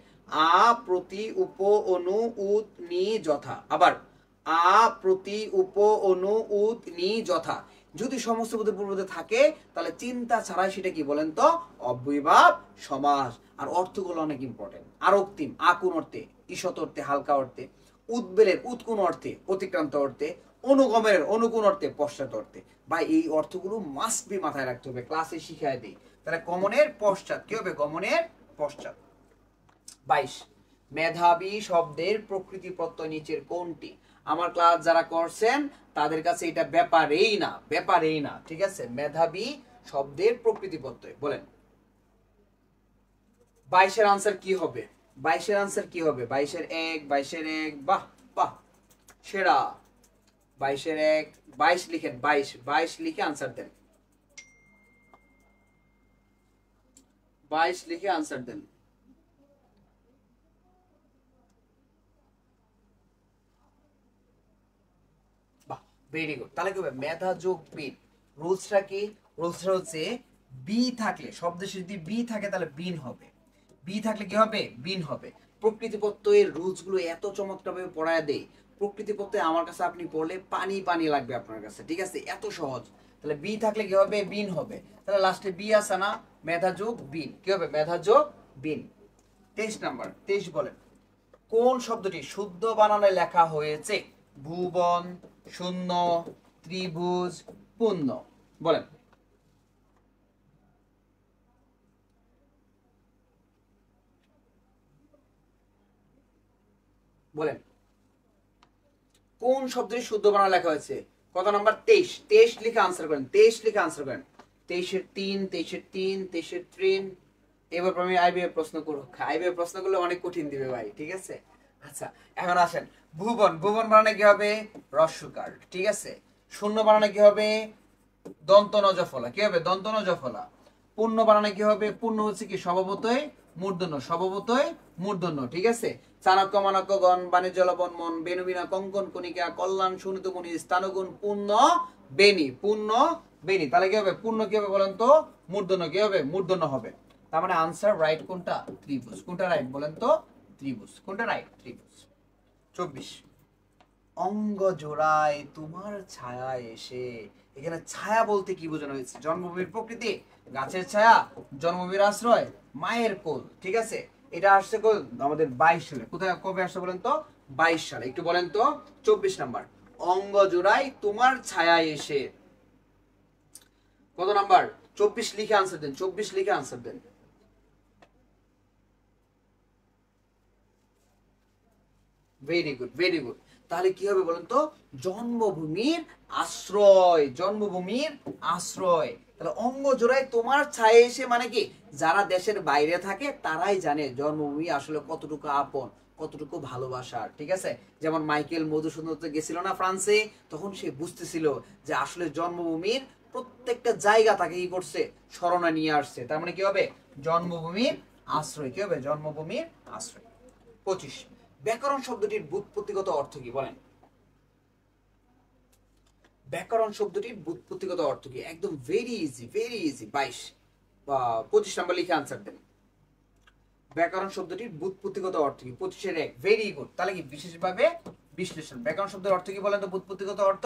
আ, প্রতি, উপ, অনু, উত, নি, যথা। আবার আ, প্রতি, উপ, অনু, উত, নি, যথা। যদি সমস্ত পদের পূর্বপদে থাকে তাহলে চিন্তা ছাড়াই সেটা কি বলেন তো? অব্যয়ীভাব সমাস। আর অর্থগুলো অনেক ইম্পর্টেন্ট। আরক্তিম, আ কোন অর্থে? ঈষৎ অর্থে, হালকা অর্থে। উদ্বেলের উৎ কোন অর্থে? অতিক্রান্ত অর্থে। অনুগমের অনু কোন অর্থে? পশ্চাৎ অর্থে। ভাই এই অর্থগুলো মাস্ট বি মাথায় রাখতে হবে, ক্লাসে শিখায় দেই। তাহলে গমনের পশ্চাৎ কি হবে? গমনের পশ্চাৎ। 22, মেধাবী শব্দের প্রকৃতি প্রত্যয় নিচের কোনটি? আমার ক্লাস যারা করছেন তাদের কাছে এটা ব্যাপারেই না, ব্যাপারেই না। ঠিক আছে। মেধাবী শব্দের প্রকৃতি প্রত্যয় বলেন। 22-এর আনসার কি হবে? 22-এর আনসার কি হবে? 22-এর 1, 22-এর 1, বাহ বাহ সেরা। 22-এর 1, 22 লিখেন, 22 22 লিখে আনসার দেন। 22 লিখে আনসার দেন। বাহ, ভেরি গুড। তাহলে কি হবে? মেধা যোগ বিন। রুলসটা কি? রুলসটা হচ্ছে বি থাকলে, শব্দের শেষে যদি বি থাকে তাহলে বিন হবে। বি থাকলে কি হবে, বিন হবে। প্রকৃতি প্রত্যয়ের রুলস গুলো এত চমৎকার ভাবে পড়ায় দেই, প্রকৃতি প্রত্যয় আমার কাছে আপনি পড়লে পানি পানি লাগবে আপনার কাছে, ঠিক আছে, এত সহজ। তাহলে বি থাকলে কি হবে, বিন হবে। তাহলে লাস্টে বি আছে না, মেধা যোগ বিন, কি হবে, মেধা যোগ বিন। 23 নাম্বার, 23 বলেন কোন শব্দটি শুদ্ধ বানানে লেখা হয়েছে? ভুবন, শূন্য, ত্রিভুজ, পূর্ণ। বলেন বলেন কোন শব্দটি শুদ্ধ বানানে লেখা হয়েছে? কত নাম্বার? 23। 23 লিখে আনসার করেন, 23 লিখে আনসার করেন। 23-এর 3, 23-এর 3, 23-এর 3। এবার আমি আইবিএ প্রশ্ন করব, আইবিএ প্রশ্ন করলে অনেক কঠিন দিবে ভাই, ঠিক আছে। আচ্ছা এখন আসেন, ভুবন, ভুবন বানানে কি হবে, রস্যকার, ঠিক আছে। শূন্য বানানে কি হবে, দন্ত নজফলা, কি হবে, দন্ত নজফলা। পূর্ণ বানানে কি হবে, পূর্ণ হচ্ছে কি স্বভাবতই মূর্ধন্য, স্বভাবতই মূর্ধন্য, ঠিক আছে। চাণক্য মাণক্য গণ বাণিজ্য লবণ মন বেনুবিনা কঙ্কন কণিকা কল্যাণ সুনিত মুনি স্থানগুণ পূর্ণ বেনি, পূর্ণ বেনি। তাহলে কি হবে, পূর্ণ কি হবে বলেন তো, মূর্ধন্য, কি হবে, মূর্ধন্য হবে। তার মানে আনসার রাইট কোনটা, ত্রিভুজ। কোনটা রাইট বলেন তো, ত্রিভুজ। কোনটা রাইট, ত্রিভুজ। 24 অঙ্গ জোড়ায় তোমার ছায়া এসে, এখানে ছায়া বলতে কি বোঝানো হয়েছে? জন্মভূমির প্রকৃতি, গাছের ছায়া, জন্মভূমির আশ্রয়, মায়ের কোল, ঠিক আছে। এটা আসছে আমাদের 22 সালে। কোথায়, কবে আসছে বলেন তো, 22 সালে। একটু বলেন তো 24 নাম্বার, অঙ্গ জোড়ায় তোমার ছায়া এসে, কত নাম্বার? 24 লিখে আনসার দেন, 24 লিখে আনসার দেন। Very good, very good. তাহলে কি হবে বলেন তো, জন্মভূমির আশ্রয়, জন্মভূমির আশ্রয়। তাহলে অঙ্গ জোড়ায় তোমার ছায়া এসে মানে কি, যারা দেশের বাইরে থাকে তারাই জানে জন্মভূমি আসলে কতটুকু আপন, কতটুকু ভালোবাসার, ঠিক আছে। যেমন মাইকেল মধুসূদন গেছিল না ফ্রান্সে, তখন সে বুঝতেছিল যে আসলে জন্মভূমির প্রত্যেকটা জায়গা তাকে কি করছে, স্মরণে নিয়ে আসছে। তার মানে কি হবে, জন্মভূমির আশ্রয়, কি হবে, জন্মভূমির আশ্রয়। 25 ব্যাকরণ শব্দটির ব্যুৎপত্তিগত অর্থ কি বলেন? ব্যাকরণ শব্দটির ব্যুৎপত্তিগত অর্থ কি? একদম very easy, very easy. 25 number লিখে আনসার দেন। ব্যাকরণ শব্দটির ব্যুৎপত্তিগত অর্থ কি? 25-এর 1, ভেরি গুড। তাহলে কি, বিশেষভাবে বিশ্লেষণ। ব্যাকরণ শব্দের অর্থ কি বলেন তো, ব্যুৎপত্তিগত অর্থ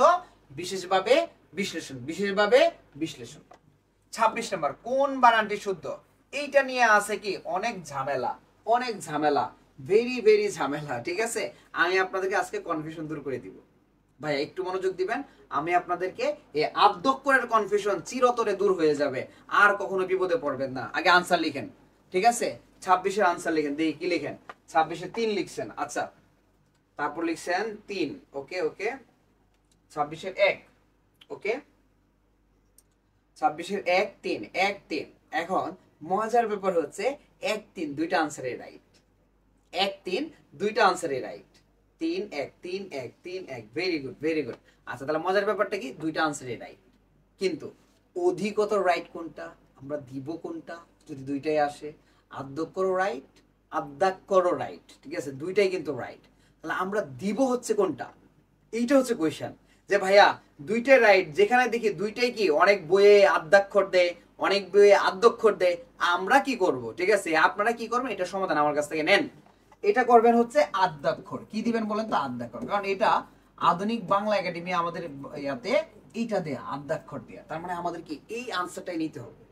বিশেষভাবে বিশ্লেষণ, বিশেষভাবে বিশ্লেষণ। 26 নাম্বার, কোন বানানটি শুদ্ধ? এইটা নিয়ে আছে কি অনেক ঝামেলা, অনেক ঝামেলা, ভেরি ভেরি ঝামেলা, ঠিক আছে। আমি আপনাদেরকে আজকে কনফিউশন দূর করে দিব ভাইয়া, একটু মনোযোগ দিবেন। আমি আপনাদেরকে এই আদ্যক্ষরের কনফিউশন চিরতরে দূর হয়ে যাবে, আর কখনো বিপদে পড়বেন না। আগে আনসার লিখেন, ঠিক আছে। 26-এর আনসার লিখেন, দেখি কি লিখেন। 26-এ 3 লিখছেন, আচ্ছা। তারপর লিখছেন 3, ওকে ওকে। 26-এর 1, ওকে। 26-এর 1 3 1 3। এখন মজার ব্যাপার হচ্ছে 1 3 দুইটা আনসারে রাইট, 1 3 দুইটা আনসারে right. 3 1 3 1 3 1, very good, very good. আচ্ছা তাহলে মজার ব্যাপারটা কি, দুইটা আনসারে রাইট, কিন্তু অধিকতর রাইট কোনটা, আমরা দিব কোনটা যদি দুইটাই আসে? আদ্যক্ষরও রাইট, আদ্যাক্ষরও রাইট, ঠিক আছে, দুইটাই কিন্তু রাইট। তাহলে আমরা দিব হচ্ছে কোনটা, এইটা হচ্ছে কোয়েশ্চেন। যে ভাইয়া দুইটাই রাইট, যেখানে দেখি দুইটাই কি অনেক বইয়ে আদ্যাক্ষর দেয়, অনেক বইয়ে আদ্যক্ষর দেয়, আমরা কি করব, ঠিক আছে, আপনারা কি করবেন, এটা সমাধান আমার কাছ থেকে নেন। এটা করবেন হচ্ছে আদ্যাক্ষর, কি দিবেন বলেন তো, আদ্যাক্ষর। কারণ এটা আধুনিক বাংলা একাডেমি আমাদের ইয়াতে এইটা দেয়া, আদ্যাক্ষর দেয়া। তার মানে আমাদের কি এই আনসারটাই নিতে হবে,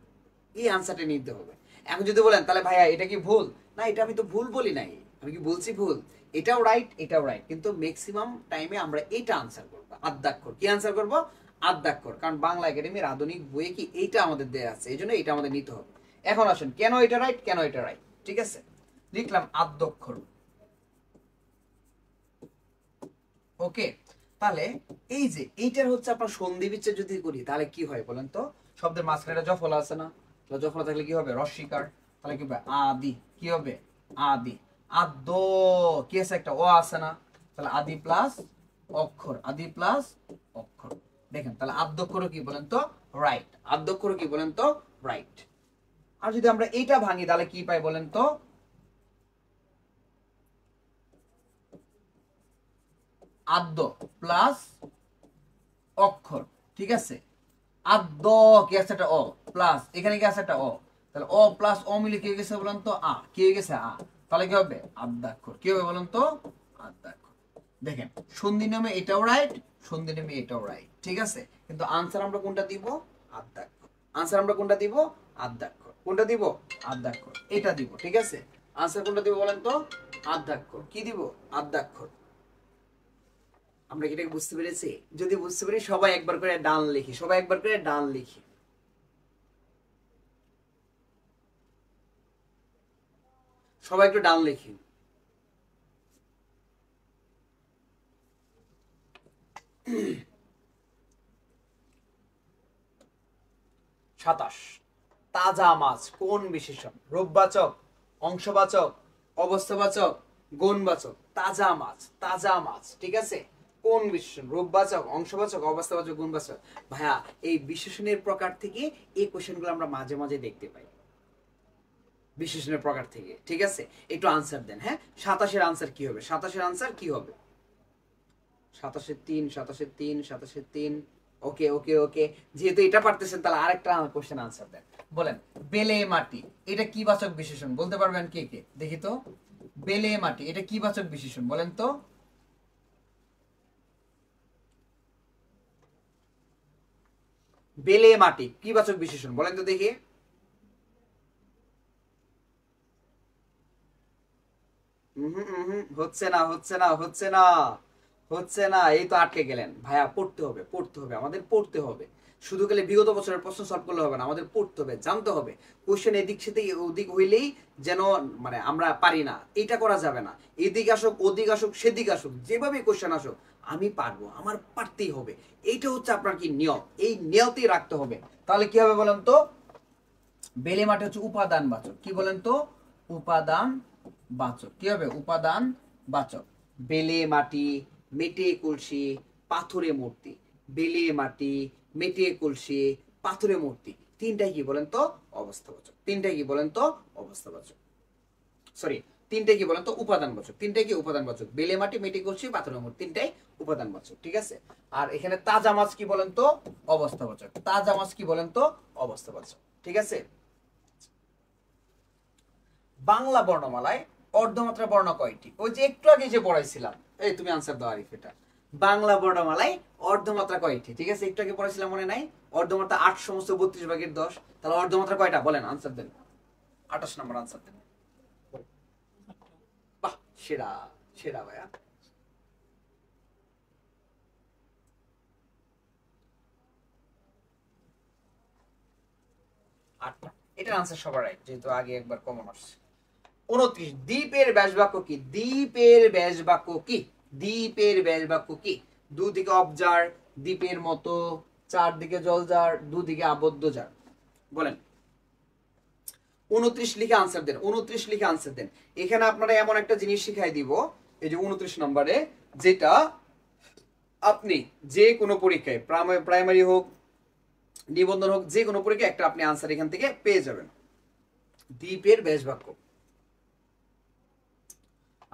এই আনসারটা নিতে হবে। এখন যদি বলেন তাহলে ভাইয়া এটা কি ভুল, না এটা আমি তো ভুল বলি নাই, আমি কি বলছি ভুল? এটাও রাইট, এটাও রাইট, কিন্তু ম্যাক্সিমাম টাইমে আমরা এটা আনসার করব, আদ্যাক্ষর। কি আনসার করব, আদ্যাক্ষর। কারণ বাংলা একাডেমির আধুনিক বইয়ে কি এইটা আমাদের দেয়া আছে, এই জন্য এটা আমাদের নিতে হবে। এখন আসুন, কেন এটা রাইট, কেন এটা রাইট, ঠিক আছে। লিখলাম আদ্যক্ষর, ওকে। তাহলে এই যে এইটার হচ্ছে আপনার সন্ধি বিচ্ছেদ যদি করি তাহলে কি হয় বলেন তো, শব্দের মাঝখানে একটা জফলা আছে না, জফলা থাকলে কি হবে, রস্বীকার। তাহলে কি হবে, আদি, কি হবে, আদি। আদ্য, কি আছে, একটা ও আছে না, তাহলে আদি প্লাস অক্ষর, আদি প্লাস অক্ষর। দেখেন তাহলে আদ্যক্ষর কি বলেন তো, রাইট। আদ্যক্ষর কি বলেন তো, রাইট। আর যদি আমরা এইটা ভাঙি তাহলে কি পাই বলেন তো, আদ্য প্লাস অক্ষর, ঠিক আছে। আদ্য কি আছে, একটা অ প্লাস, এখানে কি আছে, একটা অ। তাহলে অ প্লাস অ মিলে কি হয়ে গেছে বলেন তো আ, কি হয়ে গেছে আ, তাহলে কি হবে আদ্যাক্ষর, কি হবে বলেন তো আদ্যাক্ষর। দেখেন সন্ধি নামে এটাও রাইট, সন্ধি নামে এটাও রাইট, ঠিক আছে, কিন্তু আনসার আমরা কোনটা দিব, আদ্যাক্ষর। আনসার আমরা কোনটা দিব, আদ্যাক্ষর। কোনটা দিব, আদ্যাক্ষর, এটা দিব, ঠিক আছে। আনসার কোনটা দিব বলেন তো, আদ্যাক্ষর। কি দিব, আদ্যাক্ষর। আমরা কি এটাকে বুঝতে পেরেছি? যদি বুঝতে পারি সবাই একবার করে ডান লিখি, সবাই একবার করে ডান লিখি। সবাই একটু ডান লিখি। সাতাশ, তাজা মাছ কোন বিশেষণ? রূপবাচক, অংশবাচক, অবস্থাবাচক, গুণবাচক। তাজা মাছ, তাজা মাছ, ঠিক আছে, কোন বিশেষণ? রূপবাচক, অংশবাচক, অবস্থাবাচক, গুণবাচক। ভাইয়া এই বিশেষণের প্রকার থেকে এই কোশ্চেনগুলো আমরা মাঝে মাঝে দেখতে পাই, বিশেষণের প্রকার থেকে, ঠিক আছে। একটু আনসার দেন। হ্যাঁ, 27-এর আনসার কি হবে? 27-এর আনসার কি হবে? 27-এর 3, 27-এর 3, 27-এর 3। ওকে ওকে ওকে, যেহেতু এটা পারতেছেন তাহলে আরেকটা কোশ্চেন আনসার দেন। বলেন বেলে মাটি এটা কি বাচক বিশেষণ? বলতে পারবেন কে কে? দেখি তো, বেলে মাটি এটা কি বাচক বিশেষণ বলেন তো? বেলে মাটি কি বাচক বিশেষণ বলেন তো দেখি। হচ্ছে না, হচ্ছে না, হচ্ছে না, হচ্ছে না, এই তো আটকে গেলেন। ভাইয়া পড়তে হবে, পড়তে হবে, আমাদের পড়তে হবে। শুধু গেলে বিগত বছরের প্রশ্ন সলভ করলে হবে না, আমাদের পড়তে হবে, জানতে হবে। কোশ্চেন এদিক সেদিক ওদিক হইলেই যেন মানে আমরা পারি না, এটা করা যাবে না। এদিক আসুক, ওদিক আসুক, সেদিক আসুক, যেভাবে কোশ্চেন আসুক আমি পারবো, আমার পারতেই হবে। এইটা হচ্ছে আপনার কি নিয়ম, এই নিয়তেই রাখতে হবে। তাহলে কি হবে বলেন তো? বেলে মাটি হচ্ছে উপাদান বাচক, কি বলেন তো? উপাদান বাচক। কি হবে? উপাদান বাচক। বেলে মাটি, মেটে কলসি, পাথরে মূর্তি। বেলে মাটি, মেটে কলসি, পাথরে মূর্তি, তিনটাই কি বলেন তো? অবস্থাবাচক। তিনটাই কি বলেন তো? অবস্থাবাচক। সরি, তিনটাই কি বলেন তো? উপাদানবাচক। তিনটাই কি উপাদানবাচক? বেলে মাটি, মেটে কলসি, পাথরের মূর্তি, তিনটাই উপাদানবাচক, ঠিক আছে। আর এখানে তাজা মাছ কি বলেন তো? অবস্থাবাচক। তাজা মাছ কি বলেন তো? অবস্থাবাচক, ঠিক আছে। বাংলা বর্ণমালায় অর্ধমাত্রা বর্ণ কয়টি? ওই যে একটু আগে যে পড়াইছিলাম, এই তুমি আনসার দাও আরিফ। এটা বাংলা বর্ণমালায় অর্ধমাত্রা কয়টি? ঠিক আছে, একটু আগে পড়াইছিলাম মনে নাই? অর্ধমাত্রা 8 সমস্ত 32/10। তাহলে অর্ধমাত্রা কয়টা বলেন? আনসার দেন। 28 নম্বর আনসার দেন। বাহ, সেরা সেরা ভাইয়া। 8টা, এটার আনসার সবার রাইট, যেহেতু আগে একবার কমন আসছে। 29, দ্বীপের ব্যাস বাক্য কি? দ্বীপের ব্যাস বাক্য কি? দ্বীপের ব্যাস বাক্য কি? দুদিকে অবজার, দ্বীপের মতো, চারদিকে জলজার, দুদিকে আবদ্ধ জার। বলেন 29 লিখে আনসার দেন। 29 লিখে আনসার দেন। এখানে আপনারা এমন একটা জিনিস শিখাই দিব, এই যে 29 নম্বরে, যেটা আপনি যে কোনো পরীক্ষায়, প্রাইমারি হোক, নিবন্ধন হোক, যে কোনো পরীক্ষায় একটা আপনি আনসার এখান থেকে পেয়ে যাবেন। দ্বীপের ব্যাস বাক্য।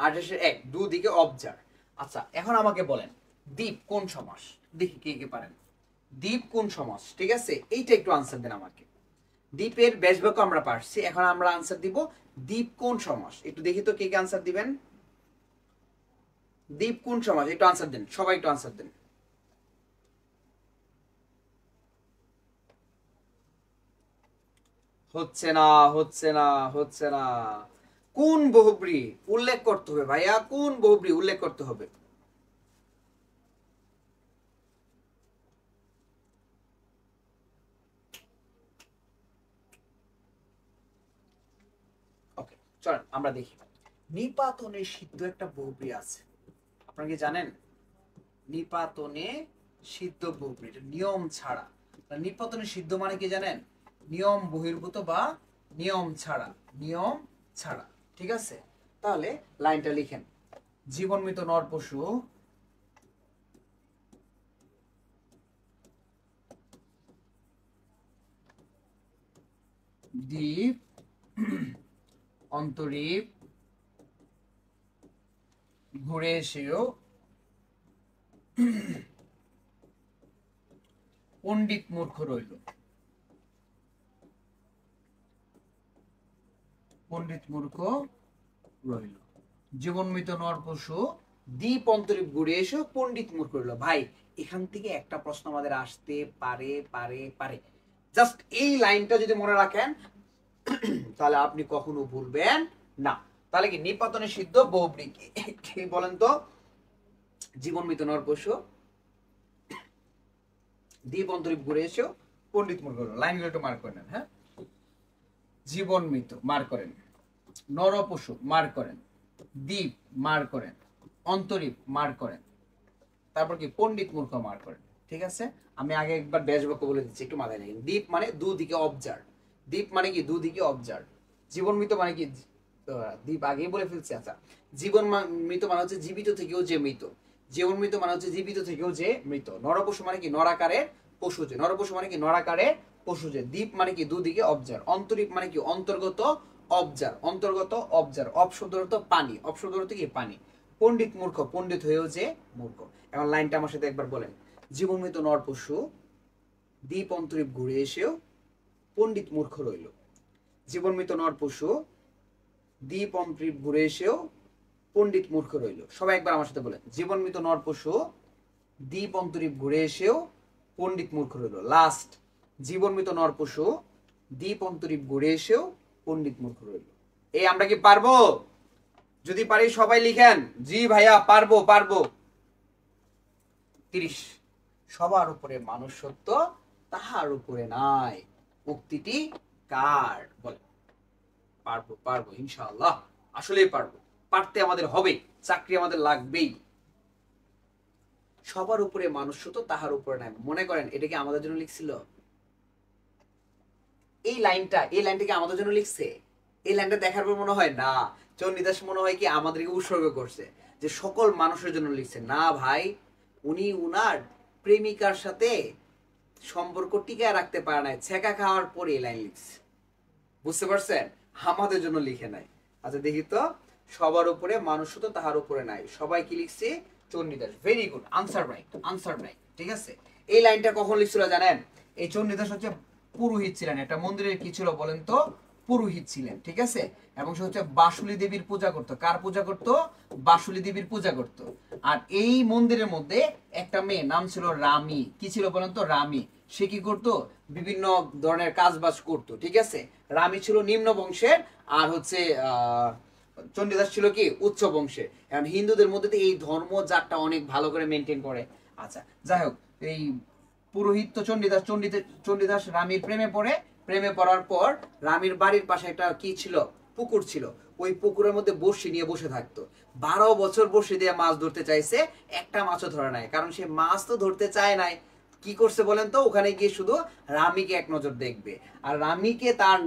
28-1, দুদিকে অবজার। আচ্ছা, এখন আমাকে বলেন দ্বীপ কোন সমাস? দেখি কে কে পারেন। দ্বীপ কোন সমাস? ঠিক আছে, এইটা একটু আনসার দেন আমাকে। দ্বীপের ব্যাস বাক্য আমরা পারছি, এখন আমরা আনসার দিব দ্বীপ কোন সমাস। একটু দেখি তো কে কে আনসার দিবেন। দ্বীপ কোন সমাস একটু আনসার দেন, সবাই একটু আনসার দেন। হচ্ছে না, হচ্ছে না, হচ্ছে না। কোন বহুব্রী উল্লেখ করতে হবে ভাইয়া? কোন বহুব্রী উল্লেখ করতে হবে? ওকে, চলেন আমরা দেখি। নিপাতনে সিদ্ধ একটা বহুব্রী আছে, আপনারা কি জানেন? নিপাতনে সিদ্ধ বহুব্রী, এটা নিয়ম ছাড়া। নিপাতনে সিদ্ধ মানে কি জানেন? নিয়ম বহির্ভূত বা নিয়ম ছাড়া, নিয়ম ছাড়া, ঠিক আছে। তাহলে লাইনটা লিখেন, জীবনমৃত নর পশু দ্বীপ অন্তরীপ ঘুরে এসেও পণ্ডিত মূর্খ রইল। পণ্ডিত মূর্খ রইল। জীবনমৃত নর পশু দ্বীপ অন্তরীপ ঘুরে এসো পণ্ডিত মূর্খ রইল। ভাই এখান থেকে একটা প্রশ্ন আমাদের আসতে পারে পারে পারে। জাস্ট এই লাইনটা যদি মনে রাখেন তাহলে আপনি কখনো ভুলবেন না। তাহলে কি নিপাতনে সিদ্ধ বহুব্রী কি বলেন তো? জীবনমৃত নর পশু দ্বীপ অন্তরীপ ঘুরে এসো পণ্ডিত মূর্খ রইল। লাইনগুলো একটু মার্ক করে নেন। হ্যাঁ, জীবনমৃত মার করেন, নর পশু মার করেন, দ্বীপ মার করেন, অন্তরীপ মার করেন, তারপর কি পণ্ডিত মূর্খ মার করেন। ঠিক আছে, আমি আগে একবার ব্যাস বাক্য বলে দিচ্ছি, একটু মাথায় রাখেন। দ্বীপ মানে দুদিকে অবজার্ভ, দ্বীপ মানে কি দুদিকে অবজার্ভ। জীবনমৃত মানে কি দ্বীপ আগেই বলে ফেলছি। আচ্ছা, জীবন মৃত মানে হচ্ছে জীবিত থেকেও যে মৃত, জীবনমৃত মানে হচ্ছে জীবিত থেকেও যে মৃত। নরপশু মানে কি নরাকারের পশু যে, নরপশু মানে কি নরাকারের পশু যে। দ্বীপ মানে কি দুদিকে অবজার্ভ, অন্তরীপ মানে কি অন্তর্গত অবজার্ভ, অন্তর্গত অবজার্ভ। অব শব্দ অর্থ পানি, অব শব্দ অর্থ কি পানি। পণ্ডিত মূর্খ, পণ্ডিত হয়েও যে মূর্খ। এখন লাইনটা আমার সাথে একবার বলেন। জীবনমৃত নর পশু দ্বীপ অন্তরীপ ঘুরে এসেও পণ্ডিত মূর্খ রইল। জীবনমৃত নর পশু দ্বীপ অন্তরীপ ঘুরে এসেও পণ্ডিত মূর্খ রইল। সবাই একবার আমার সাথে বলেন। জীবনমৃত নর পশু দ্বীপ অন্তরীপ ঘুরে এসেও পণ্ডিত মূর্খ রইল। লাস্ট, জীবনমৃত নর পশু দ্বীপ অন্তরীপ ঘুরে এসেও পণ্ডিত মূর্খ রইল। এই আমরা কি পারবো? যদি পারি সবাই লিখেন জি ভাইয়া পারবো পারবো। 30, সবার উপরে মানুষ সত্য তাহার উপরে নাই, উক্তিটি কার? বলে। পারবো পারবো ইনশাআল্লাহ, আসলেই পারবো, পারতে আমাদের হবে, চাকরি আমাদের লাগবেই। সবার উপরে মানুষ সত্য তাহার উপরে নাই, মনে করেন এটা কি আমাদের জন্য লিখছিল? এই লাইনটা কি আমাদের জন্য লিখছে? এই লাইনটা দেখার পর মনে হয় না চণ্ডীদাস মনে হয় কি আমাদেরকে উৎসর্গ করছে, যে সকল মানুষের জন্য লিখছে। না ভাই, উনি উনার প্রেমিকার সাথে সম্পর্ক টিকায় রাখতে পারে নাই, ছেঁকা খাওয়ার পরে এই লাইন লিখছে। বুঝতে পারছেন? আমাদের জন্য লিখে নাই। আচ্ছা দেখি তো, সবার উপরে মানুষ তো তাহার উপরে নাই, সবাই কি লিখছে? Chandidas. Very good, answer right, answer right. ঠিক আছে, এই লাইনটা কখন লিখছিল জানেন? এই চণ্ডীদাস হচ্ছে পুরোহিত ছিলেন, একটা মন্দিরের কি ছিল বলেন তো? পুরোহিত ছিলেন। ঠিক আছে, এবং সে হচ্ছে বাসুলি দেবীর পূজা করতো। কার পূজা করতো? বাসুলি দেবীর পূজা করতো। আর এই মন্দিরের মধ্যে একটা মেয়ে নাম ছিল রামি। কি ছিল বলেন তো? রামি। সে কি করতো? বিভিন্ন ধরনের কাজ বাজ করতো। ঠিক আছে, রামি ছিল নিম্ন বংশের, আর হচ্ছে চণ্ডীদাস ছিল কি উচ্চ বংশের। এখন হিন্দুদের মধ্যে এই ধর্ম জাতটা অনেক ভালো করে মেনটেন করে। আচ্ছা যাই হোক, এই পুরোহিত তো চণ্ডীদাস রামির প্রেমে পড়ে। প্রেমে পড়ার পর রামির বাড়ির পাশে একটা কি ছিল? পুকুর ছিল। ওই পুকুরের মধ্যে বড়শি নিয়ে বসে থাকতো। 12 বছর বড়শি দিয়ে মাছ ধরতে চাইছে, একটা মাছও ধরে নাই, কারণ সে মাছ তো ধরতে চায় নাই। কি করছে বলেন তো? ওখানে গিয়ে শুধু রামিকে এক নজর দেখবে। আর রামিকে তার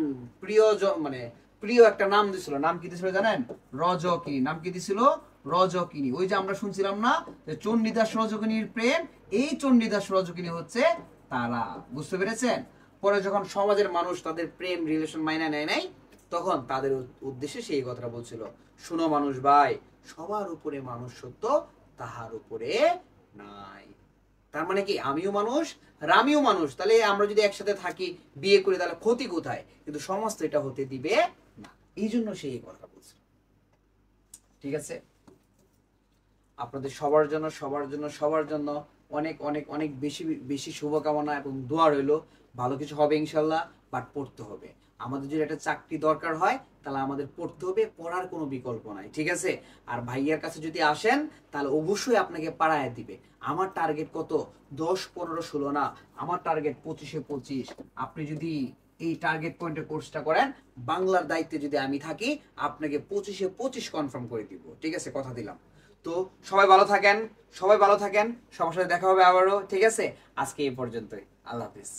প্রিয় মানে প্রিয় একটা নাম দিছিল। নাম কি দিছিল জানেন? রজকিনী। নাম কি দিছিল? রজকিনী। ওই যে আমরা শুনছিলাম না যে চণ্ডীদাস রজকিনীর প্রেম, এই চণ্ডীদাস রজকিনী হচ্ছে তারা। বুঝতে পেরেছেন? পরে যখন সমাজের মানুষ তাদের প্রেম রিলেশন মাইনা নেয় নাই, তখন তাদের উদ্দেশ্যে সেই কথাটা বলছিল, শুনো মানুষ ভাই, সবার উপরে মানুষ সত্য তাহার উপরে নাই। তার মানে কি আমিও মানুষ, রামিও মানুষ, তাহলে আমরা যদি একসাথে থাকি, বিয়ে করি, তাহলে ক্ষতি কোথায়? কিন্তু সমাজ তো এটা হতে দিবে না, এই জন্য সেই কথা বলছে। ঠিক আছে, আপনাদের সবার জন্য সবার জন্য সবার জন্য অনেক অনেক অনেক বেশি বেশি শুভকামনা এবং দোয়া রইল। ভালো কিছু হবে ইনশাল্লাহ, বাট পড়তে হবে। আমাদের যদি একটা চাকরি দরকার হয়, তাহলে আমাদের পড়তে হবে, পড়ার কোনো বিকল্প নাই। ঠিক আছে, আর ভাইয়ার কাছে যদি আসেন, তাহলে অবশ্যই আপনাকে পাড়ায় দিবে। আমার টার্গেট কত? 10, 15, 16 না, আমার টার্গেট 25-এ 25। আপনি যদি এই টার্গেট পয়েন্টের কোর্সটা করেন, বাংলার দায়িত্বে যদি আমি থাকি, আপনাকে 25-এ 25 কনফার্ম করে দিব। ঠিক আছে, কথা দিলাম। তো সবাই ভালো থাকেন, সবাই ভালো থাকেন, সবার সাথে দেখা হবে আবারও। ঠিক আছে, আজকে এই পর্যন্তই। আল্লাহ হাফিজ।